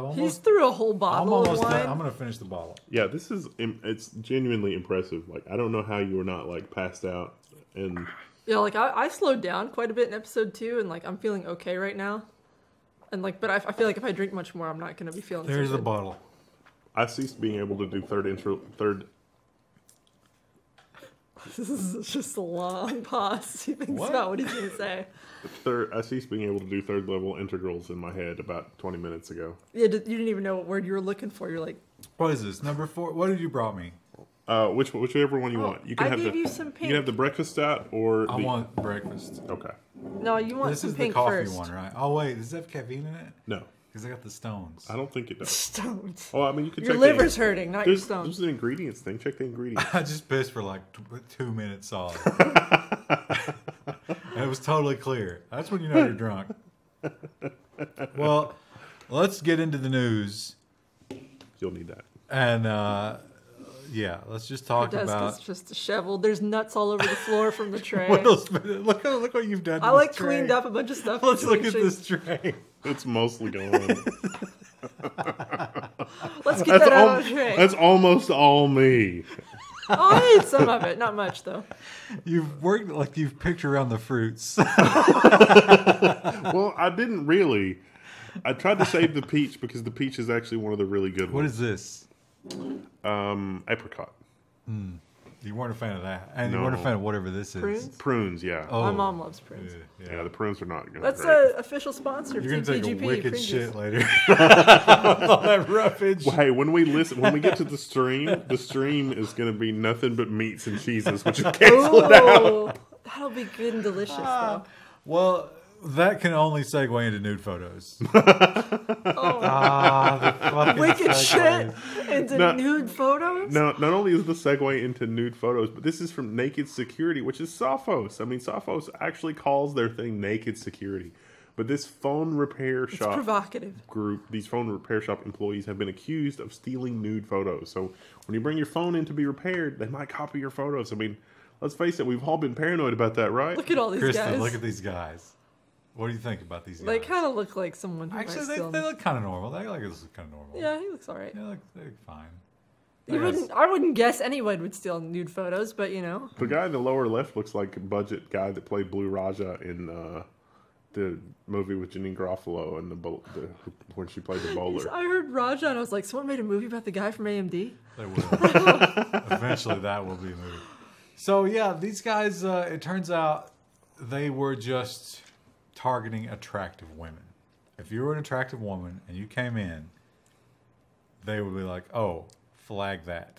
He's
almost.
through a whole
I'm
bottle
almost
of
done.
wine.
I'm gonna finish the bottle.
Yeah, this is. It's genuinely impressive. Like, I don't know how you were not like passed out. And
Yeah, like I slowed down quite a bit in episode 2, and like I'm feeling okay right now. And like, but I feel like if I drink much more, I'm not gonna be feeling.
There's
so
the
good.
bottle.
I ceased being able to do third.
This is just a long pause. He thinks
What?
about what he's gonna say.
I ceased being able to do third level integrals in my head about 20 minutes ago.
Yeah, you didn't even know what word you were looking for. You're like,
What is this? Number 4. What did you brought me?
Whichever one you
Oh,
want. You
I
can have
gave
the
you some
you
pink.
can have the breakfast stout or
I
the
want breakfast.
okay.
no, you want
This
some
is the
pink
coffee
first.
one, right? Oh wait, does it have caffeine in it?
No,
Because I got the stones.
I don't think it does.
Stones.
Oh, I mean, you could
Your
check
liver's
the,
hurting, not your
there's
stones.
an ingredients thing. Check the ingredients.
I just pissed for like 2 minutes solid. And it was totally clear. That's when you know you're drunk. Well, let's get into the news.
You'll need that.
And yeah, let's just
Your
talk
desk
about
is just disheveled. There's nuts all over the floor from the tray.
what else. Look what you've done. To
I
this
like
tray.
cleaned up a bunch of stuff.
Let's look at
Let's
this tray.
It's mostly gone.
get that out of the tray.
That's almost all me.
I ate some of it, not much though.
You've worked like you've picked around the fruits.
Well, I didn't really. I tried to save the peach because the peach is actually one of the really good
What
ones.
is this?
Apricot.
You weren't a fan of that, and you
No.
weren't a fan of whatever this is.
Prunes?
Prunes, yeah.
Oh,
My mom loves prunes.
Yeah, the prunes are not going
That's
great.
an official sponsor of
You're gonna take a
TPGP.
wicked
Prune
shit
juice.
later. All that roughage.
Well, hey, when we get to the stream is going to be nothing but meats and cheeses, which is canceled out.
Oh, that'll be good and delicious though.
Well, that can only segue into nude photos. The fucking
Wicked shit
segues.
into nude photos.
Now, not only is the segue into nude photos, but this is from Naked Security, which is Sophos. I mean, Sophos actually calls their thing Naked Security. But this phone repair
It's
shop
provocative.
group, these phone repair shop employees have been accused of stealing nude photos. So when you bring your phone in to be repaired, they might copy your photos. I mean, let's face it, we've all been paranoid about that, right?
Look at all these
Kristen,
guys.
look at these guys. What do you think about these guys?
They kind of look like someone who
Actually,
might
they
steal.
look kind of normal. They look kind of normal.
Yeah, he looks alright.
They look fine.
I wouldn't guess anyone would steal nude photos, but you know.
The guy in the lower left looks like a budget guy that played Blue Raja in the movie with Janine Garofalo and when she played the bowler.
I heard Raja and I was like, someone made a movie about the guy from AMD?
They will. Eventually, that will be a movie. So yeah, these guys. It turns out they were just targeting attractive women. If you were an attractive woman and you came in, they would be like, "Oh, flag that.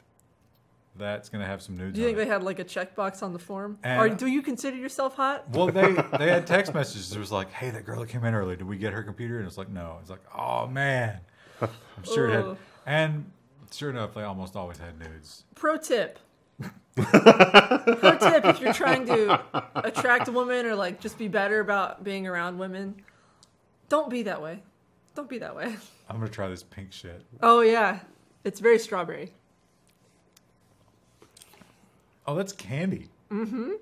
That's gonna have some nudes."
Do you think
on
they
it.
had like a checkbox on the form?
And-
Or do you consider yourself hot?
Well, they had text messages. It was like, "Hey, that girl that came in early. Did we get her computer?" And it's like, "No." It's like, "Oh man." I'm sure it had.
Ugh.
And sure enough, they almost always had nudes.
Pro tip. Pro tip if you're trying to attract a woman or like just be better about being around women, don't be that way. Don't be that way.
I'm gonna try this pink shit.
Oh yeah. It's very strawberry.
Oh, that's candy. Mm-hmm.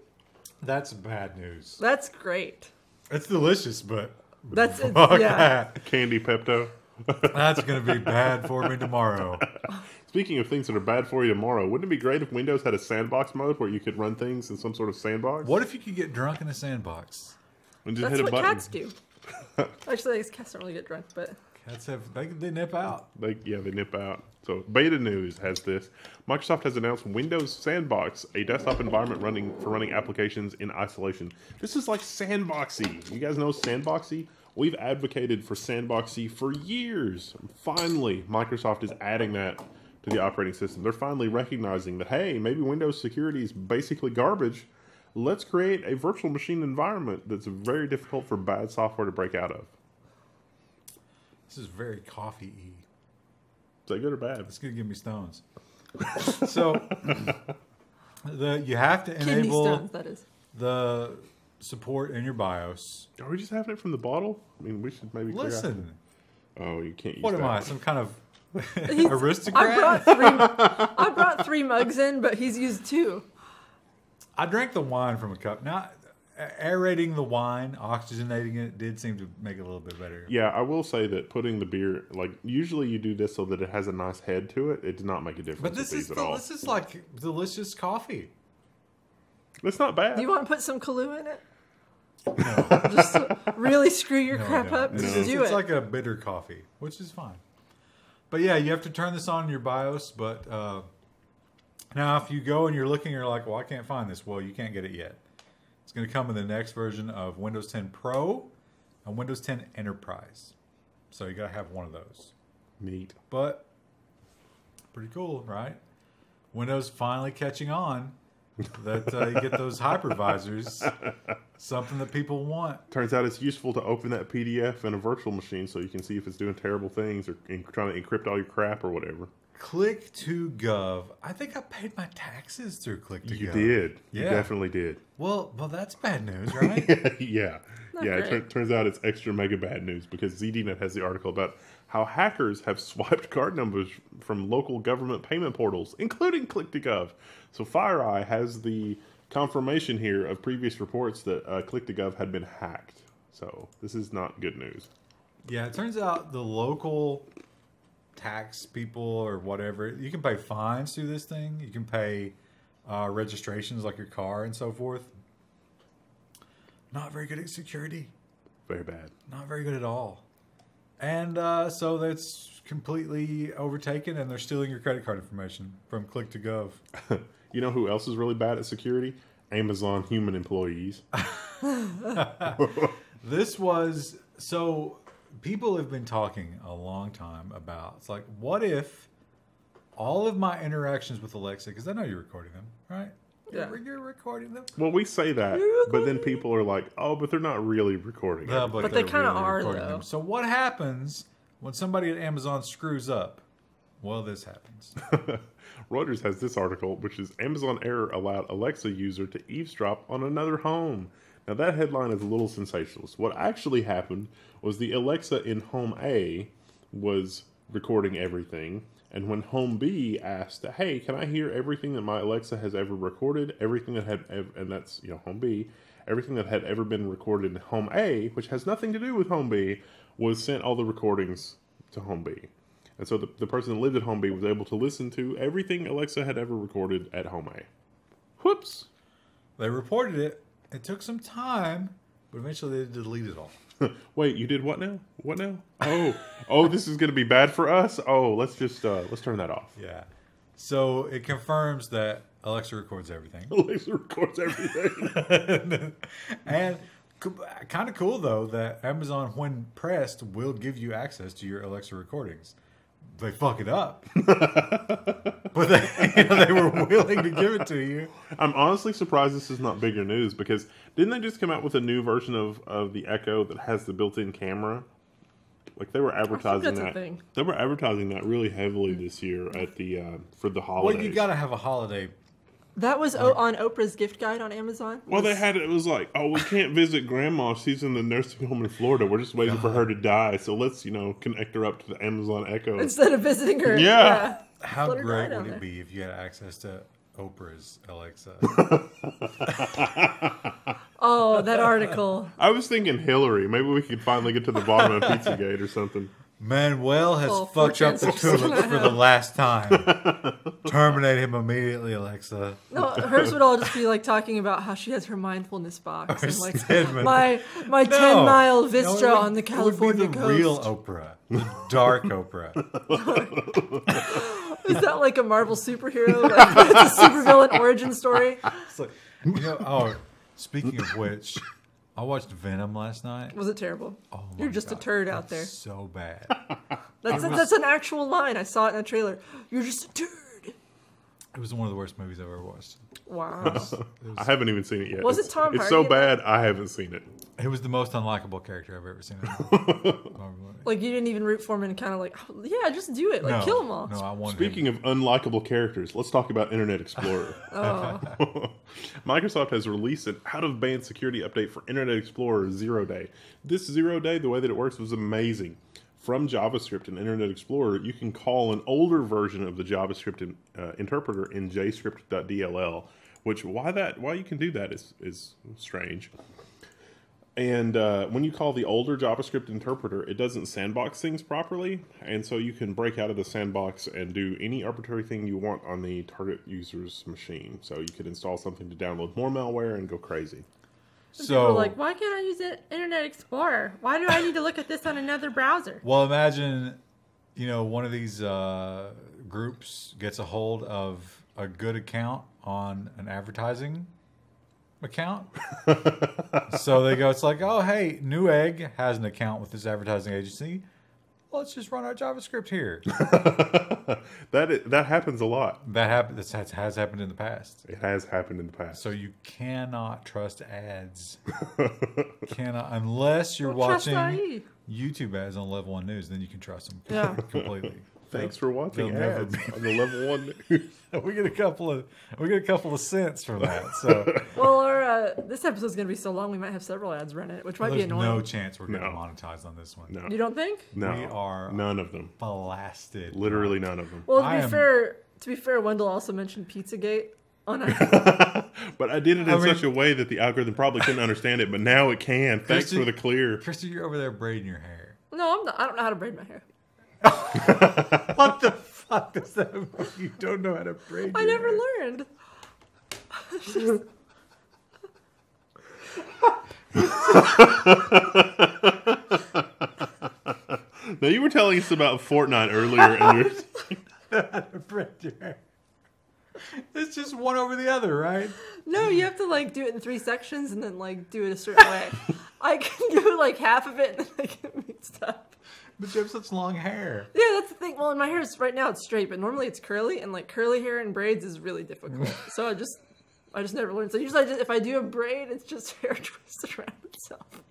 That's bad news.
That's great.
It's delicious, but
That's it.
fuck
Yeah.
that.
Candy Pepto.
That's gonna be bad for me tomorrow.
Speaking of things that are bad for you tomorrow, wouldn't it be great if Windows had a sandbox mode where you could run things in some sort of sandbox?
What if you could get drunk in a sandbox?
And just
That's
hit a
what
button.
cats do. Actually, I guess cats don't really get drunk, but
Cats have they nip out.
They nip out. So Beta News has this. Microsoft has announced Windows Sandbox, a desktop environment running applications in isolation. This is like Sandboxy. You guys know Sandboxy? We've advocated for Sandboxy for years. Finally, Microsoft is adding that to the operating system. They're finally recognizing that, hey, maybe Windows security is basically garbage. Let's create a virtual machine environment that's very difficult for bad software to break out of.
This is very coffee-y.
Is that good or bad?
It's gonna give me stones. So you have to
kidney
enable
stones, that is.
the support in your BIOS.
Are we just having it from the bottle? I mean, we should maybe clear out
Listen,
Oh, you can't use
what
that.
am I? Some kind of
I
aristocrat?
brought 3 mugs in, but he's used 2.
I drank the wine from a cup. Now, aerating the wine, oxygenating it, did seem to make it a little bit better.
Yeah, I will say that putting the beer, like, usually you do this so that it has a nice head to it. It does not make a difference
But this
with
is
these at all.
this is like delicious coffee.
It's not bad.
Do you want to put some Kahlua in it? Just to really screw your
No,
crap
no.
up?
It's,
Just
it's
do it.
like a bitter coffee, which is fine. But yeah, you have to turn this on in your BIOS. But now, if you go and you're looking, you're like, well, I can't find this. Well, you can't get it yet. It's going to come in the next version of Windows 10 Pro and Windows 10 Enterprise. So you got to have one of those.
Neat.
But pretty cool, right? Windows finally catching on that you get those hypervisors, something that people want.
Turns out it's useful to open that PDF in a virtual machine so you can see if it's doing terrible things or trying to encrypt all your crap or whatever.
Click to Gov. I think I paid my taxes through Click to Gov.
You did.
Yeah.
You definitely did.
Well, that's bad news, right?
Yeah.
Not
Yeah,
great.
turns out it's extra mega bad news because ZDNet has the article about how hackers have swiped card numbers from local government payment portals, including Click2Gov. So FireEye has the confirmation here of previous reports that Click2Gov had been hacked. So this is not good news.
Yeah, it turns out the local tax people or whatever, you can pay fines through this thing. You can pay registrations like your car and so forth. Not very good at security.
Very bad.
Not very good at all. And so that's completely overtaken, and they're stealing your credit card information from Click to Gov.
You know who else is really bad at security? Amazon human employees.
This was so people have been talking a long time about. It's like, what if all of my interactions with Alexa, because I know you're recording them, right?
Yeah.
You're recording them.
Well, we say that, but then people are like, oh, but they're not really recording it.
No,
But
they're
they kinda
really
are,
recording
though.
them. So what happens when somebody at Amazon screws up, well, this happens.
Reuters has this article, which is Amazon error allowed Alexa user to eavesdrop on another home. Now that headline is a little sensationalist. What actually happened was the Alexa in home A was recording everything, and when home B asked, hey, can I hear everything that my Alexa has ever recorded, everything that had, and that's, home B, everything that had ever been recorded in home A, which has nothing to do with home B, was sent all the recordings to home B. And so the person that lived at home B was able to listen to everything Alexa had ever recorded at home A. Whoops.
They reported it. It took some time, but eventually they deleted it all.
Wait, you did what now? What now? Oh, this is going to be bad for us? Oh, let's turn that off.
Yeah. So it confirms that Alexa records everything.
Alexa records everything.
And kind of cool, though, that Amazon, when pressed, will give you access to your Alexa recordings. They fuck it up. But they were willing to give it to you.
I'm honestly surprised this is not bigger news, because didn't they just come out with a new version of the Echo that has the built-in camera? Like they were advertising that. They were advertising that really heavily this year at the for the holidays.
Well, you got to have a holiday.
That was on Oprah's gift guide on Amazon.
Well, they had it was like, oh, we can't visit Grandma. She's in the nursing home in Florida. We're just waiting for her to die. So let's, connect her up to the Amazon Echo
instead of visiting her.
Yeah.
How great would it be if you had access to Oprah's Alexa?
Oh, that article.
I was thinking Hillary. Maybe we could finally get to the bottom of Pizzagate or something.
Manuel has fucked up the tulips for the last time. Terminate him immediately, Alexa.
No, hers would all just be like talking about how she has her mindfulness box and like my 10-mile vista on the California coast.
It would be the real Oprah, the dark Oprah.
Is that like a Marvel superhero? Like, it's a supervillain origin story.
It's like, speaking of which, I watched Venom last night.
Was it terrible?
Oh my
You're just
God,
a turd out there.
So bad.
That's an actual line. I saw it in a trailer. You're just a turd.
It was one of the worst movies I've ever watched.
Wow.
I haven't even seen it yet.
Was it Tom Hardy?
It's so bad, I haven't seen it.
It was the most unlikable character I've ever seen.
Like, you didn't even root for him and kind of like, oh, yeah, just do it. Like, kill them all.
No, I wanted
Speaking of unlikable characters, let's talk about Internet Explorer. Microsoft has released an out-of-band security update for Internet Explorer 0 Day. This 0 Day, the way that it works was amazing. From JavaScript and Internet Explorer, you can call an older version of the JavaScript interpreter in jscript.dll, which why you can do that is strange. And when you call the older JavaScript interpreter, it doesn't sandbox things properly, and so you can break out of the sandbox and do any arbitrary thing you want on the target user's machine. So you could install something to download more malware and go crazy.
So people are like, why can't I use Internet Explorer? Why do I need to look at this on another browser?
Well, imagine, one of these groups gets a hold of a good account on an advertising account. So they go, it's like, oh, hey, Newegg has an account with this advertising agency. Let's just run our JavaScript here.
That happens a lot.
This has happened in the past.
It has happened in the past.
So you cannot trust ads. Unless you're watching YouTube ads on Level 1 News, then you can trust them completely.
Thanks for watching ads on the Level 1 News.
we get a couple of cents from that. So
this episode's gonna be so long we might have several ads run it, which might be annoying.
No chance we're gonna monetize on this one.
No.
You don't think?
No.
We are
none of them.
Blasted.
Literally none of them.
Well, to be fair, Wendell also mentioned Pizzagate on
but I did it in such a way that the algorithm probably couldn't understand it, but now it can. Thanks for the clear.
Krista, you're over there braiding your hair.
No, I'm not. I don't know how to braid my hair.
What the fuck does that mean? You don't know how to braid your
I never
hair.
learned.
Now, you were telling us about Fortnite earlier, and you're
how to braid your hair. It's just one over the other, right?
No, you have to do it in 3 sections and then do it a certain way. I can do half of it and then I get mixed up.
But you have such long hair.
Yeah, that's the thing. Well, in my hair right now it's straight, but normally it's curly, and curly hair and braids is really difficult. So I just never learned. So usually if I do a braid, it's just hair twisted around itself.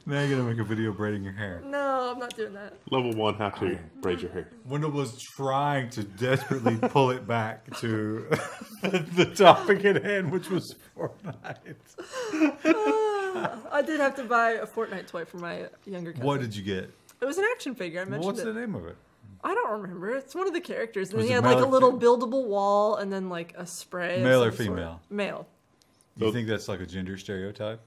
Now you're gonna make a video braiding your hair.
No, I'm not doing that.
Level 1, how to braid your hair.
Wendell was trying to desperately pull it back to the topic at hand, which was Fortnite.
I did have to buy a Fortnite toy for my younger cousin.
What did you get?
It was an action figure. I mentioned
What's
it.
the name of it?
I don't remember. It's one of the characters. And
Was
he
it
had
male
like a
or
little buildable wall and then like a spray.
Male
of
or
some sort.
female?
Male.
You think that's like a gender stereotype?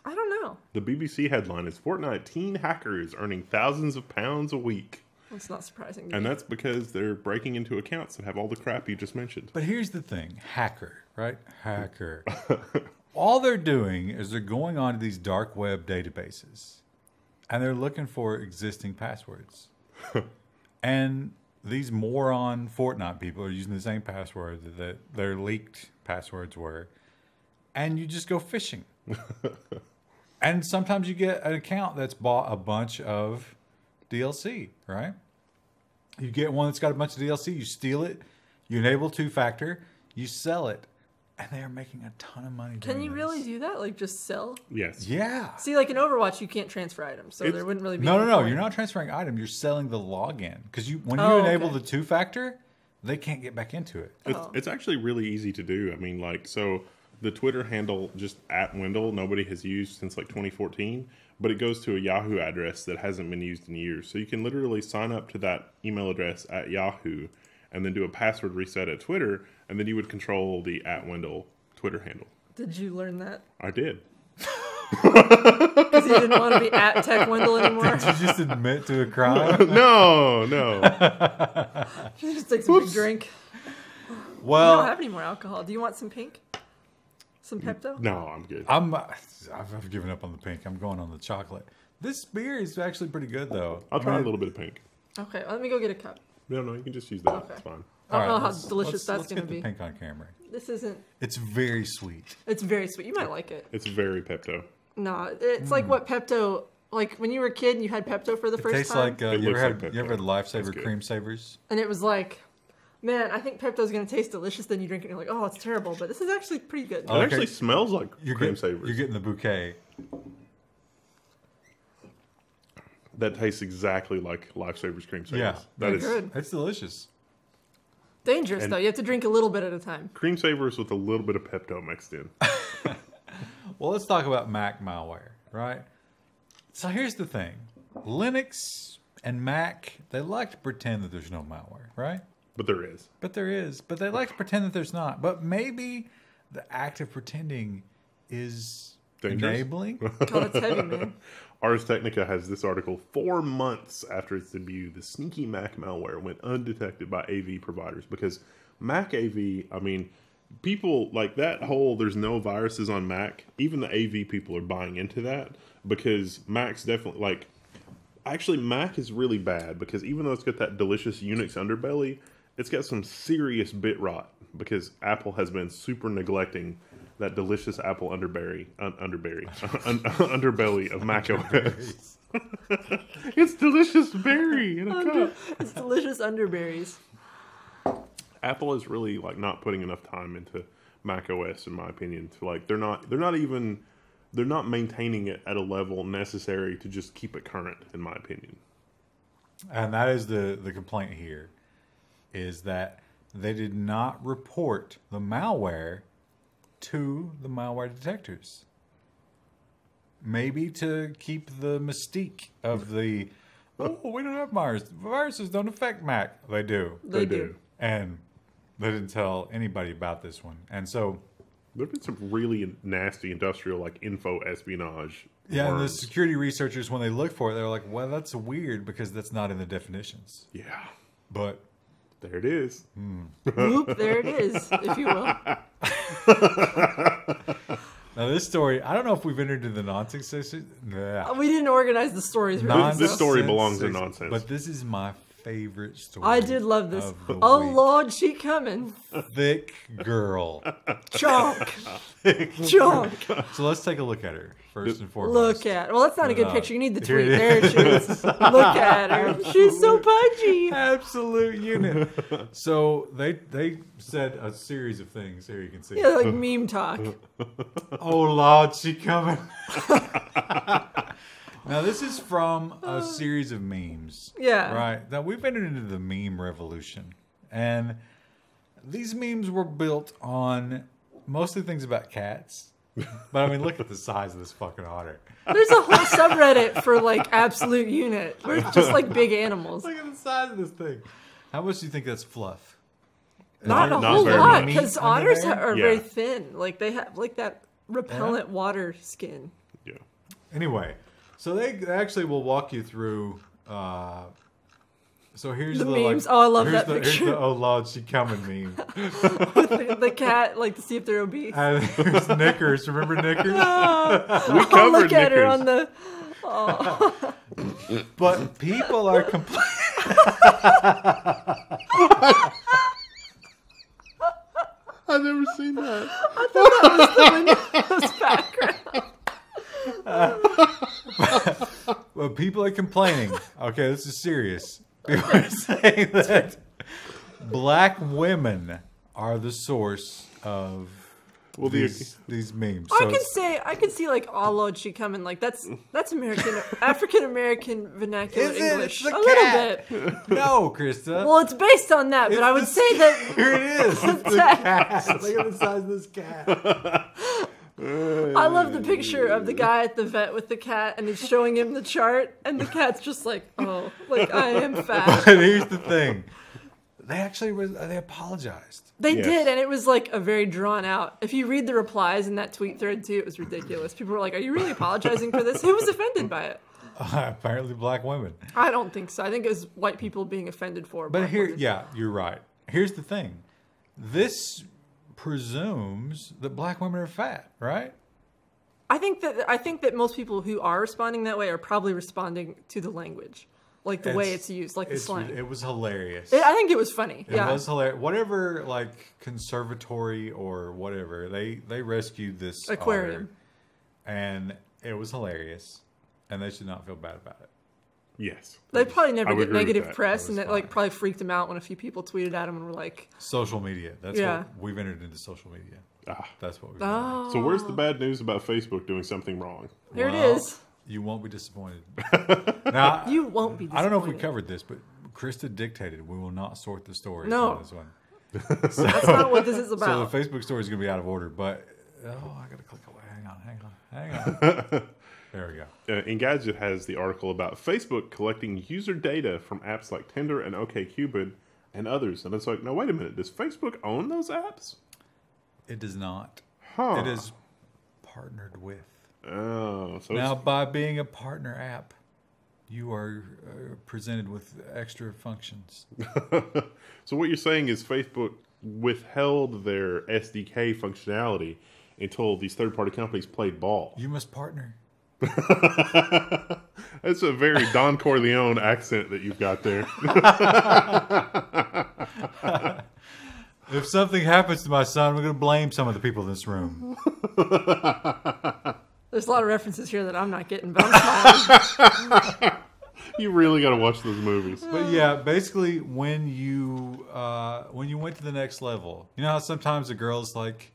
I don't know.
The BBC headline is Fortnite teen hackers earning thousands of pounds a week.
That's not surprising to
And
me.
that's because they're breaking into accounts that have all the crap you just mentioned.
But here's the thing. Hacker, right? Hacker. All they're doing is they're going onto these dark web databases and they're looking for existing passwords. And these moron Fortnite people are using the same password that their leaked passwords were. And you just go phishing. And sometimes you get an account that's bought a bunch of DLC, right? You get one that's got a bunch of DLC, you steal it, you enable two-factor, you sell it, and they are making a ton of money doing
Can you
this.
really do that? Like just sell?
Yes.
Yeah.
See, like in Overwatch, you can't transfer items, so
It's-
there wouldn't really be.
No,
any point.
you're not transferring item. You're selling the login. Because when you
Oh,
enable
okay.
the two-factor, they can't get back into it.
It's actually really easy to do. I mean, like, so the Twitter handle just at Wendell, nobody has used since like 2014, but it goes to a Yahoo address that hasn't been used in years. So you can literally sign up to that email address at Yahoo and then do a password reset at Twitter, and then you would control the at Wendell Twitter handle.
Did you learn that?
I did.
Because you didn't want to be at Tech Wendell anymore?
Did you just admit to a crime?
No.
You just take some big drink. You
Well,
don't have any more alcohol. Do you want some pink? Some Pepto?
No, I'm good.
I've given up on the pink. I'm going on the chocolate. This beer is actually pretty good, though.
I'll try a little bit of pink.
Okay, let me go get a cup.
No, you can just use that.
Okay.
It's fine.
I don't know how
let's-
delicious that's
let's
going to
get
be.
the pink on camera.
This isn't.
It's very sweet.
It's very sweet. You might like it.
It's very Pepto.
No, it's like what Pepto. Like when you were a kid and you had Pepto for the
It
first
tastes
time,
like
It
you
looks
ever
like
had you ever had
Pepto.
Lifesaver
That's good.
cream savers?
and it was like, man, I think Pepto's going to taste delicious. Then you drink it and you're like, oh, it's terrible, but this is actually pretty good.
It
Okay.
actually smells like cream savers.
You're getting the bouquet.
That tastes exactly like Lifesavers cream savers.
Yeah,
that is
good.
It's delicious.
Dangerous
And-
though. You have to drink a little bit at a time.
cream savers with a little bit of Pepto mixed in.
Well, let's talk about Mac malware, right? So here's the thing. Linux and Mac, they like to pretend that there's no malware, right?
But there is.
But there is. But they like to pretend that there's not. But maybe the act of pretending is
Dangerous?
enabling.
God, it's heavy, man.
Ars Technica has this article 4 months after its debut. The sneaky Mac malware went undetected by AV providers because Mac AV, I mean, people like that whole there's no viruses on Mac. Even the AV people are buying into that because Mac's definitely like, actually Mac is really bad because even though it's got that delicious Unix underbelly, it's got some serious bit rot because Apple has been super neglecting that delicious Apple underbelly of Mac OS. It's delicious berry in a cup.
It's delicious underberries.
Apple is really like not putting enough time into Mac OS, in my opinion. To like they're not maintaining it at a level necessary to just keep it current, in my opinion.
And that is the complaint here, is that they did not report the malware to the malware detectors. Maybe to keep the mystique of the, oh, we don't have viruses. Viruses don't affect Mac. They do.
They do.
And they didn't tell anybody about this one. And so,
There have been some really nasty industrial like info espionage.
yeah, and the
worms.
security researchers, when they looked for it, they were like, well, that's weird because that's not in the definitions.
Yeah,
But
there it is.
Whoop, there it is, if you will.
now this story, I don't know if we've entered into the nonsense section. Nah.
We didn't organize the stories really.
This
so-
story belongs in
Nonsense,
nonsense.
But this is my favorite story.
I did love this.
of the
Oh
week.
Lord, she coming.
Thick girl.
Chonk. Chonk.
So let's take a look at her first and foremost.
Look at. Well, that's not a good picture. You need the
Here
tweet.
it
There she is. Look at her. She's so pudgy.
Absolute unit. So they said a series of things. Here you can see.
Yeah, like meme talk.
Oh Lord, she coming. Now, this is from a series of memes.
Yeah.
Right? Now, we've entered into the meme revolution. And these memes were built on mostly things about cats. But, I mean, look at the size of this fucking otter.
There's a whole subreddit for, like, absolute unit. Where it's just, like, big animals.
Look at the size of this thing. How much do you think that's fluff?
Not a
not
whole
very
lot,
much.
because
Meat under
otters
there?
are
Yeah.
very thin. Like, they have, like, that repellent water skin.
Yeah.
Anyway, so they actually will walk you through. So here's
The
the
memes.
Like,
Oh, I love
here's
that
the,
picture.
Here's the oh Lord, she coming meme.
The cat, like, to see if they're obese.
And here's Knickers. Remember Knickers?
We
I'll
covered
look at her
Knickers.
on the...
But people are complaining.
I've never seen that.
Windows background.
Well, people are complaining. Okay, this is serious. People are saying that black women are the source of these memes. So
I can see like oh Lord, she coming like that's American African American vernacular
Is it?
English
It's
a
the
little
cat.
bit.
No, Krista.
Well, it's based on that, but I would say that
Here it is. It's the cat. Look at the size of this cat.
I love the picture of the guy at the vet with the cat, and he's showing him the chart, and the cat's just like, oh, like I am fat.
But here's the thing. They apologized.
They
Yes.
did, and it was like a very drawn out. If you read the replies in that tweet thread too, it was ridiculous. People were like, "Are you really apologizing for this?" Who was offended by it?
Apparently black women.
I don't think so. I think it was white people being offended for.
But
black
here,
women.
yeah, you're right. Here's the thing. This presumes that black women are fat, right?
I think that most people who are responding that way are probably responding to the language, like the way it's used, like the slang.
It was hilarious.
I think it was funny.
It
Yeah.
was hilarious. Whatever, like, conservatory or whatever, they rescued this
Aquarium.
otter, and it was hilarious, and they should not feel bad about it.
Yes.
They probably never
I would
get
agree with
negative
that.
press,
That was
and that like
fine.
probably freaked him out when a few people tweeted at him and were like,
Social media. That's
Yeah.
what we've entered into social media.
Ah.
That's what we've done.
"Oh,
So where's the bad news about Facebook doing something wrong?
here it
Well,
is.
You won't be disappointed. Now,
You won't be."
I don't know if we
disappointed."
covered this, but Krista dictated we will not sort the stories
No.
on this one.
That's not what this is
So
about.
the Facebook story is going to be out of order, but I got to click away. Hang on. There we go.
Engadget has the article about Facebook collecting user data from apps like Tinder and OkCupid and others. And it's like, no, wait a minute. Does Facebook own those apps?
It does not.
Huh.
It is partnered with.
Oh, so
Now, by being a partner app, you are presented with extra functions.
So what you're saying is Facebook withheld their SDK functionality until these third-party companies played ball.
You must partner.
That's a very Don Corleone accent that you've got there.
If something happens to my son, we're going to blame some of the people in this room.
There's a lot of references here that I'm not getting, but I'm smiling.
You really got to watch those movies.
But yeah, basically, when you went to the next level, you know how sometimes a girl's like,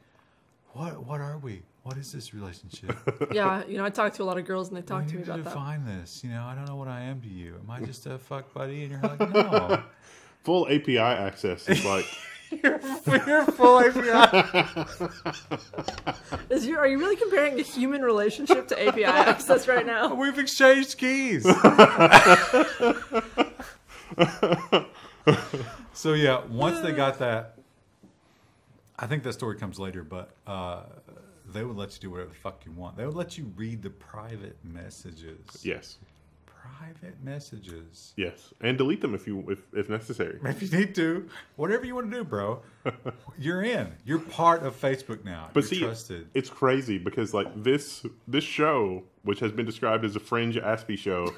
"What are we? What is this relationship?
Yeah, I talk to a lot of girls and they talk
We
to me
need to
about that.
define this. I don't know what I am to you. Am I just a fuck buddy?" And you're like, "No,
Full API access is like,
you're full API."
Are you really comparing a human relationship to API access right now?
We've exchanged keys. So yeah, once they got that, I think that story comes later, but they would let you do whatever the fuck you want. They would let you read the private messages.
yes,
Private messages.
yes, and delete them if necessary.
If you need to, whatever you want to do, bro, you're in. You're part of Facebook now.
But
you're
see,
trusted.
it's crazy because like this show, which has been described as a fringe Aspie show,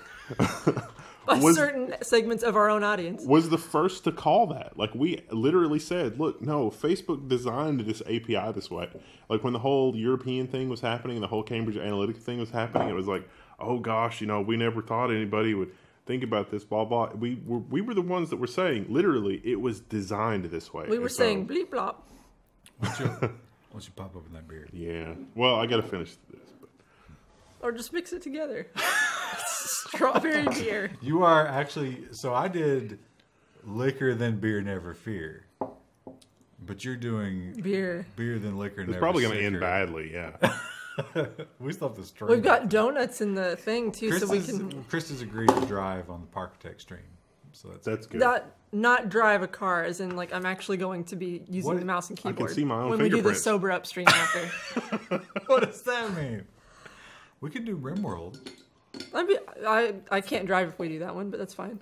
By
was-
certain segments of our own audience.
was the first to call that. Like we literally said, look, no, Facebook designed this API this way. Like when the whole European thing was happening, the whole Cambridge Analytica thing was happening, it was like, oh gosh, we never thought anybody would think about this, blah, blah. We were the ones that were saying, literally, it was designed this way.
We were
And so-
saying bleep blop.
Once you pop open that beard.
Yeah. Well, I got to finish this. But
Or just mix it together. Strawberry beer.
You are actually. So I did liquor then beer, never fear. But you're doing
Beer.
Beer then liquor,
It's
never
probably going to
sicker.
end badly, yeah.
We still have to stream.
We've got donuts in the thing too,
Chris
so we
is-
can
Chris has agreed to drive on the Parkitect stream. So
That's good.
not drive a car, as in like I'm actually going to be using
What?
the mouse and
I can
keyboard
see my own
when we do the
fingerprints.
sober up stream after.
What does that mean? We could do RimWorld.
I can't drive if we do that one, but that's fine.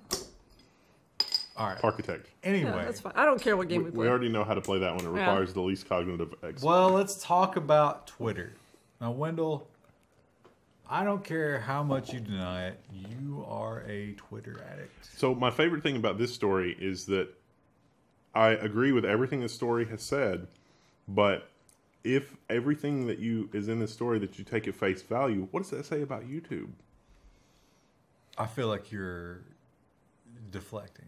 All right.
Architect.
Anyway.
Yeah, that's fine. I don't care what game we play.
We already know how to play that one. It
Yeah.
requires the least cognitive exercise.
Well, let's talk about Twitter. Now, Wendell, I don't care how much you deny it. You are a Twitter addict.
So my favorite thing about this story is that I agree with everything the story has said, but if everything that is in this story that you take at face value, what does that say about YouTube?
I feel like you're deflecting.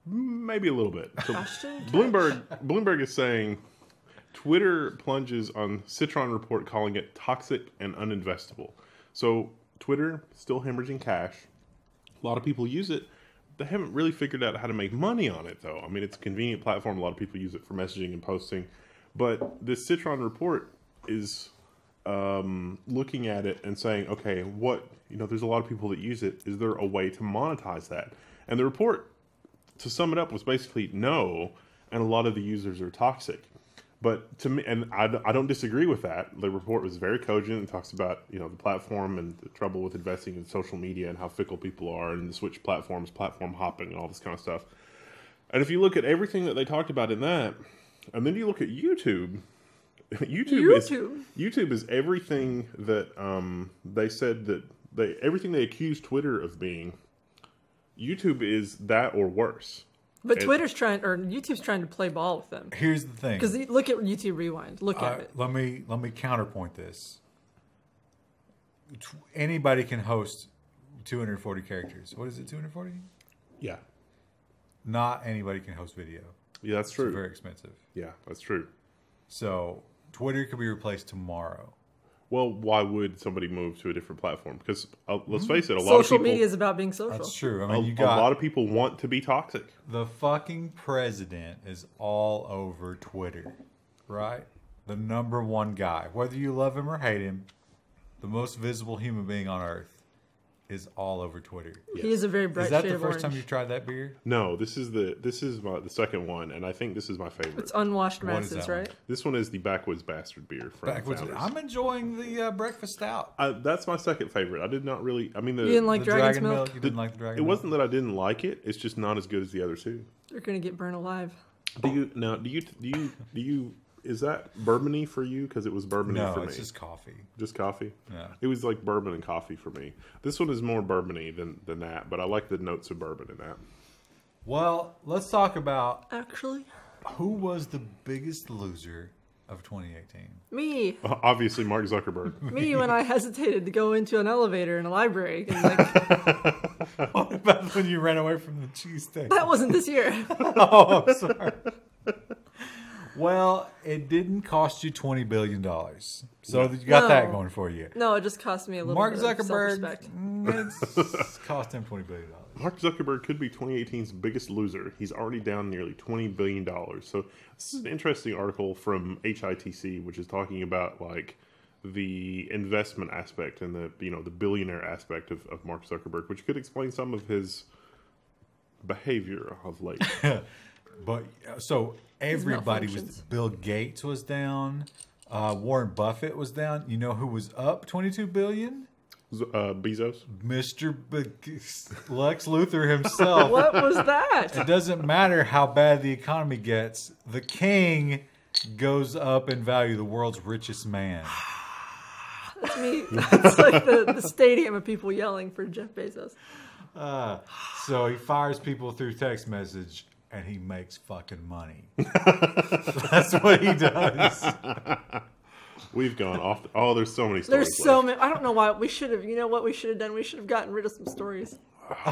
Maybe a little bit. So
Question?
Bloomberg is saying Twitter plunges on Citron report calling it toxic and uninvestable. So Twitter still hemorrhaging cash. A lot of people use it. They haven't really figured out how to make money on it, though. I mean, it's a convenient platform. A lot of people use it for messaging and posting. But this Citron report is looking at it and saying, okay, there's a lot of people that use it. Is there a way to monetize that? And the report, to sum it up, was basically no, and a lot of the users are toxic. But to me, and I don't disagree with that. The report was very cogent and talks about the platform and the trouble with investing in social media and how fickle people are and the switch platforms, platform hopping, and all this kind of stuff. And if you look at everything that they talked about in that, and then you look at YouTube, YouTube is everything that they said that everything they accused Twitter of being. YouTube is that or worse.
But YouTube's trying to play ball with them.
Here's the thing.
Because look at YouTube Rewind. Look at it.
Let me counterpoint this. Anybody can host 240 characters. What is it, 240?
Yeah.
Not anybody can host video.
Yeah, that's true.
It's very expensive.
Yeah, that's true.
So Twitter could be replaced tomorrow.
Well, why would somebody move to a different platform? Because let's face it,
Social media is about being social.
That's true. I mean,
a lot of people want to be toxic.
The fucking president is all over Twitter, right? The number one guy. Whether you love him or hate him, the most visible human being on earth is all over Twitter.
He is a very bright
Is that
shade
the
of
first time
orange.
you tried that beer?
No, this is the second one, and I think this is my favorite.
It's unwashed
What is
masses,
that one?
right?
This one is the Backwoods Bastard beer from
Backwoods.
Founders.
I'm enjoying the breakfast stout.
That's my second favorite. I did not really. I mean,
You didn't like
The
Dragon's Milk?
You didn't like the dragon
it
milk?
wasn't that I didn't like it. It's just not as good as the other two.
You're gonna get burned alive.
Do you? Is that bourbony for you? Because it was bourbony
No,
for me.
it's just coffee.
Just coffee?
Yeah.
It was like bourbon and coffee for me. This one is more bourbony than that, but I like the notes of bourbon in that.
Well, let's talk about
Actually,
who was the biggest loser of 2018.
me
Obviously, Mark Zuckerberg.
when I hesitated to go into an elevator in a library. And like,
What about when you ran away from the cheesesteak?
that wasn't this year.
Oh, I'm sorry. Well, it didn't cost you $20 billion. So you got that
No.
going for you.
No, it just cost me a little
Mark
bit of
Zuckerberg,
self-respect.
it's cost him $20 billion.
Mark Zuckerberg could be 2018's biggest loser. He's already down nearly $20 billion. So this is an interesting article from HITC, which is talking about like the investment aspect and the billionaire aspect of Mark Zuckerberg, which could explain some of his behavior of late.
But so everybody was.
malfunctions.
Bill Gates was down. Warren Buffett was down. You know who was up 22 billion?
Bezos.
Mr. Lex Luthor himself.
What was that?
It doesn't matter how bad the economy gets. The king goes up in value. The world's richest man.
That's me. That's like the stadium of people yelling for Jeff Bezos.
So he fires people through text message, and he makes fucking money. That's what he does.
We've gone off. There's so many stories.
There's so many. I don't know why we should have. You know what we should have done? We should have gotten rid of some stories.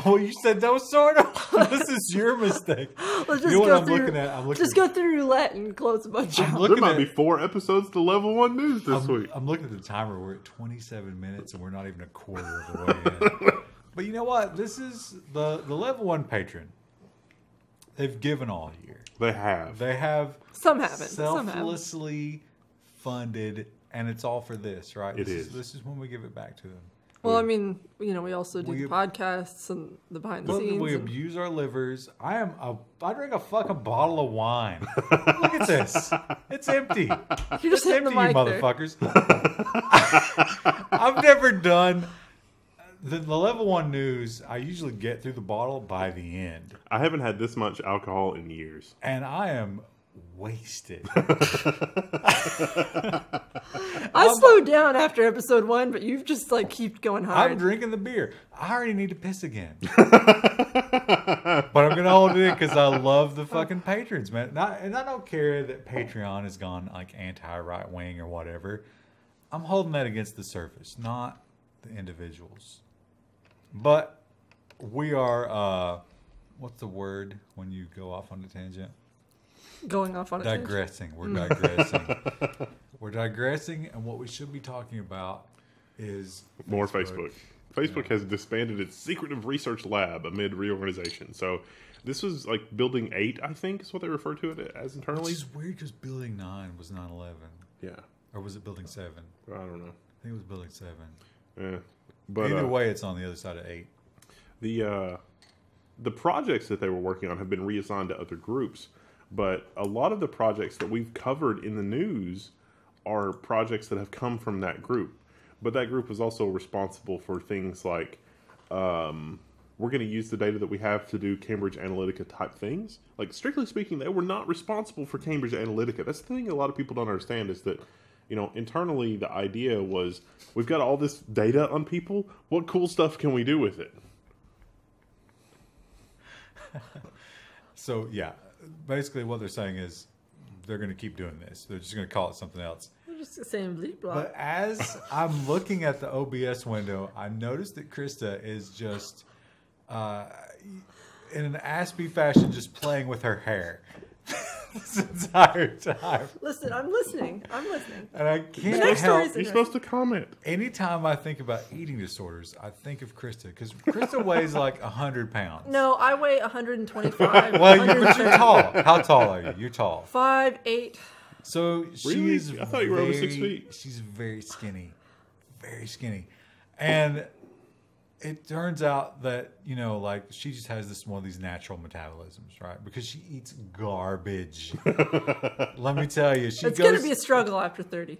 Oh, you said that was sort of. This is your mistake.
Let's just
You know what
go
I'm
through,
looking at? I'm looking.
Just go through roulette and close a bunch
I'm
out.
looking
There might
at-
be 4 episodes to Level 1 News this week.
I'm looking at the timer. We're at 27 minutes, and we're not even a quarter of the way in. But you know what? This is the Level 1 patron. They've given all year.
They have.
They have
Some haven't. Some haven't.
selflessly funded, and it's all for this, right?
It
This
is.
This is when we give it back to them.
Well, I mean, we also do
We-
podcasts and the behind the
Well,
scenes.
we
and-
abuse our livers. I drink a fucking bottle of wine. Look at this. It's empty.
You're just
It's
hitting
empty,
the
you
mic there.
motherfuckers. I've never done the Level 1 News. I usually get through the bottle by the end.
I haven't had this much alcohol in years.
And I am wasted.
I slowed down after episode 1, but you've just keep going hard.
I'm drinking the beer. I already need to piss again. But I'm going to hold it in because I love the fucking patrons, man. And I don't care that Patreon has gone anti-right wing or whatever. I'm holding that against the surface, not the individuals. But we are, what's the word when you go off on a tangent?
Going off on a tangent.
Digressing. We're digressing. We're digressing, and what we should be talking about is
More Facebook. Facebook has disbanded its secretive research lab amid reorganization. So this was Building 8, I think, is what they refer to it as internally.
Which is weird because Building 9 was 9/11.
Yeah.
Or was it Building 7?
I don't know.
I think it was Building 7.
Yeah. But
Either way, it's on the other side of 8.
The projects that they were working on have been reassigned to other groups. But a lot of the projects that we've covered in the news are projects that have come from that group. But that group was also responsible for things like we're going to use the data that we have to do Cambridge Analytica type things. Strictly speaking, they were not responsible for Cambridge Analytica. That's the thing a lot of people don't understand is that, internally the idea was we've got all this data on people. What cool stuff can we do with it?
So, yeah. Basically, what they're saying is they're going to keep doing this. They're just going to call it something else.
I'm just saying bleep block.
But as I'm looking at the OBS window, I noticed that Krista is just, in an Aspie fashion, just playing with her hair this entire time.
Listen, I'm listening.
And I can't
next
help.
story's
You're supposed to comment.
Anytime I think about eating disorders, I think of Krista because Krista weighs 100 pounds.
No, I weigh 125.
Well, but
130.
you're tall. How tall are you? You're tall.
5'8".
So she
Really?
is.
I thought you were over 6 feet.
She's very skinny, and it turns out that she just has one of these natural metabolisms, right? Because she eats garbage. Let me tell you,
It's going to be a struggle after 30.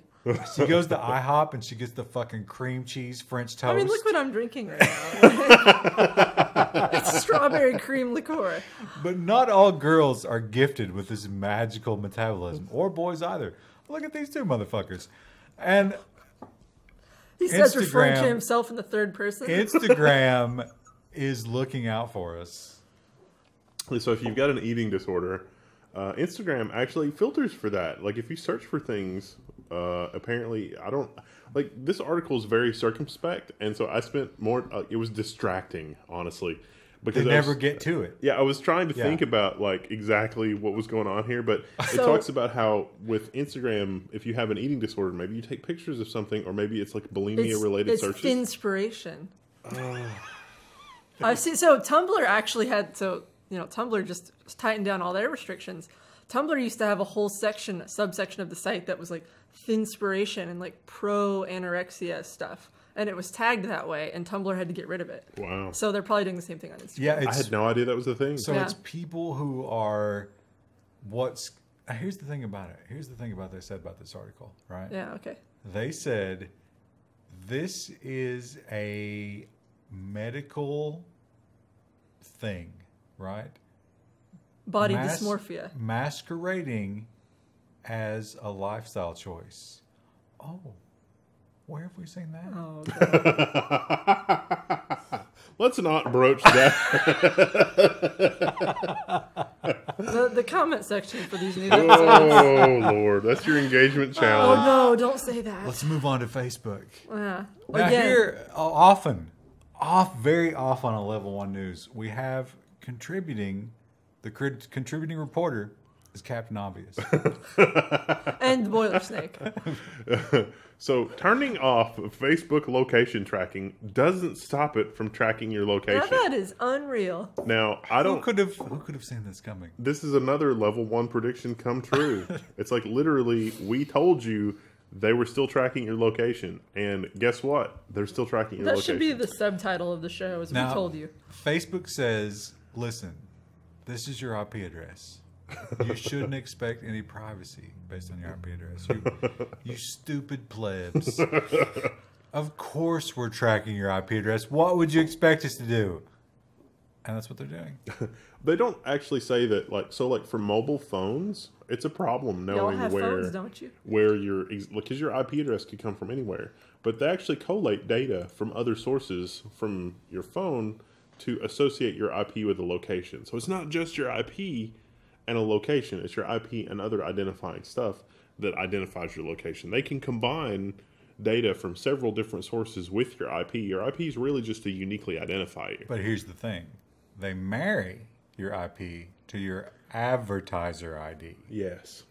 She goes to IHOP and she gets the fucking cream cheese French toast.
I mean, look what I'm drinking right now. It's strawberry cream liqueur.
But not all girls are gifted with this magical metabolism, or boys either. Look at these two motherfuckers. And
He says referring to
Instagram-
himself in the third person.
Instagram is looking out for us.
So if you've got an eating disorder, Instagram actually filters for that. If you search for things, apparently this article is very circumspect, and so I spent more. It was distracting, honestly, because
They never get to it.
Yeah, I was trying to think about exactly what was going on here, but it talks about how with Instagram, if you have an eating disorder, maybe you take pictures of something, or maybe it's bulimia related
it's
searches.
inspiration. I've seen. So Tumblr actually had. So Tumblr just tightened down all their restrictions. Tumblr used to have a whole subsection of the site that was thinspiration and pro anorexia stuff, and it was tagged that way, and Tumblr had to get rid of it.
Wow.
So they're probably doing the same thing on Instagram.
Yeah,
I had no idea that was a thing.
So
Yeah.
it's people who are here's the thing about it. Here's the thing about they said about this article, right?
Yeah. Okay.
They said this is a medical thing, right?
Body dysmorphia.
Masquerading as a lifestyle choice. Oh, where have we seen that?
Oh. Okay.
Let's not broach that.
the comment section for these news episodes.
Oh Lord, that's your engagement
Oh
challenge.
no! Don't say that.
Let's move on to Facebook.
Yeah.
Now
Again,
here, often very off on a level 1 news. We have contributing reporter is Captain Obvious.
And Boiler Snake.
So turning off Facebook location tracking doesn't stop it from tracking your location.
Now that is unreal.
Now, I don't...
Who could have seen this coming?
This is another level 1 prediction come true. It's like literally, we told you they were still tracking your location. And guess what? They're still tracking your location.
That should be the subtitle of the show, as we told you.
Facebook says, listen, this is your IP address. You shouldn't expect any privacy based on your IP address. You stupid plebs. Of course we're tracking your IP address. What would you expect us to do? And that's what they're doing.
They don't actually say that, like for mobile phones, it's a problem knowing
Y'all have
where
phones, don't you?
where your because your IP address could come from anywhere. But they actually collate data from other sources from your phone to associate your IP with a location. So it's not just your IP and a location, it's your IP and other identifying stuff that identifies your location. They can combine data from several different sources with your IP. Your IP is really just to uniquely identify you.
But here's the thing. They marry your IP to your advertiser ID.
Yes.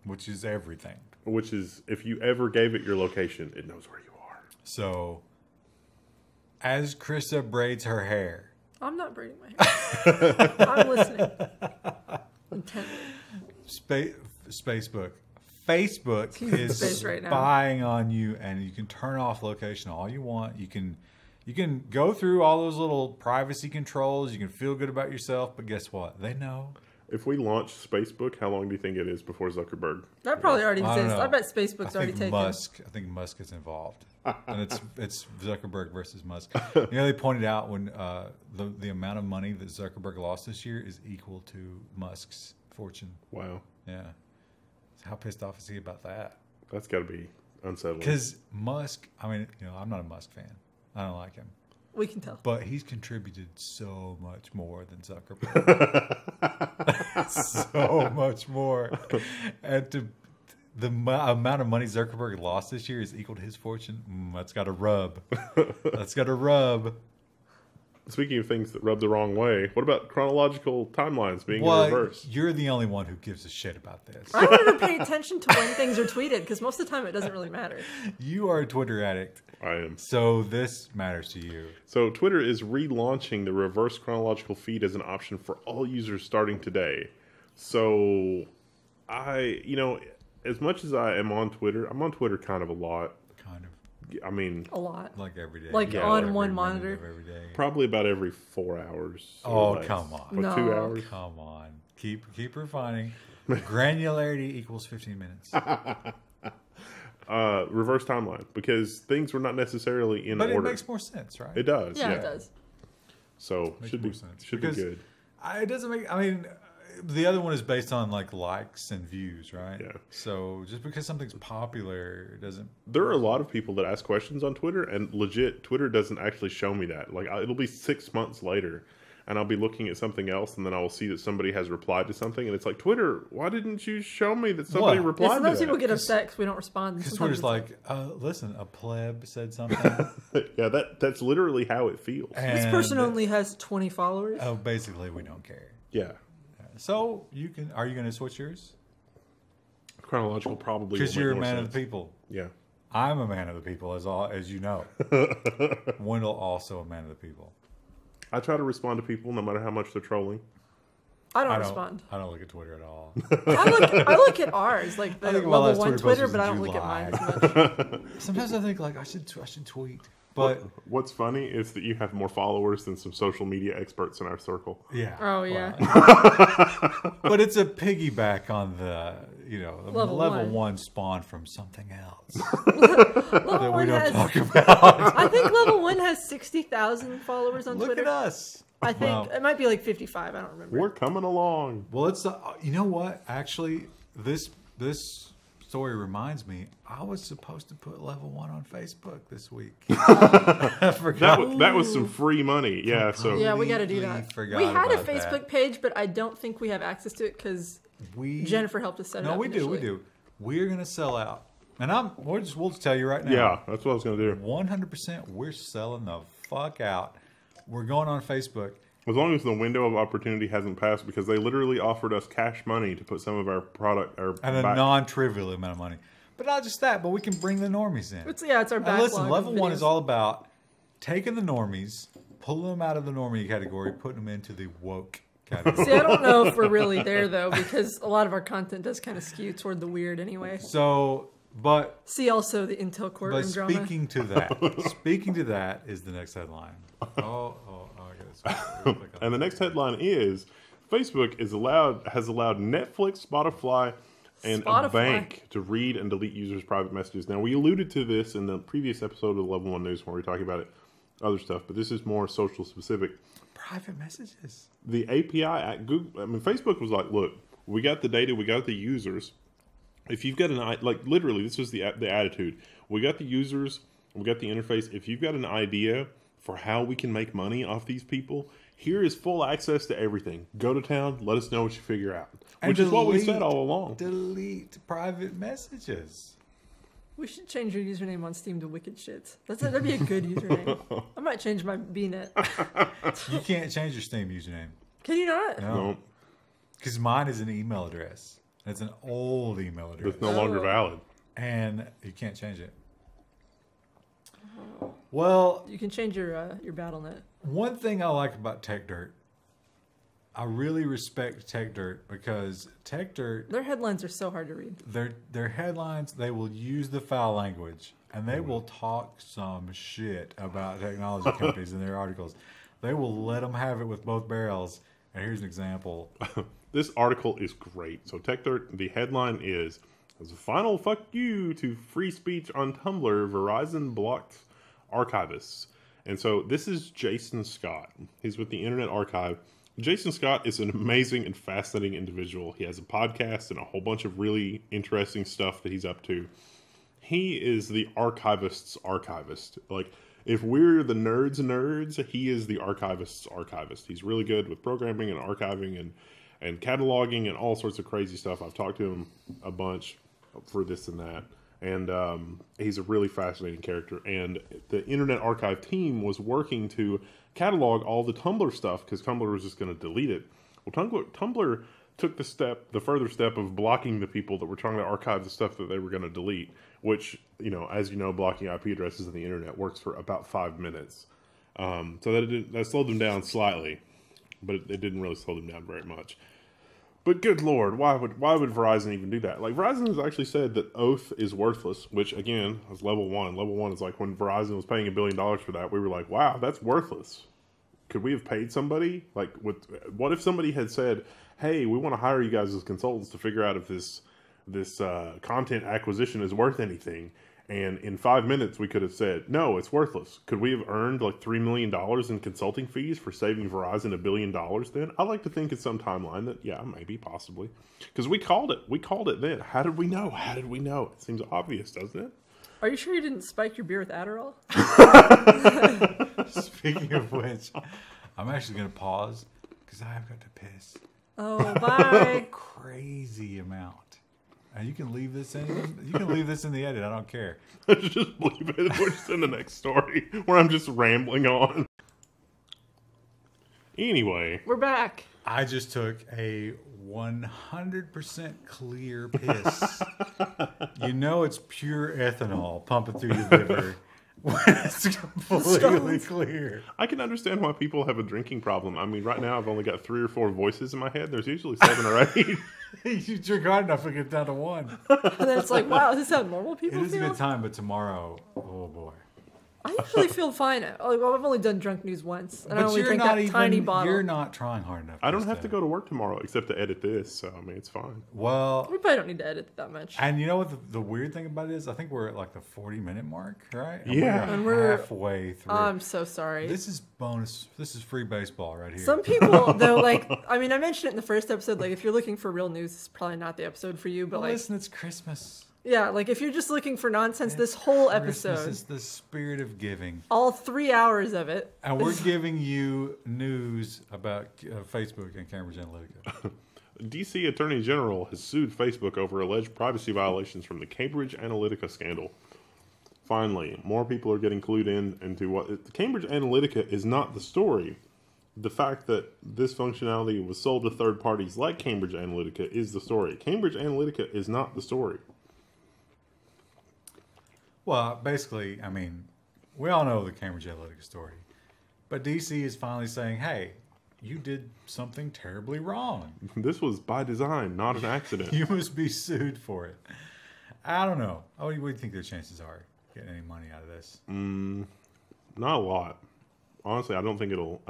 Which is everything.
Which is, if you ever gave it your location, it knows where you are.
So, as Krista braids her hair.
I'm not braiding my hair. I'm listening. Intently. Facebook is spying on you, and you can turn off location all you want. You can go through all those little privacy controls. You can feel good about yourself, but guess what? They know.
If we launch Facebook, how long do you think it is before Zuckerberg?
That probably already exists. I bet Facebook's already taken.
I think Musk is involved, and it's Zuckerberg versus Musk. You know, they pointed out when the amount of money that Zuckerberg lost this year is equal to Musk's fortune.
Wow.
Yeah. So how pissed off is he about that?
That's got to be unsettling.
Because Musk, I mean, you know, I'm not a Musk fan. I don't like him.
We can tell.
But he's contributed so much more than Zuckerberg. So much more. And the amount of money Zuckerberg lost this year is equal to his fortune. That's got to rub. That's got to rub.
Speaking of things that rub the wrong way, what about chronological timelines being in reverse?
You're the only one who gives a shit about this.
I don't even pay attention to when things are tweeted because most of the time it doesn't really matter.
You are a Twitter addict.
I am.
So this matters to you.
So Twitter is relaunching the reverse chronological feed as an option for all users starting today. So as much as I am on Twitter, I'm on Twitter kind of a lot.
Kind of.
I mean,
a lot.
Like every day.
Like on one monitor.
Every day.
Probably about every 4 hours.
Oh, come on.
Or 2 hours.
Come on. Keep refining. Granularity equals 15 minutes.
Reverse timeline, because things were not necessarily in order.
But it makes more sense, right?
It does.
Yeah, it does.
So should be good.
It doesn't make. I mean, the other one is based on like likes and views, right?
Yeah.
So just because something's popular, it doesn't.
There are a lot of people that ask questions on Twitter, and legit, Twitter doesn't actually show me that. Like, it'll be 6 months later, and I'll be looking at something else, and then I will see that somebody has replied to something, and it's like, Twitter, why didn't you show me that somebody replied to that?
Sometimes people get upset because we don't respond.
Because Twitter's like, listen, a pleb said something.
Yeah, that's literally how it feels.
And this person only has 20 followers.
Oh, basically, we don't care.
Yeah.
So are you going to switch yours?
Chronological probably.
Because you're a man of the people.
Yeah.
I'm a man of the people, as you know. Wendell also a man of the people.
I try to respond to people no matter how much they're trolling.
I don't respond.
I don't look at Twitter at all.
I look at ours, like the level 1 Twitter, but I don't look at mine as much.
Sometimes I think like I should tweet. But
what's funny is that you have more followers than some social media experts in our circle.
Yeah.
Oh yeah.
But it's a piggyback on the level
1
spawned from something else
that
we don't talk about.
I think level 1 has 60,000 followers on Twitter.
Look at us.
I think it might be like 55. I don't remember.
We're coming along.
Well, it's you know what? Actually, this story reminds me, I was supposed to put level 1 on Facebook this week. I forgot.
That was some free money. Yeah. So
yeah, we got to do that. We had a Facebook page, but I don't think we have access to it because Jennifer helped us set it up.
No, we do. We're gonna sell out, and we'll just tell you right now.
Yeah, that's what I was gonna do.
100%, we're selling the fuck out. We're going on Facebook.
As long as the window of opportunity hasn't passed, because they literally offered us cash money to put some of our product
and a non-trivial amount of money. But not just that, but we can bring the normies in.
It's our backlog.
Now listen, level 1 is all about taking the normies, pulling them out of the normie category, putting them into the woke category.
See, I don't know if we're really there though, because a lot of our content does kind of skew toward the weird anyway.
So, but
see also the Intel courtroom drama.
Speaking to that is the next headline. I got this.
And the next headline is Facebook has allowed Netflix, Spotify, and a bank to read and delete users' private messages. Now, we alluded to this in the previous episode of Level 1 News when we were talking about other stuff, but this is more social specific.
Private messages.
The API at Google, Facebook was like, look, we got the data, we got the users. If you've got literally, this was the attitude. We got the users, we got the interface. If you've got an idea for how we can make money off these people, here is full access to everything. Go to town, let us know what you figure out. Which is what we said all along.
Delete private messages.
We should change your username on Steam to Wicked Shits. That'd be a good username. I might change my BNet.
You can't change your Steam username.
Can you not?
No.
Because mine is an email address. It's an old email address.
It's no longer valid.
And you can't change it. Well,
you can change your BattleNet.
One thing I like about Techdirt, I really respect Techdirt because Techdirt,
their headlines are so hard to read.
Their headlines, they will use the foul language and they will talk some shit about technology companies in their articles. They will let them have it with both barrels. And here's an example.
This article is great. So Techdirt, the headline is, as a final fuck you to free speech on Tumblr, Verizon blocked archivists. And so this is Jason Scott. He's with the Internet Archive. Jason Scott is an amazing and fascinating individual. He has a podcast and a whole bunch of really interesting stuff that he's up to. He is the archivist's archivist. Like, if we're the nerds, he is the archivist's archivist. He's really good with programming and archiving and cataloging and all sorts of crazy stuff. I've talked to him a bunch for this and that. And he's a really fascinating character. And the Internet Archive team was working to catalog all the Tumblr stuff because Tumblr was just going to delete it. Well, Tumblr took the further step of blocking the people that were trying to archive the stuff that they were going to delete, which, as you know, blocking IP addresses on the internet works for about 5 minutes. So that slowed them down slightly, but it didn't really slow them down very much. But good Lord, why would Verizon even do that? Like, Verizon has actually said that Oath is worthless, which again is level 1. Level 1 is like when Verizon was paying $1 billion for that, we were like, wow, that's worthless. Could we have paid somebody? Like, what if somebody had said, hey, we want to hire you guys as consultants to figure out if this content acquisition is worth anything? And in 5 minutes, we could have said, no, it's worthless. Could we have earned like $3 million in consulting fees for saving Verizon $1 billion then? I like to think it's some timeline that, yeah, maybe, possibly. Because we called it. We called it then. How did we know? It seems obvious, doesn't it?
Are you sure you didn't spike your beer with Adderall?
Speaking of which, I'm actually going to pause because I have got to piss.
Oh, bye.
Crazy amount. And you can leave this in. You can leave this in the edit. I don't care.
Just leave it. We're just in the next story where I'm just rambling on. Anyway,
we're back.
I just took a 100% clear piss. It's pure ethanol pumping through your liver when it's completely clear.
I can understand why people have a drinking problem. I mean, right now I've only got 3 or 4 voices in my head. There's usually 7 or 8.
You drink hard enough to get down to 1.
And then it's like, wow, this is how normal people feel?
It is a good time, but tomorrow, oh boy.
I usually feel fine. I've only done drunk news once, and I only drink that tiny bottle.
You're not trying hard enough.
I don't have to go to work tomorrow except to edit this, so I mean it's fine.
Well,
we probably don't need to edit that much.
And you know what the weird thing about it is? I think we're at like the 40-minute mark, right?
And
we're halfway through.
I'm so sorry.
This is bonus. This is free baseball right here.
Some people though, I mentioned it in the first episode. Like, if you're looking for real news, it's probably not the episode for you. But
listen, it's Christmas.
Yeah, like if you're just looking for nonsense, this whole episode.
This is the spirit of giving.
All 3 hours of it.
And we're giving you news about Facebook and Cambridge Analytica.
DC Attorney General has sued Facebook over alleged privacy violations from the Cambridge Analytica scandal. Finally, more people are getting clued into what Cambridge Analytica is not the story. The fact that this functionality was sold to third parties like Cambridge Analytica is the story. Cambridge Analytica is not the story.
Well, basically, I mean, we all know the Cambridge Analytica story. But DC is finally saying, hey, you did something terribly wrong.
This was by design, not an accident.
You must be sued for it. I don't know. What do you think their chances are getting any money out of this?
Not a lot. Honestly, I don't think it'll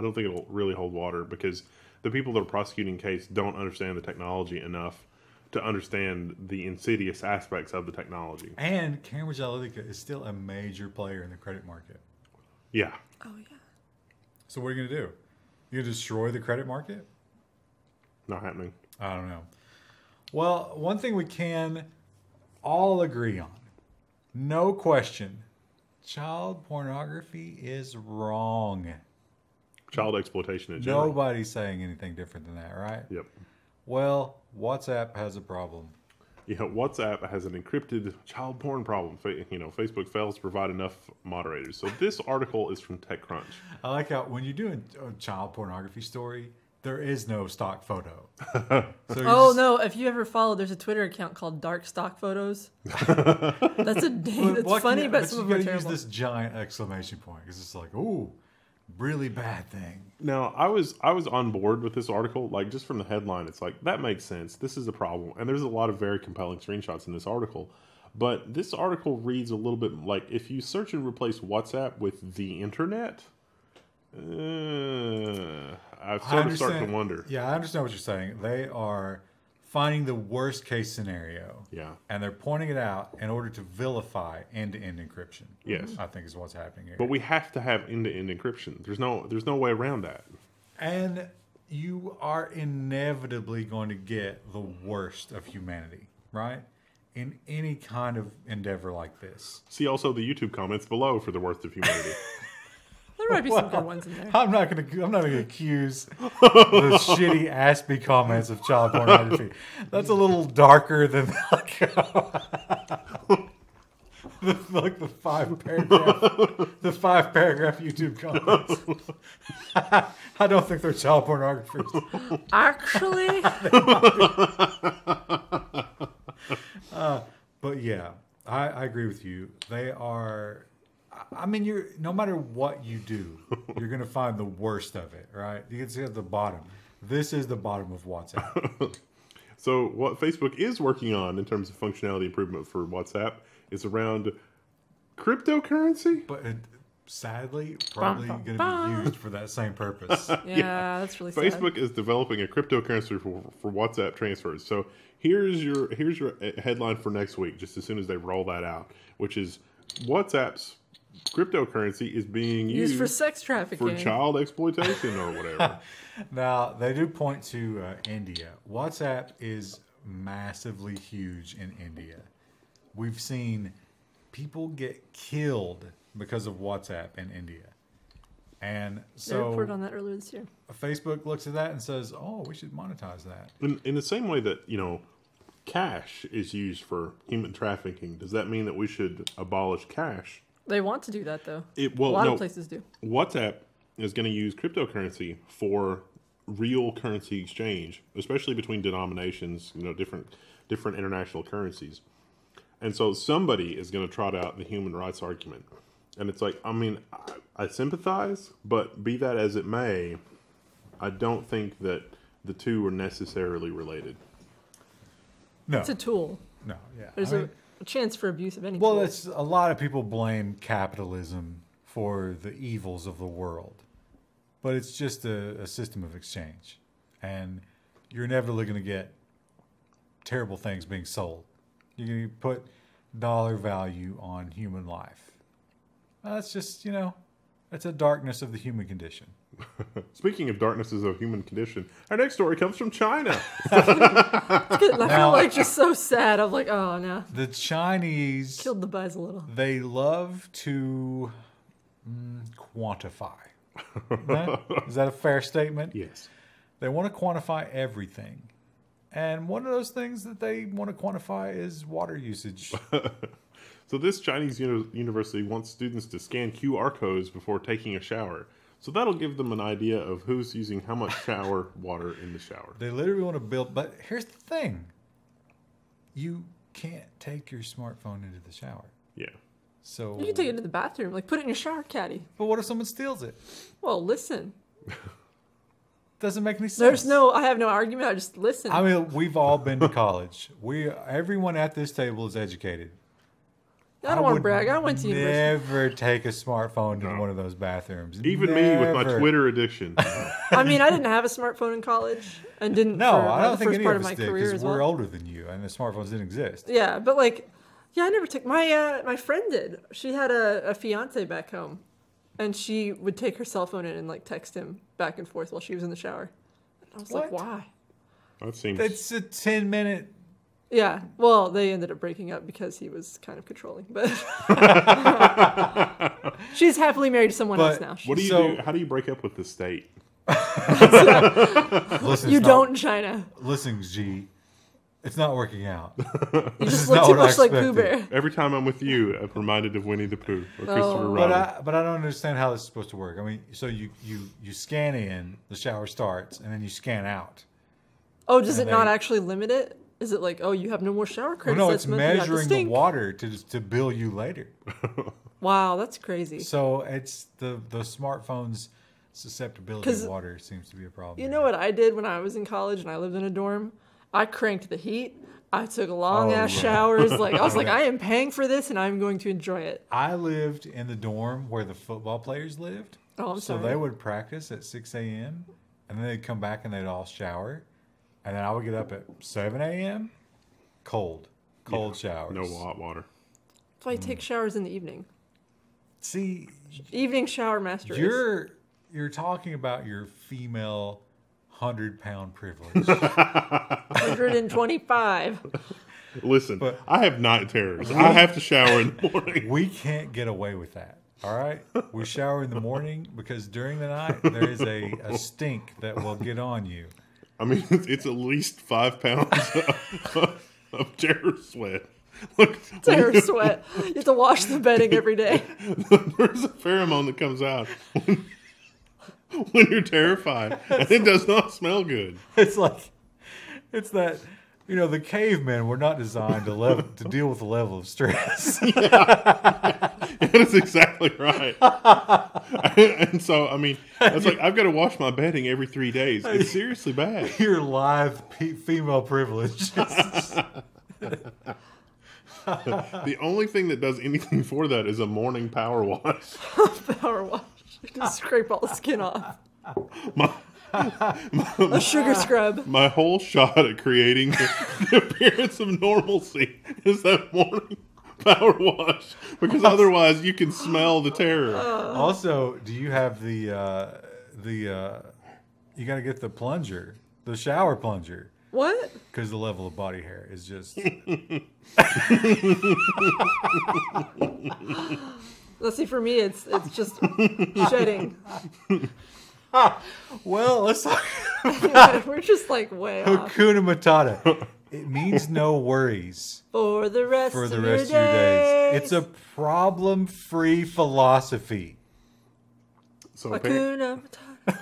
really hold water because the people that are prosecuting the case don't understand the technology enough to understand the insidious aspects of the technology.
And Cambridge Analytica is still a major player in the credit market.
Yeah.
Oh, yeah.
So what are you going to do? You going to destroy the credit market?
Not happening.
I don't know. Well, one thing we can all agree on, no question, child pornography is wrong.
Child exploitation in general.
Nobody's saying anything different than that, right?
Yep.
Well, WhatsApp has a problem.
Yeah, WhatsApp has an encrypted child porn problem. Facebook fails to provide enough moderators. So this article is from TechCrunch.
I like how when you're doing a child pornography story, there is no stock photo.
No! If you ever follow, there's a Twitter account called Dark Stock Photos. That's funny, but some of them are terrible.
Use this giant exclamation point because it's like, ooh, really bad thing.
Now, I was on board with this article, like just from the headline. It's like that makes sense. This is a problem, and there's a lot of very compelling screenshots in this article. But this article reads a little bit like if you search and replace WhatsApp with the internet. I've sort of started to wonder.
Yeah, I understand what you're saying. They are finding the worst case scenario.
Yeah.
And they're pointing it out in order to vilify end-to-end encryption.
Yes.
I think is what's happening here.
But we have to have end-to-end encryption. There's no way around that.
And you are inevitably going to get the worst of humanity, right? In any kind of endeavor like this.
See also the YouTube comments below for the worst of humanity.
There might be some good ones in there.
I'm not gonna accuse the shitty Aspie comments of child pornography. That's a little darker than like the 5-paragraph YouTube comments. I don't think they're child pornographers.
Actually,
but yeah, I agree with you. They are. I mean, no matter what you do, you're going to find the worst of it, right? You can see at the bottom. This is the bottom of WhatsApp.
So what Facebook is working on in terms of functionality improvement for WhatsApp is around cryptocurrency.
But sadly, probably going to be used for that same purpose.
Yeah, that's really sad.
Facebook is developing a cryptocurrency for WhatsApp transfers. So here's your headline for next week, just as soon as they roll that out, which is WhatsApp's cryptocurrency is being used
for sex trafficking,
for child exploitation or whatever.
Now, they do point to India. WhatsApp is massively huge in India. We've seen people get killed because of WhatsApp in India. And so
they reported on that earlier this year.
Facebook looks at that and says, oh, we should monetize that.
In the same way that, cash is used for human trafficking, does that mean that we should abolish cash?
They want to do that, though.
A
lot of places do.
WhatsApp is going to use cryptocurrency for real currency exchange, especially between denominations, different international currencies. And so somebody is going to trot out the human rights argument. And it's like, I mean, I sympathize, but be that as it may, I don't think that the two are necessarily related.
No.
It's a tool.
No, yeah.
There's a chance for abuse of any
Well,
tool.
it's a lot of people blame capitalism for the evils of the world. But it's just a system of exchange. And you're inevitably going to get terrible things being sold. You're going to put dollar value on human life. That's just, it's a darkness of the human condition.
Speaking of darknesses of human condition, our next story comes from China.
I feel like just so sad. I'm like, oh no.
The Chinese
Killed the buzz a little.
They love to quantify. Is that a fair statement?
Yes.
They want to quantify everything. And one of those things that they want to quantify is water usage.
So this Chinese university wants students to scan QR codes before taking a shower. So that'll give them an idea of who's using how much shower water in the shower.
They literally want to build, but here's the thing. You can't take your smartphone into the shower.
Yeah.
So
You can take it to the bathroom, like put it in your shower caddy.
But what if someone steals it?
Well, listen.
Doesn't make any sense.
I have no argument. I just listen.
I mean, we've all been to college. Everyone at this table is educated.
I don't want to brag. I went to university.
Never take a smartphone to one of those bathrooms.
Even me with my Twitter addiction.
I mean, I didn't have a smartphone in college and didn't.
No,
for,
I don't
the
think
first
any
part
of
of
us
my
did
career
because
as
we're
well.
older than you, and the smartphones didn't exist.
Yeah, but like, I never took my friend did. She had a fiance back home, and she would take her cell phone in and like text him back and forth while she was in the shower. And I was like, why?
That seems.
It's a 10-minute.
Yeah, well, they ended up breaking up because he was kind of controlling. But she's happily married to someone else now.
What do you do? How do you break up with the state?
Listen,
You don't in China.
Listen, G, it's not working out.
You just look too much like Pooh Bear.
Every time I'm with you, I'm reminded of Winnie the Pooh or Christopher Robin.
But I don't understand how this is supposed to work. I mean, so you scan in, the shower starts, and then you scan out.
Oh, does it not actually limit it? Is it like, oh, you have no more shower credits?
Well, no, it's measuring the water to bill you later.
Wow, that's crazy.
So it's the smartphone's susceptibility to water seems to be a problem.
You know what I did when I was in college and I lived in a dorm? I cranked the heat. I took long ass showers. Like I was like, I am paying for this and I'm going to enjoy it.
I lived in the dorm where the football players lived.
Oh, I'm sorry.
So they would practice at 6 a.m. and then they'd come back and they'd all shower. And then I would get up at 7 a.m. Cold showers.
No hot water.
That's why I take showers in the evening.
See,
evening shower master.
You're talking about your female 100-pound privilege.
125.
Listen, I have night terrors. I have to shower in the morning.
We can't get away with that. All right? We shower in the morning because during the night there is a stink that will get on you.
I mean, it's at least 5 pounds of terror sweat. Look,
terror sweat. You have to wash the bedding every day.
There's a pheromone that comes out when you're terrified, and it does not smell good.
It's that, the cavemen were not designed to deal with the level of stress.
That is exactly right. And so, I mean, it's like I've got to wash my bedding every 3 days. It's seriously bad.
Your live female privilege.
The only thing that does anything for that is a morning power wash.
Power wash. Just scrape all the skin off. A sugar scrub.
My whole shot at creating the appearance of normalcy is that morning power wash, because otherwise you can smell the terror.
Also, do you have you got to get the plunger, the shower plunger.
What?
Because the level of body hair is just.
Let's see. For me, it's just shedding.
Well, let's talk.
We're just like way off.
Hakuna Matata. It means no worries
for the rest of your days.
It's a problem-free philosophy.
So
Hakuna Matata.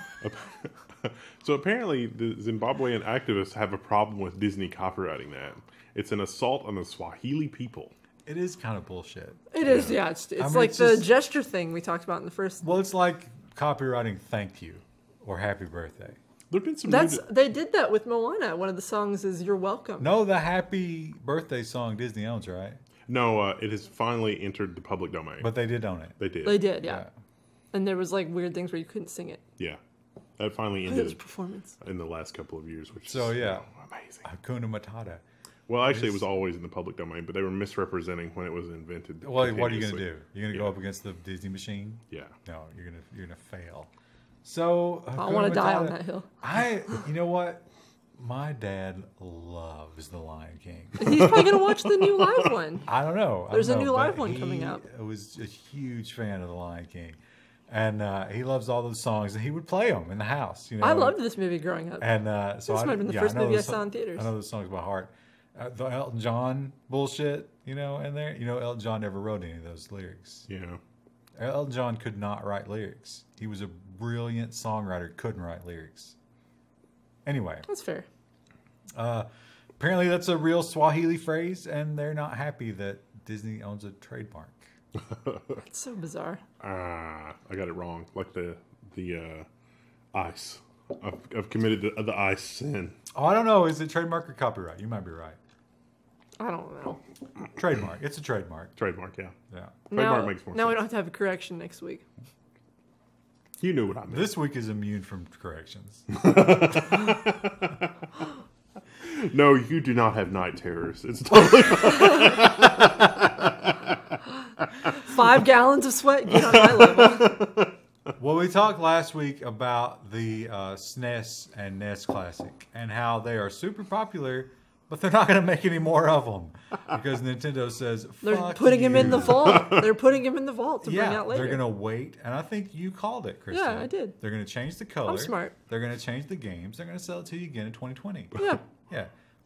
So apparently, the Zimbabwean activists have a problem with Disney copyrighting that. It's an assault on the Swahili people.
It is kind of bullshit.
It is, yeah. It's like the gesture thing we talked about in the first.
Well, it's like copywriting "Thank You" or "Happy Birthday."
There've been some.
They did that with Moana. One of the songs is "You're Welcome."
No, the Happy Birthday song Disney owns, right?
No, it has finally entered the public domain.
But they did own it.
They did.
They did, yeah. And there was like weird things where you couldn't sing it.
Yeah. That finally ended
performance
in the last couple of years, which is
amazing. Hakuna Matata.
Well, actually, it was always in the public domain, but they were misrepresenting when it was invented.
Well, what are you going to do? You're going to go up against the Disney machine?
Yeah.
No, you're going to fail. So
I want to die on that hill.
You know what? My dad loves The Lion King.
He's probably going to watch the new live one.
I don't know.
There's a new live one coming out.
I was a huge fan of The Lion King. And he loves all those songs, and he would play them in the house. You know,
I loved this movie growing up.
And so
This might have been the first movie I saw in theaters.
I know those songs by heart. The Elton John bullshit, you know, in there. You know, Elton John never wrote any of those lyrics.
Yeah.
Elton John could not write lyrics. He was a brilliant songwriter, couldn't write lyrics. Anyway.
That's fair.
Apparently that's a real Swahili phrase, and they're not happy that Disney owns a trademark.
That's so bizarre.
I got it wrong. Like the ice. I've committed the ice sin.
Oh, I don't know. Is it trademark or copyright? You might be right.
I don't know.
Trademark. It's a trademark.
Trademark, yeah.
Yeah.
Trademark makes more sense.
Now we don't have to have a correction next week.
You knew what I meant.
This week is immune from corrections.
No, you do not have night terrors. It's totally fine.
5 gallons of sweat, get on my level.
Well, we talked last week about the SNES and NES Classic and how they are super popular, but they're not going to make any more of them because Nintendo says,
They're
fuck
putting
you.
him in the vault. They're putting him in the vault to bring out later.
They're going to wait. And I think you called it, Kristen.
Yeah, I did.
They're going to change the color.
I'm smart.
They're going to change the games. They're going to sell it to you again in 2020.
Yeah.
Yeah.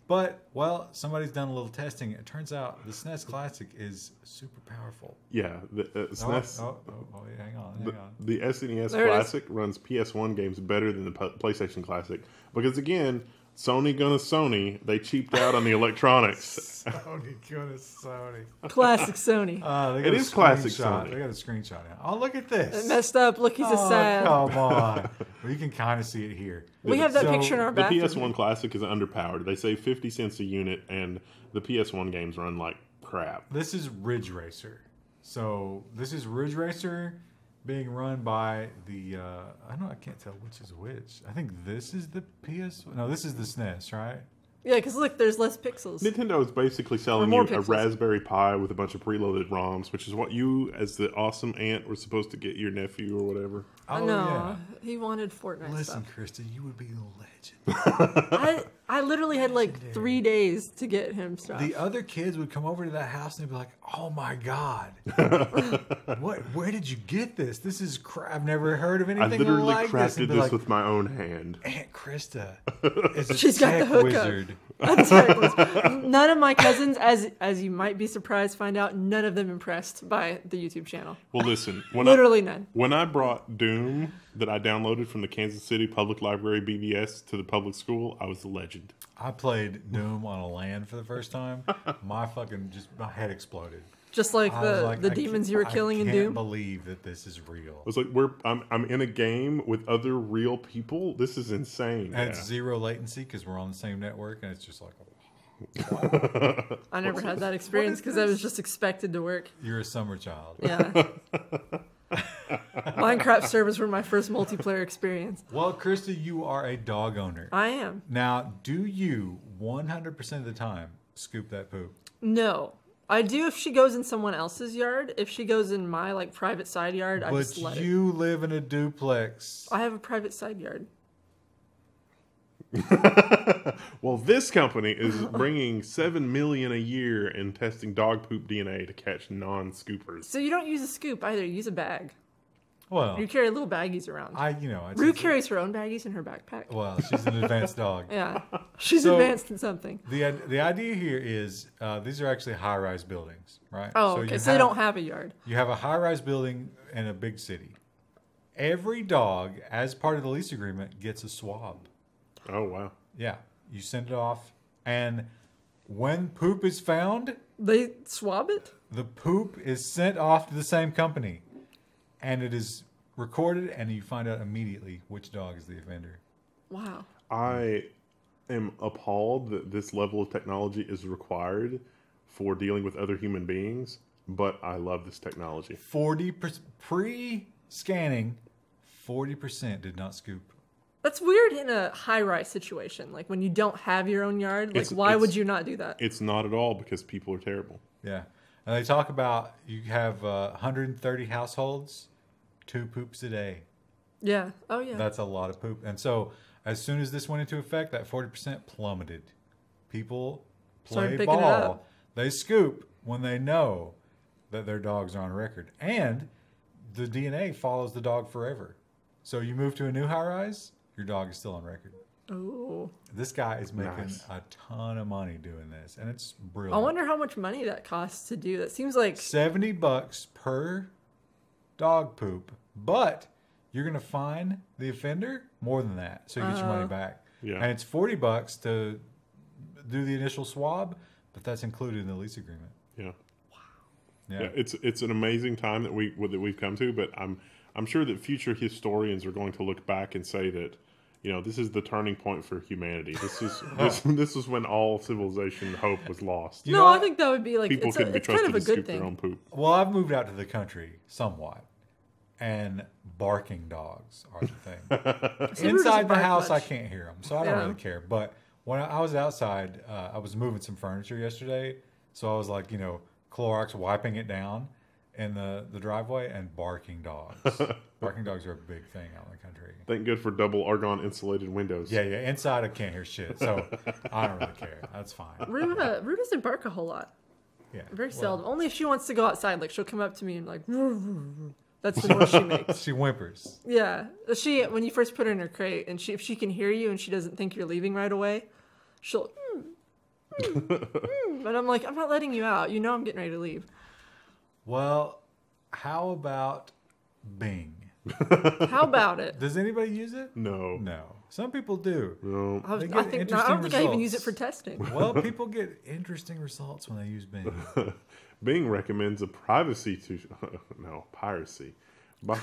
But, well, somebody's done a little testing. It turns out the SNES Classic is super powerful.
Yeah, the SNES.
Yeah, hang on.
The SNES
There it
Classic runs PS1 games better than the PlayStation Classic because, again, Sony gonna Sony. They cheaped out on the electronics.
Sony.
Classic Sony.
They got
It
a
is classic
screenshot.
Sony.
They got a screenshot now. Oh, look at this.
It messed up. Look, he's a sad.
Come on. Well, you can kind of see it here.
We have that picture in our
The
bathroom.
PS1 Classic is underpowered. They say 50 cents a unit, and the PS1 games run like crap.
This is Ridge Racer. So this is Ridge Racer being run by the I can't tell which is which. I think this is the PS. No, this is the SNES, right?
Yeah, because look, there's less pixels.
Nintendo is basically selling
more
you a
pixels.
Raspberry Pi with a bunch of preloaded ROMs, which is what you, as the awesome aunt, were supposed to get your nephew or whatever.
Oh,
No, he wanted Fortnite
Listen,
stuff.
Krista, you would be a legend.
I literally had like 3 days to get him stuff.
The other kids would come over to that house and they'd be like, "Oh my god, what? Where did you get this? This is I've never heard of
I
anything
literally
like this."
crafted
And be
this
like,
with my own hand.
Aunt Krista is a
She's got the
tech
hookup.
wizard.
That's right. None of my cousins, as you might be surprised, find out, none of them impressed by the YouTube channel.
Well, listen,
Literally none.
When I brought Doom that I downloaded from the Kansas City Public Library BBS to the public school, I was a legend.
I played Doom on a LAN for the first time. My head exploded.
Just like
I was like,
the demons you were killing in
I
Doom.
can't believe that this is real.
I was like, I'm in a game with other real people. This is insane.
And it's zero latency because we're on the same network, and it's just like,
I never had that experience because I was just expected to work.
you're a summer child.
Yeah. Minecraft servers were my first multiplayer experience.
Well, Krista, you are a dog owner.
I am.
Now, do you 100% of the time scoop that poop?
No. I do if she goes in someone else's yard. If she goes in my like private side yard, I
But
just let it.
you live in a duplex.
I have a private side yard.
Well, this company is bringing $7 million a year in testing dog poop DNA to catch non-scoopers.
So you don't use a scoop either. You use a bag.
Well,
You carry little baggies around.
it's
Rue carries her own baggies in her backpack.
Well, she's an advanced dog.
Yeah. She's
So-
advanced in something.
The idea here is these are actually high-rise buildings, right?
Oh, okay. So they don't have a yard.
You have a high-rise building in a big city. Every dog, as part of the lease agreement, gets a swab.
Oh, wow.
Yeah, you send it off, and when poop is found,
They swab it?
the poop is sent off to the same company, and it is recorded, and you find out immediately which dog is the offender.
Wow.
I am appalled that this level of technology is required for dealing with other human beings, but I love this technology.
40% pre-scanning, 40% did not scoop.
That's weird in a high-rise situation. Like when you don't have your own yard. Like why would you not do that?
It's not at all because people are terrible.
Yeah, and they talk about you have 130 households, 2 poops a day.
Yeah. Oh, yeah.
That's a lot of poop. And so as soon as this went into effect, that 40% plummeted. People
Started
play
picking it
ball.
up.
They scoop when they know that their dogs are on record. And the DNA follows the dog forever. So you move to a new high-rise, your dog is still on record.
Oh.
This guy is making a ton of money doing this, and it's brilliant.
I wonder how much money that costs to do. That seems like
$70 per dog poop, but you're going to fine the offender more than that, so you get your money back.
Yeah.
And it's $40 to do the initial swab, but that's included in the lease agreement.
Yeah.
Wow.
Yeah.
It's an amazing time that we've come to, but I'm sure that future historians are going to look back and say that, you know, this is the turning point for humanity. This is this is when all civilization hope was lost.
No, I think that would be like
People couldn't be
it's kind
trusted
of a
to
good
scoop their own
thing.
poop.
Well, I've moved out to the country somewhat, and barking dogs are the thing. Inside the house, I can't hear them, so I don't really care. But when I was outside, I was moving some furniture yesterday, so I was like, you know, Clorox wiping it down in the driveway, and barking dogs. Barking dogs are a big thing out in the country.
Thank good for double argon insulated windows.
Yeah. Inside, I can't hear shit, so I don't really care. That's fine.
Rue doesn't bark a whole lot.
Yeah,
Very seldom. Only if she wants to go outside. Like she'll come up to me and like, that's the noise she makes.
She whimpers.
Yeah, when you first put her in her crate, and if she can hear you and she doesn't think you're leaving right away, she'll. But I'm like, I'm not letting you out. You know, I'm getting ready to leave.
Well, how about Bing?
How about it?
Does anybody use it?
No.
Some people do.
No.
I
They
don't
get
think I even
interesting
use it for
results.
testing.
Well, people get interesting results when they use Bing.
Bing recommends a piracy. Bing
Piracy.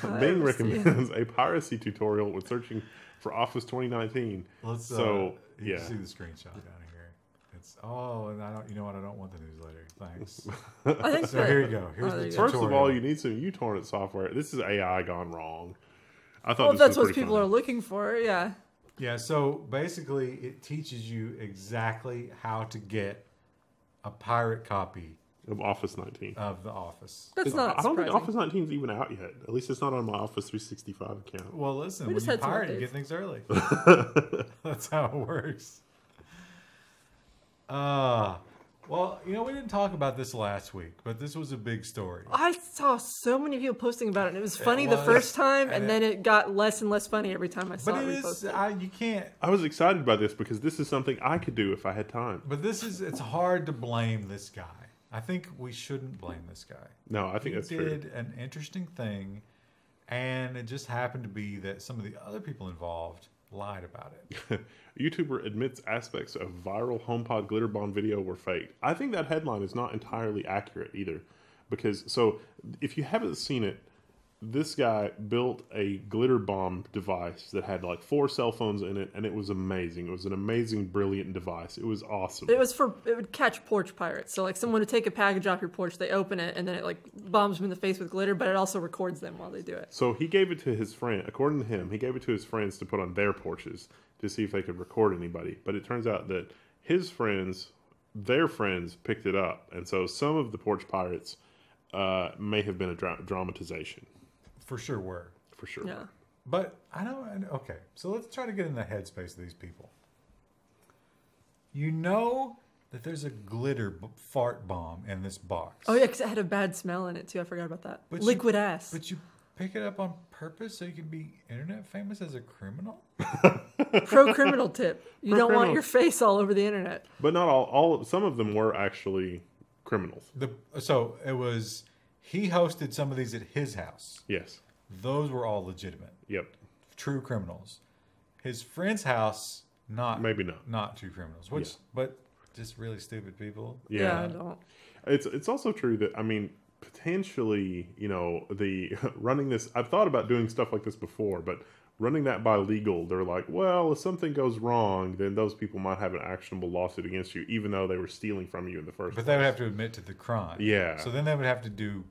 recommends a piracy tutorial when searching for Office 2019.
Let's
So,
you
yeah.
can see the screenshot down here. It's and I don't. You know what? I don't want the newsletter. Thanks.
I think
So here you go. Here's
there
the
you go.
tutorial.
First of all, you need some uTorrent software. This is AI gone wrong. I thought
Well,
this
that's
was
what
pretty
people
funny.
are looking for. Yeah.
Yeah. So basically, it teaches you exactly how to get a pirate copy
Of Office 19.
of the Office.
That's not
I don't think
surprising.
Office 19 is even out yet. At least it's not on my Office 365 account.
Well, listen,
We
when
just
you
had some
pirate, you
updates.
get things early. That's how it works. Well, you know, we didn't talk about this last week, but this was a big story.
I saw so many people posting about it, and it was funny the
was,
first time,
and
and then it got less and less funny every time I saw
But
it
it is,
reposted.
you can't,
I was excited by this because this is something I could do if I had time.
but it's hard to blame this guy. I think we shouldn't blame this guy.
No, I think that's
He
fair.
did an interesting thing, and it just happened to be that some of the other people involved lied about it.
YouTuber admits aspects of viral HomePod glitter bomb video were fake. I think that headline is not entirely accurate either. Because, so, if you haven't seen it, this guy built a glitter bomb device that had like 4 cell phones in it, and it was amazing. It was an amazing, brilliant device. It was awesome.
It would catch porch pirates. So like someone would take a package off your porch, they open it, and then it like bombs them in the face with glitter, but it also records them while they do it.
So he gave it to his friend. According to him, he gave it to his friends to put on their porches to see if they could record anybody. But it turns out that his friends, their friends, picked it up, and so some of the porch pirates may have been a dramatization.
For sure were.
For sure.
Yeah.
But okay, so let's try to get in the headspace of these people. You know that there's a glitter fart bomb in this box.
Oh yeah, because it had a bad smell in it too. I forgot about that.
But
Liquid ass.
But you pick it up on purpose so you can be internet famous as a criminal?
Pro criminal tip. You
Pro
don't want
criminal.
your face all over the internet.
But not all. Some of them were actually criminals.
So it was, he hosted some of these at his house.
Yes.
Those were all legitimate.
Yep.
True criminals. His friend's house,
Maybe not.
Not true criminals. But just really stupid people.
Yeah, I don't.
It's also true that, I mean, potentially, you know, the running this, I've thought about doing stuff like this before, but running that by legal, they're like, well, if something goes wrong, then those people might have an actionable lawsuit against you, even though they were stealing from you in the first place.
But they would have to admit to the crime.
Yeah.
So then they would have to do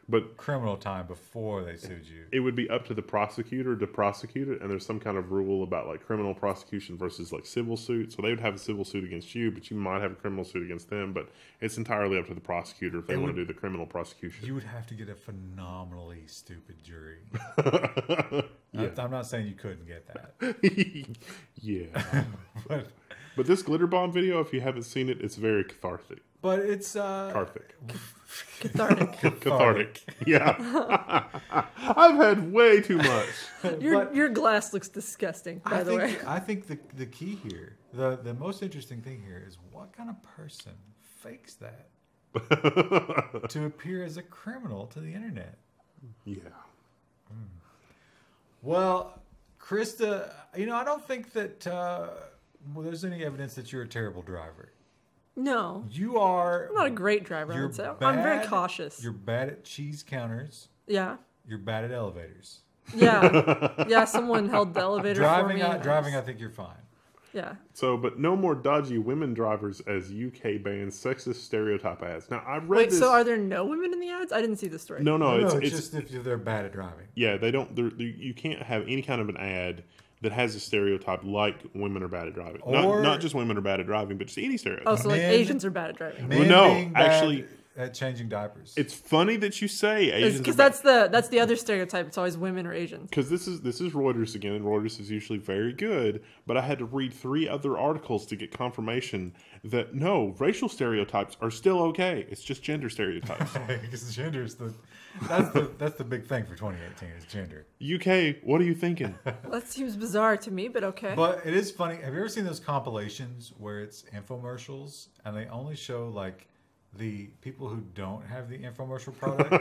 But
criminal time before they sued you.
it would be up to the prosecutor to prosecute it, and there's some kind of rule about like criminal prosecution versus like civil suit. So they would have a civil suit against you, but you might have a criminal suit against them. But it's entirely up to the prosecutor if they want to do the criminal prosecution.
You would have to get a phenomenally stupid jury.
Yeah.
I'm not saying you couldn't get that.
Yeah.
But
But this glitter bomb video, if you haven't seen it, it's very cathartic.
But it's
Cathartic.
Cathartic.
Yeah. I've had way too much.
Your glass looks disgusting, by the way.
I think the key here, the most interesting thing here is what kind of person fakes that to appear as a criminal to the internet.
Yeah.
Well, Krista, I don't think that there's any evidence that you're a terrible driver.
No.
You are.
I'm not a great driver, I would say. I'm very cautious.
You're bad at cheese counters.
Yeah.
You're bad at elevators.
Yeah. Yeah, someone held the elevator for me.
Driving, I think you're fine.
Yeah.
So, but no more dodgy women drivers as UK bans sexist stereotype ads. Now, I read this.
So are there no women in the ads? I didn't see the story.
No,
it's just if they're bad at driving.
Yeah, they don't. You can't have any kind of an ad that has a stereotype like women are bad at driving.
Or
not just women are bad at driving, but just any stereotype.
Oh, so like Asians are bad at driving.
Men being bad
actually,
at changing diapers.
it's funny that you say Asians.
Because that's the other stereotype. It's always women or Asians.
Because this is Reuters again, and Reuters is usually very good. But I had to read 3 other articles to get confirmation that no, racial stereotypes are still okay. It's just gender stereotypes.
Because gender is that's the big thing for 2018 is gender.
UK, what are you thinking?
That seems bizarre to me, but okay.
But it is funny. Have you ever seen those compilations where it's infomercials and they only show like the people who don't have the infomercial product?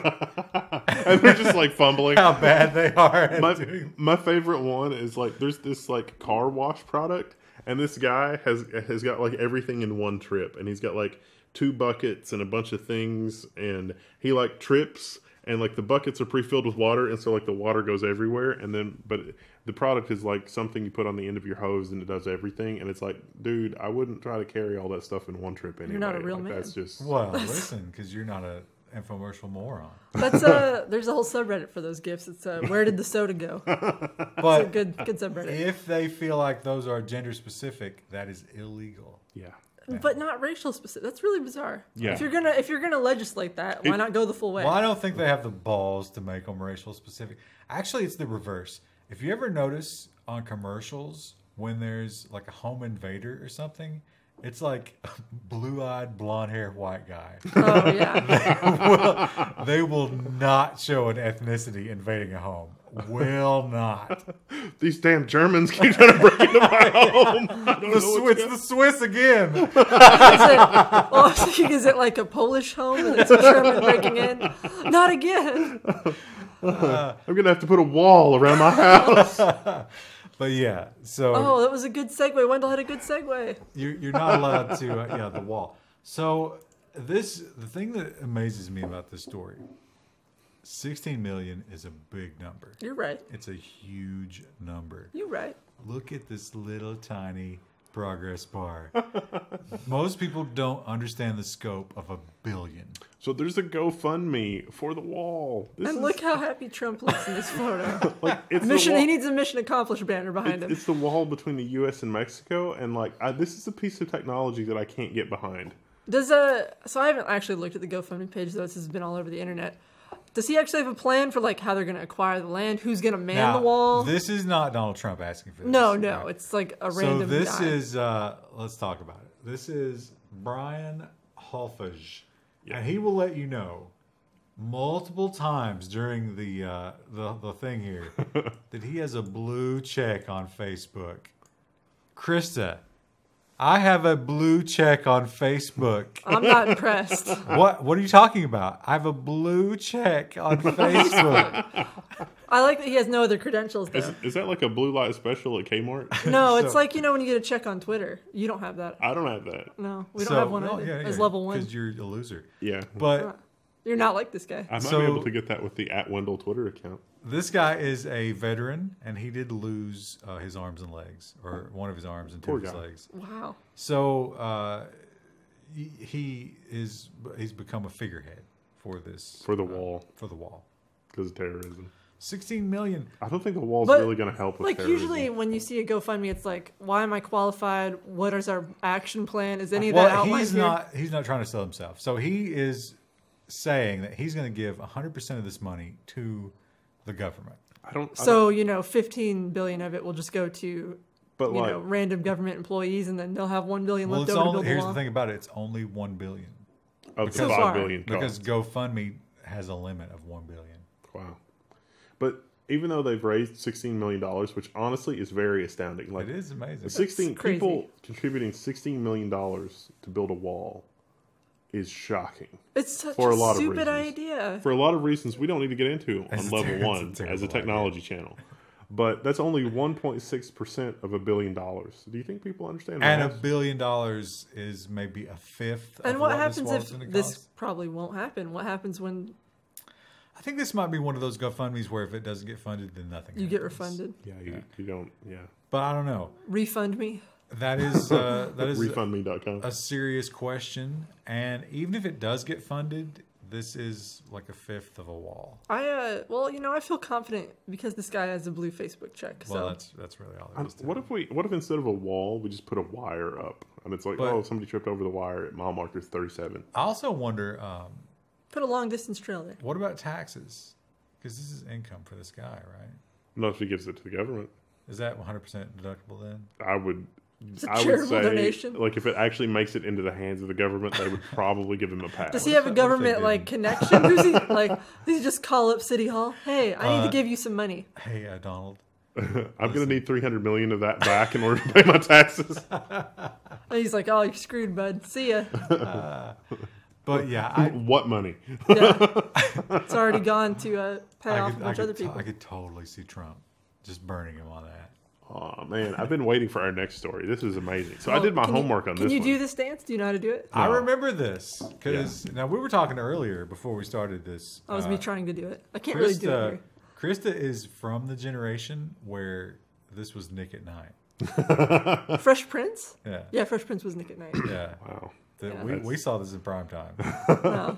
And they're just like fumbling.
How bad they are at doing.
My favorite one is like there's this like car wash product, and this guy has got like everything in one trip, and he's got like 2 buckets and a bunch of things, and he like trips, and like the buckets are pre-filled with water, and so like the water goes everywhere, and then but the product is like something you put on the end of your hose and it does everything, and it's like, dude, I wouldn't try to carry all that stuff in one trip anyway.
You're not a real man.
That's just
listen, because you're not a infomercial moron.
That's there's a whole subreddit for those gifts. It's where did the soda go?
But
it's a good subreddit.
If they feel like those are gender specific, that is illegal.
yeah.
But not racial specific. That's really bizarre.
Yeah.
If you're gonna legislate that, why not go the full way?
Well, I don't think they have the balls to make them racial specific. Actually, it's the reverse. If you ever notice on commercials when there's like a home invader or something, it's like a blue-eyed, blonde-haired white guy.
Oh yeah.
They will not show an ethnicity invading a home. Will not.
These damn Germans keep trying to break into my home.
The Swiss again.
I was thinking, is it like a Polish home and it's a German breaking in? Not again.
I'm gonna have to put a wall around my house.
But yeah, so
Oh, that was a good segue. Wendell had a good segue.
you're not allowed to the wall. So the thing that amazes me about this story, 16 million is a big number.
You're right.
It's a huge number.
You're right.
Look at this little tiny progress bar. Most people don't understand the scope of 1 billion.
So there's a GoFundMe for the wall.
Look how happy Trump looks in this photo.
Like it's
Mission.
the wall,
He needs a mission accomplished banner behind him.
it's the wall between the U.S. and Mexico, and like this is a piece of technology that I can't get behind.
So I haven't actually looked at the GoFundMe page, though. This has been all over the internet. Does he actually have a plan for like how they're going to acquire the land? Who's going to man the wall?
This is not Donald Trump asking for this.
No,
right?
it's like a random
So this
guy.
is, let's talk about it. This is Brian Holfage, and he will let you know multiple times during the thing here that he has a blue check on Facebook. Krista, I have a blue check on Facebook.
I'm not impressed.
What are you talking about? I have a blue check on Facebook.
I like that he has no other credentials, though.
Is that like a blue light special at Kmart?
No, it's
So-
like, when you get a check on Twitter. You don't have that.
I don't have that.
No, we don't have one either. As level 1.
Because you're a loser.
Yeah,
But
You're not like this guy.
I might
So-
be able to get that with the @Wendell Twitter account.
this guy is a veteran, and he did lose his arms and legs, or one of his arms and 2
Poor
of his
guy.
legs.
Wow.
So he's become a figurehead for this
For the wall.
for the wall.
Because of terrorism.
16 million.
I don't think the wall's
But,
really going to help with
Like,
terrorism.
usually when you see a GoFundMe, it's like, why am I qualified? What is our action plan? Is any of that outlined
He's not trying to sell himself. So he is saying that he's going to give 100% of this money to the government.
I don't.
So, 15 billion of it will just go to
But like,
random government employees, and then they'll have 1 billion
Well,
left
it's
over to
only,
build a
here's
wall.
the thing about it. It's only 1 billion.
of the
So
5
far.
billion
Because
cost.
GoFundMe has a limit of 1 billion.
Wow. But even though they've raised $16 million, which honestly is very astounding. Like,
It is amazing.
16
crazy.
people contributing $16 million to build a wall is shocking.
It's such
for a lot of
stupid
reasons.
idea.
For a lot of reasons we don't need to get into on
It's
level
a
one as a
terrible
technology channel. But that's only 1.6% of $1 billion. Do you think people understand
And
math?
$1 billion is maybe a fifth
And
of
what
this
happens
wall's
if
gonna
this
cost.
probably won't happen? What happens when
I think this might be one of those GoFundMes where if it doesn't get funded, then nothing
you get
happens.
refunded?
Yeah, you don't. Yeah.
But I don't know.
Refund me?
That is
Refundme.com.
a serious question. And even if it does get funded, this is like a fifth of a wall.
I feel confident because this guy has a blue Facebook check.
Well,
So
that's really all it is. to
What
it.
if instead of a wall, we just put a wire up? And it's like,
But-
oh, somebody tripped over the wire at mile marker 37.
I also wonder,
put a long distance trail there.
what about taxes? Because this is income for this guy, right?
Not if he gives it to the government.
Is that 100% deductible then?
I would
It's a
I would
charitable
say,
donation.
like, if it actually makes it into the hands of the government, they would probably give him a pass.
Does he have a
if they
government
didn't?
connection? Does he does he just call up City Hall? Hey, I need to give you some money.
Hey, Donald.
I'm going to need 300 million of that back in order to pay my taxes.
And he's like, "Oh, you're screwed, bud. See ya."
But yeah,
What money?
Yeah, it's already gone to pay off a bunch of other people.
I could totally see Trump just burning him on that.
Oh man, I've been waiting for our next story. This is amazing. So I
Well,
did my
can you-
homework on this.
Can you
one.
do this dance? Do you know how to do it?
I
No.
remember this because now we were talking earlier before we started this.
That was me trying to do it. I can't really do it here.
Krista is from the generation where this was Nick at Night.
Fresh Prince?
Yeah,
Yeah, Fresh Prince was Nick at Night.
yeah.
Wow.
Yeah.
We saw this in prime time.
No.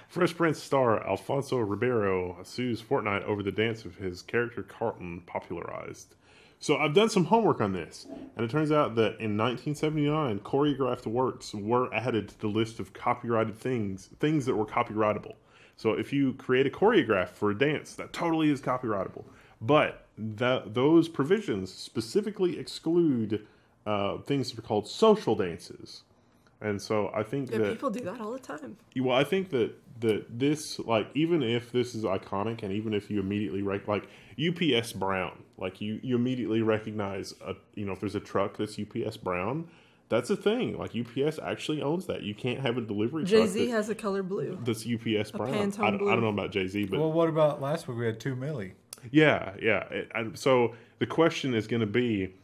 Fresh Prince star Alfonso Ribeiro sues Fortnite over the dance of his character Carlton popularized. So I've done some homework on this, and it turns out that in 1979, choreographed works were added to the list of copyrighted things that were copyrightable. So if you create a choreograph for a dance, that totally is copyrightable. But those provisions specifically exclude things that are called social dances. And so I think
Yeah,
that
people do that all the time.
well, I think that this, like, even if this is iconic, and even if you immediately like UPS Brown, like you immediately recognize if there's a truck that's UPS Brown, that's a thing. Like UPS actually owns that. You can't have a delivery truck
Jay-Z has a color blue.
that's UPS Brown.
Pantone
I don't
blue.
know about Jay-Z, but
Well, what about last week? We had 2 milli.
yeah. So the question is going to be,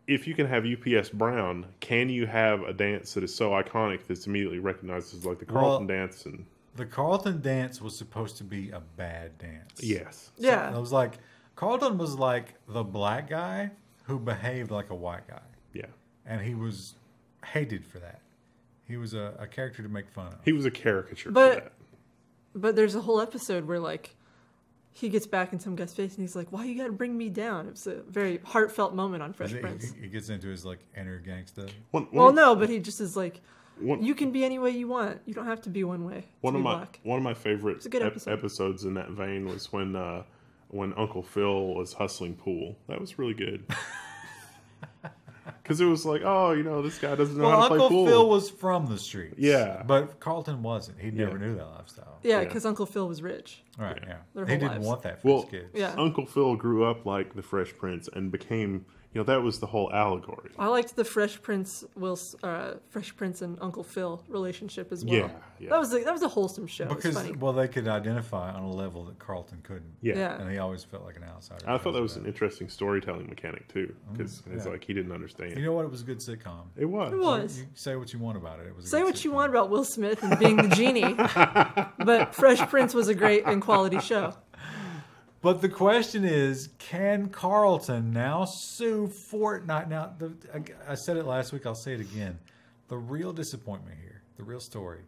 if you can have UPS Brown, can you have a dance that is so iconic that's immediately recognized as like the Carlton dance? And
The Carlton dance was supposed to be a bad dance.
yes,
Yeah.
It was like Carlton was like the black guy who behaved like a white guy,
yeah,
and he was hated for that. He was a character to make fun of.
he was a caricature.
But-
for that.
But there's a whole episode where he gets back in some guy's face and he's like, "Why you gotta bring me down?" It was a very heartfelt moment on Fresh Prince.
He gets into his inner gangsta.
Well, no, but he just is like,
One-
"You can be any way you want. You don't have to be one way. To
One
be
of
black."
my favorite
a good episode.
episodes in that vein was when Uncle Phil was hustling pool. That was really good. Because it was like, oh, this guy doesn't know
Well,
how to
Uncle
play pool.
Phil was from the streets.
Yeah.
But Carlton wasn't. He never
Yeah.
knew that lifestyle.
Yeah,
Yeah.
because Uncle Phil was rich.
Right, yeah.
Their
He
whole
didn't
lives.
want that for
Well,
his kids.
Yeah.
Uncle Phil grew up like the Fresh Prince and became, that was the whole allegory.
I liked the Fresh Prince and Uncle Phil relationship as well.
Yeah.
That was a wholesome show. It was
Because,
funny.
well, they could identify on a level that Carlton couldn't.
Yeah.
Yeah.
And he always felt like an outsider.
I thought that was
because
an
of
interesting storytelling mechanic, too. Because it's
yeah.
like he didn't understand.
You know what? It was a good sitcom.
It was.
It was.
You say what you want about it. It was a
Say
good
what you
sitcom.
want about Will Smith and being the genie, but Fresh Prince was a great and quality show.
But the question is, can Carlton now sue Fortnite? Now, I said it last week. I'll say it again. The real disappointment here, the real story,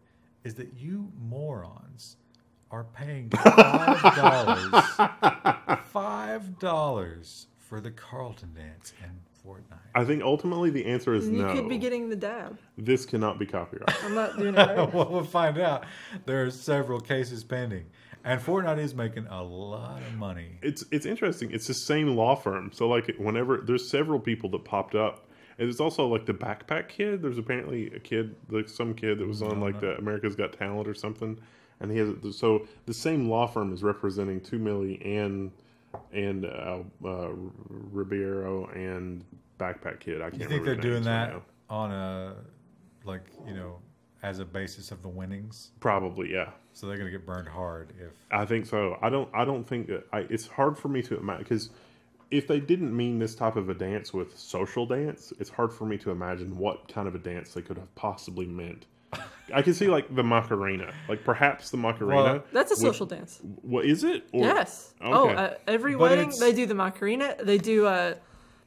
is that you morons are paying $5 for the Carlton dance in Fortnite.
I think ultimately the answer is
You
no.
could be getting the dab.
This cannot be copyrighted.
I'm not doing it right.
Well, we'll find out. There are several cases pending. And Fortnite is making a lot of money.
It's interesting. It's the same law firm. So like whenever there's several people that popped up, and it's also like the backpack kid. There's apparently a kid, like some kid that was on the America's Got Talent or something, and he has so the same law firm is representing Tumili and Ribeiro and Backpack Kid. I can't.
You think
remember
they're
the
doing
names
that
right now.
on a as a basis of the winnings?
Probably, yeah.
So they're going to get burned hard if
I think so. I don't think that it's hard for me to imagine because if they didn't mean this type of a dance with social dance, it's hard for me to imagine what kind of a dance they could have possibly meant. I can see like the Macarena, like perhaps the Macarena.
Well,
That's a social dance.
What is it? Or,
Yes.
Okay.
Every
But
wedding
it's-
they do the Macarena. They do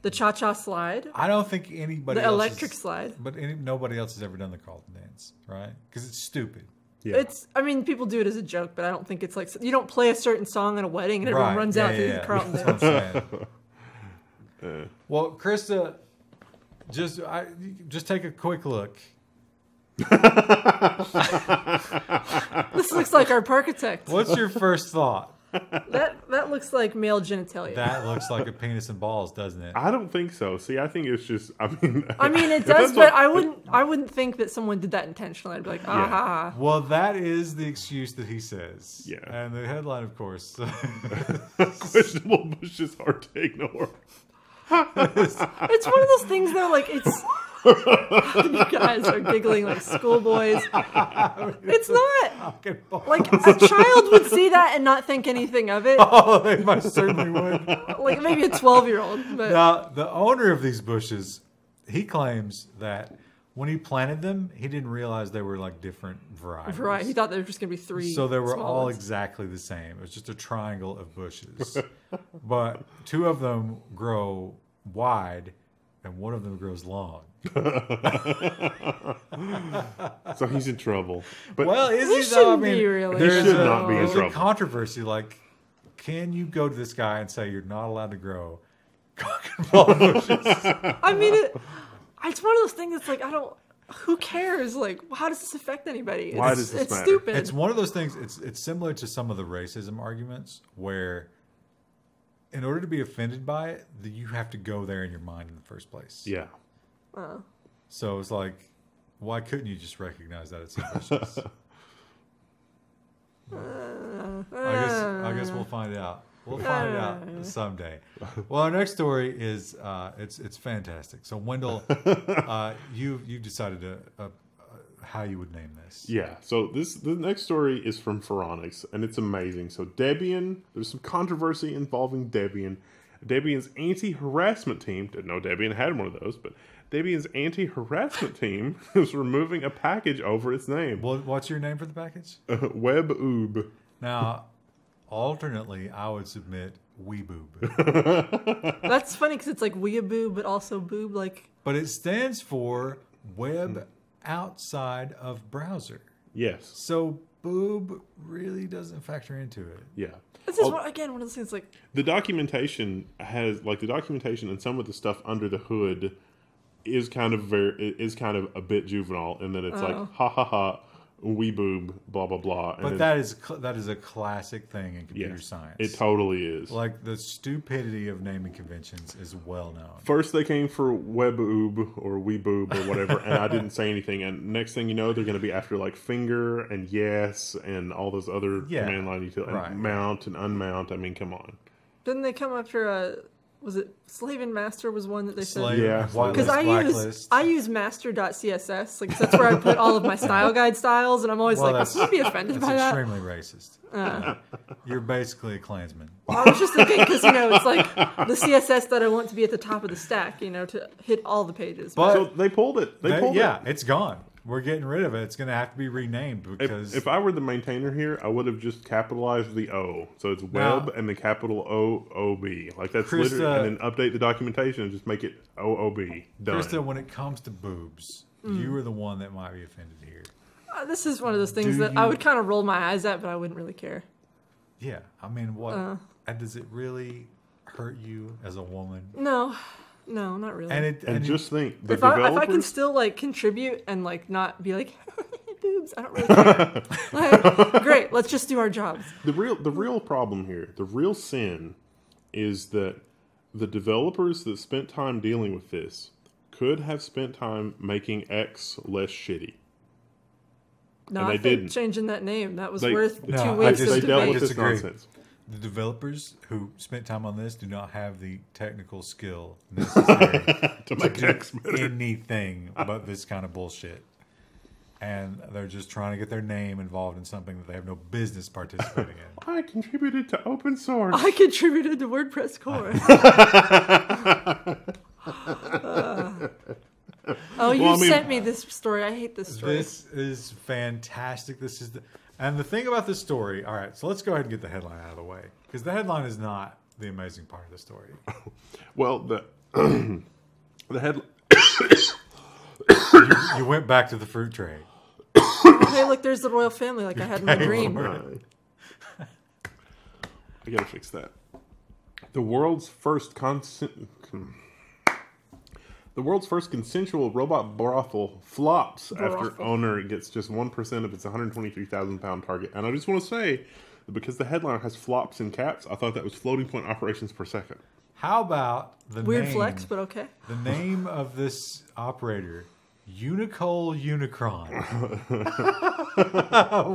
the cha-cha slide,
I don't think anybody
the
else
electric
is-
slide.
But nobody else has ever done the Carlton dance, right? Because it's stupid.
Yeah.
I mean, people do it as a joke, but I don't think it's like you don't play a certain song at a wedding and everyone runs out to do the Carlton
That's
dance.
what I'm saying. Well, Krista, just take a quick look.
This looks like our architect.
What's your first thought?
That looks like male genitalia.
That looks like a penis and balls, doesn't it?
I don't think so. See, I think it's just. I mean,
it
if
does,
that's
but
what-
I wouldn't think that someone did that intentionally. I'd be like, ah, ha, ha.
Well, that is the excuse that he says.
Yeah.
And the headline, of course.
questionable bushes hard to ignore.
It's one of those things though, like it's. You guys are giggling like schoolboys. It's not. Like a child would see that and not think anything of it.
Oh, they most certainly would.
Like maybe a 12-year-old. But
Now, the owner of these bushes, he claims that when he planted them, he didn't realize they were like different varieties.
right, he thought there was just gonna be 3.
So they were
small
all
ones.
exactly the same. It was just a triangle of bushes. But 2 of them grow wide and 1 of them grows long.
So he's in trouble. But
Well, is
He
he though? I
shouldn't
mean,
be, really.
He
there's
should
a-
not be in
there's
trouble.
a controversy. Like, can you go to this guy and say you're not allowed to grow cock and ball bushes?
I mean, it's one of those things that's like, who cares? Like, how does this affect anybody?
Why does this
it's
matter?
stupid.
It's one of those things. It's similar to some of the racism arguments where, in order to be offended by it, you have to go there in your mind in the first place.
yeah.
So it's like, why couldn't you just recognize that it's ambitious? I guess we'll find out. We'll find out someday. Well, our next story is it's fantastic. So Wendell, you decided to how you would name this.
Yeah, so the next story is from Phoronix, and it's amazing. So Debian, there's some controversy involving Debian. Debian's anti-harassment team, didn't know Debian had one of those, but Debian's anti-harassment team is removing a package over its name.
Well, what's your name for the package?
WebOOb.
Now, alternately, I would submit Weeboob.
That's funny because it's like weeaboo, but also boob. Like,
But it stands for Web Outside of Browser.
Yes.
So boob really doesn't factor into it.
Yeah.
this is one of those things. Like,
The documentation and some of the stuff under the hood is kind of a bit juvenile, and then it's like ha ha ha, weeboob, blah blah blah. And
But that is a classic thing in computer
yes,
science.
it totally is.
Like the stupidity of naming conventions is well known.
First they came for WebOOb or Weeboob or whatever, and I didn't say anything. And next thing you know, they're going to be after like finger and yes and all those other command line utilities,
right.
and mount and unmount. I mean, come on.
didn't they come after was it Slave and Master was one that they said?
Slave,
Yeah.
whitelist,
Because
blacklist.
I use master.css, like that's where I put all of my style guide styles, and I'm always
Well,
like,
that's-
would you be offended
That's
by that?
extremely racist. You're basically a Klansman.
I was just thinking because it's like the CSS that I want to be at the top of the stack, to hit all the pages.
But
So they pulled it. They pulled it.
it's gone. We're getting rid of it. It's going to have to be renamed because
If I were the maintainer here, I would have just capitalized the O. So it's
Now-
web and the capital O-O-B. Like that's
Krista-
literally, and then update the documentation and just make it O-O-B. Done.
Krista, when it comes to boobs, you are the one that might be offended here.
This is one of those things
Do
that I
you-
would kind of roll my eyes at, but I wouldn't really care.
Yeah, I mean, what? And does it really hurt you as a woman?
No, not really.
And just think, the
if I
developers...
can still contribute and not be like boobs, I don't really care. Great, let's Let's just do our jobs.
The real problem here, the real sin, is that the developers that spent time dealing with this could have spent time making X less shitty.
No,
and
I
they
think
didn't.
changing that name, that was
They-
worth
No,
2
I
weeks
just-
of
They dealt
debate.
with this
disagree.
nonsense.
The developers who spent time on this do not have the technical skill necessary
To make X better.
anything but this kind of bullshit. And they're just trying to get their name involved in something that they have no business participating in.
I contributed to open source.
I contributed to WordPress core. You
Well, I mean-
sent me this story. I hate this story.
This is fantastic. This is and the thing about this story. All right, so let's go ahead and get the headline out of the way because the headline is not the amazing part of the story.
Well, the head.
You went back to the fruit tray.
Hey, look, there's the royal family like I had in my dream.
I gotta fix that. The world's first consensual robot brothel flops after
Brothel.
owner gets just 1% of its 123,000-pound target. And I just want to say that because the headline has flops in caps, I thought that was floating point operations per second.
How about the
Weird
name,
flex, but okay.
the name of this operator? Unicole Unicron.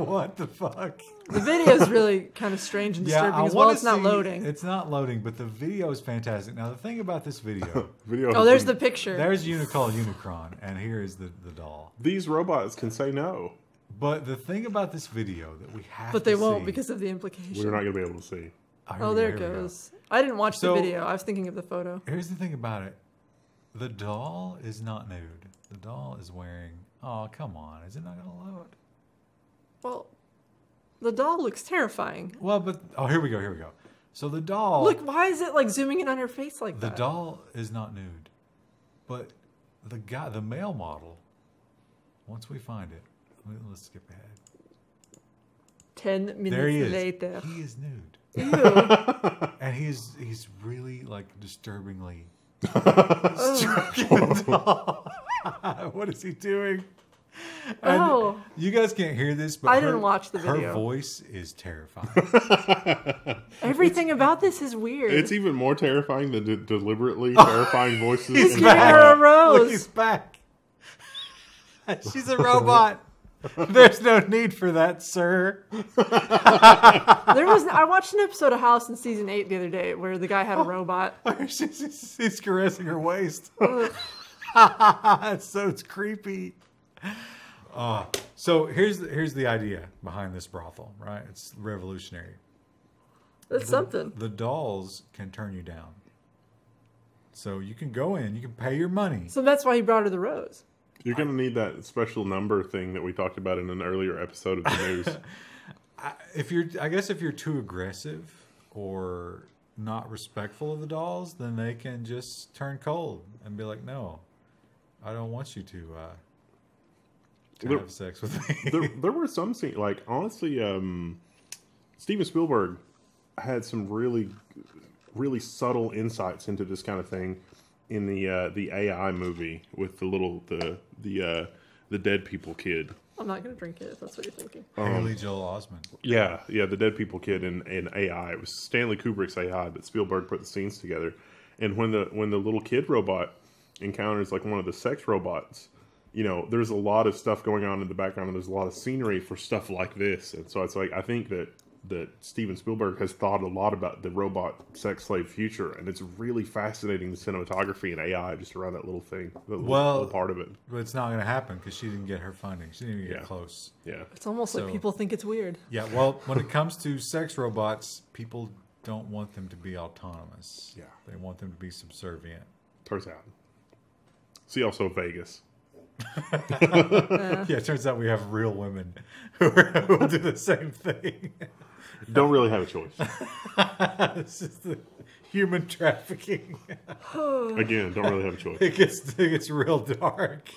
What the fuck?
The video is really kind of strange and disturbing as well. It's not loading.
It's not loading, but the video is fantastic. Now, the thing about this video,
Video.
Oh, there's the picture.
there's Unicole Unicron, and here is the doll.
These robots can say no.
But the thing about this video that we have
But they
to
won't
see,
because of the implication.
We're not going to be able to see.
Oh, there it goes. I didn't watch
So-
the video. I was thinking of the photo.
Here's the thing about it. The doll is not nude. The doll is wearing... Oh, come on. Is it not going to load?
Well, the doll looks terrifying.
Well, but... Oh, here we go. So the doll...
Look, why is it like zooming in on her face like
The
that?
doll is not nude. But the male model, once we find it... Let's skip ahead.
10
There
minutes
he is.
later.
He is nude.
Ew.
And he's really, like, disturbingly... stroking the doll. What is he doing? And
Oh.
you guys can't hear this, but
I didn't watch the video.
Her voice is terrifying.
Everything about this is weird.
It's even more terrifying than deliberately terrifying voices.
He's
in
giving
the
her a
robot.
Look, he's
rose.
back. She's a robot. There's no need for that, sir.
I watched an episode of House in season 8 the other day where the guy had a robot.
He's caressing her waist. It's creepy. So here's the idea behind this brothel, right? It's revolutionary.
That's something.
The dolls can turn you down. So you can go in, you can pay your money.
So that's why he brought her the rose.
You're going to need that special number thing that we talked about in an earlier episode of the news.
I guess if you're too aggressive or not respectful of the dolls, then they can just turn cold and be like, "No, I don't want you to have sex with me."
there were some scenes, like, honestly, Steven Spielberg had some really, really subtle insights into this kind of thing in the AI movie with the dead people kid.
I'm not going to drink it if that's what you're thinking.
Haley Joel Osment.
Yeah, the dead people kid in AI. It was Stanley Kubrick's AI, but Spielberg put the scenes together. And when the little kid robot encounters like one of the sex robots, there's a lot of stuff going on in the background, and there's a lot of scenery for stuff like this. And so it's like, I think that Steven Spielberg has thought a lot about the robot sex slave future, and it's really fascinating, the cinematography and AI just around that little thing, little part of it.
But it's not going to happen because she didn't get her funding. She didn't even get close.
Yeah.
It's almost like people think it's weird.
Yeah, well, when it comes to sex robots, people don't want them to be autonomous.
Yeah.
They want them to be subservient.
Turns out. See also Vegas.
Yeah, it turns out we have real women who will do the same thing.
Don't really have a choice.
It's just the human trafficking.
Again, don't really have a choice.
It gets real dark.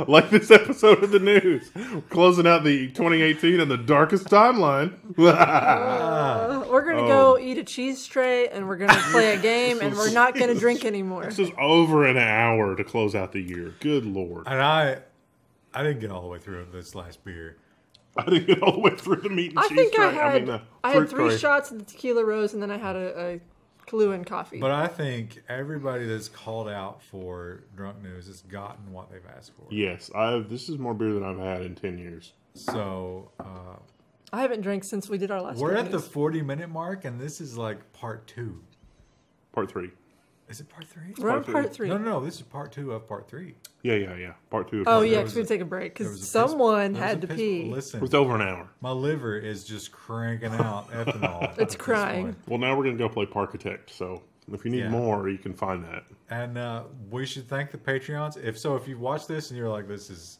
Like this episode of the news. Closing out the 2018 and the darkest timeline.
We're going to go eat a cheese tray, and we're going to play a game, and we're not going to drink anymore.
This is over an hour to close out the year. Good Lord.
And I didn't get all the way through this last beer.
I didn't get all the way through the meat and
I
cheese
think
tray.
I had
fruit
3
tray.
shots of the tequila rose, and then I had a Kahlua and coffee.
But I think everybody that's called out for drunk news has gotten what they've asked for.
Yes, this is more beer than I've had in 10 years.
So
I haven't drank since we did our last.
we're
drunk
at the
news.
40-minute mark, and this is like part 2.
Part 3.
Is it part 3?
We're on
part
part 3.
No. This is part 2 of part 3.
Yeah. Part 2. Of
Oh
part
yeah,
three.
because we had to take a break
There was
because
a piss-
someone
there was
had
a
to
piss-
pee.
Listen,
It's over an hour.
my liver is just cranking out ethanol. at
It's
this
crying.
point.
Well, now we're going to go play Parkitect. So if you need
Yeah.
more, you can find that.
And we should thank the Patreons. If you watch this and you're like, this is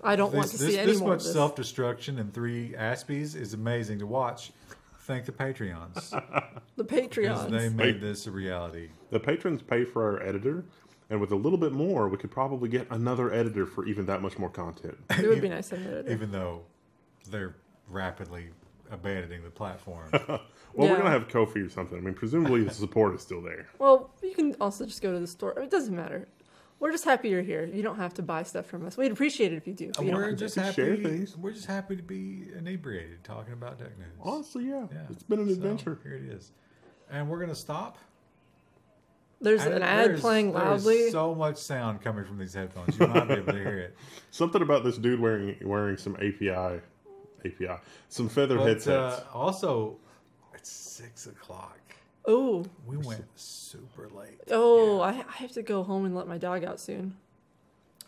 I don't want to see any
this
more
much
of this.
self-destruction and 3 Aspies is amazing to watch. Thank the Patreons.
The
Because they
Patreons.
made this a reality.
The patrons pay for our editor, and with a little bit more, we could probably get another editor for even that much more content.
It would be nice to admit it.
Even though they're rapidly abandoning the platform.
Well,
Yeah.
we're going to have Ko-fi or something. I mean, presumably the support is still there.
Well, you can also just go to the store. It doesn't matter. We're just happy you're here. You don't have to buy stuff from us. We'd appreciate it if you do. But you don't
We're
have to.
just
to share
happy.
things.
We're just happy to be inebriated talking about tech news.
Honestly, yeah.
Yeah.
It's been an
So,
adventure.
Here it is. And we're gonna stop.
There's
And
an ad
there's-
playing
there's
loudly.
so much sound coming from these headphones. You might be able to hear it.
Something about this dude wearing some some feather headsets.
Also, it's 6 o'clock.
Oh,
We went super late.
oh! I have to go home and let my dog out soon.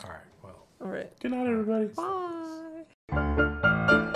All right. Well.
All right.
Good night, everybody.
Bye.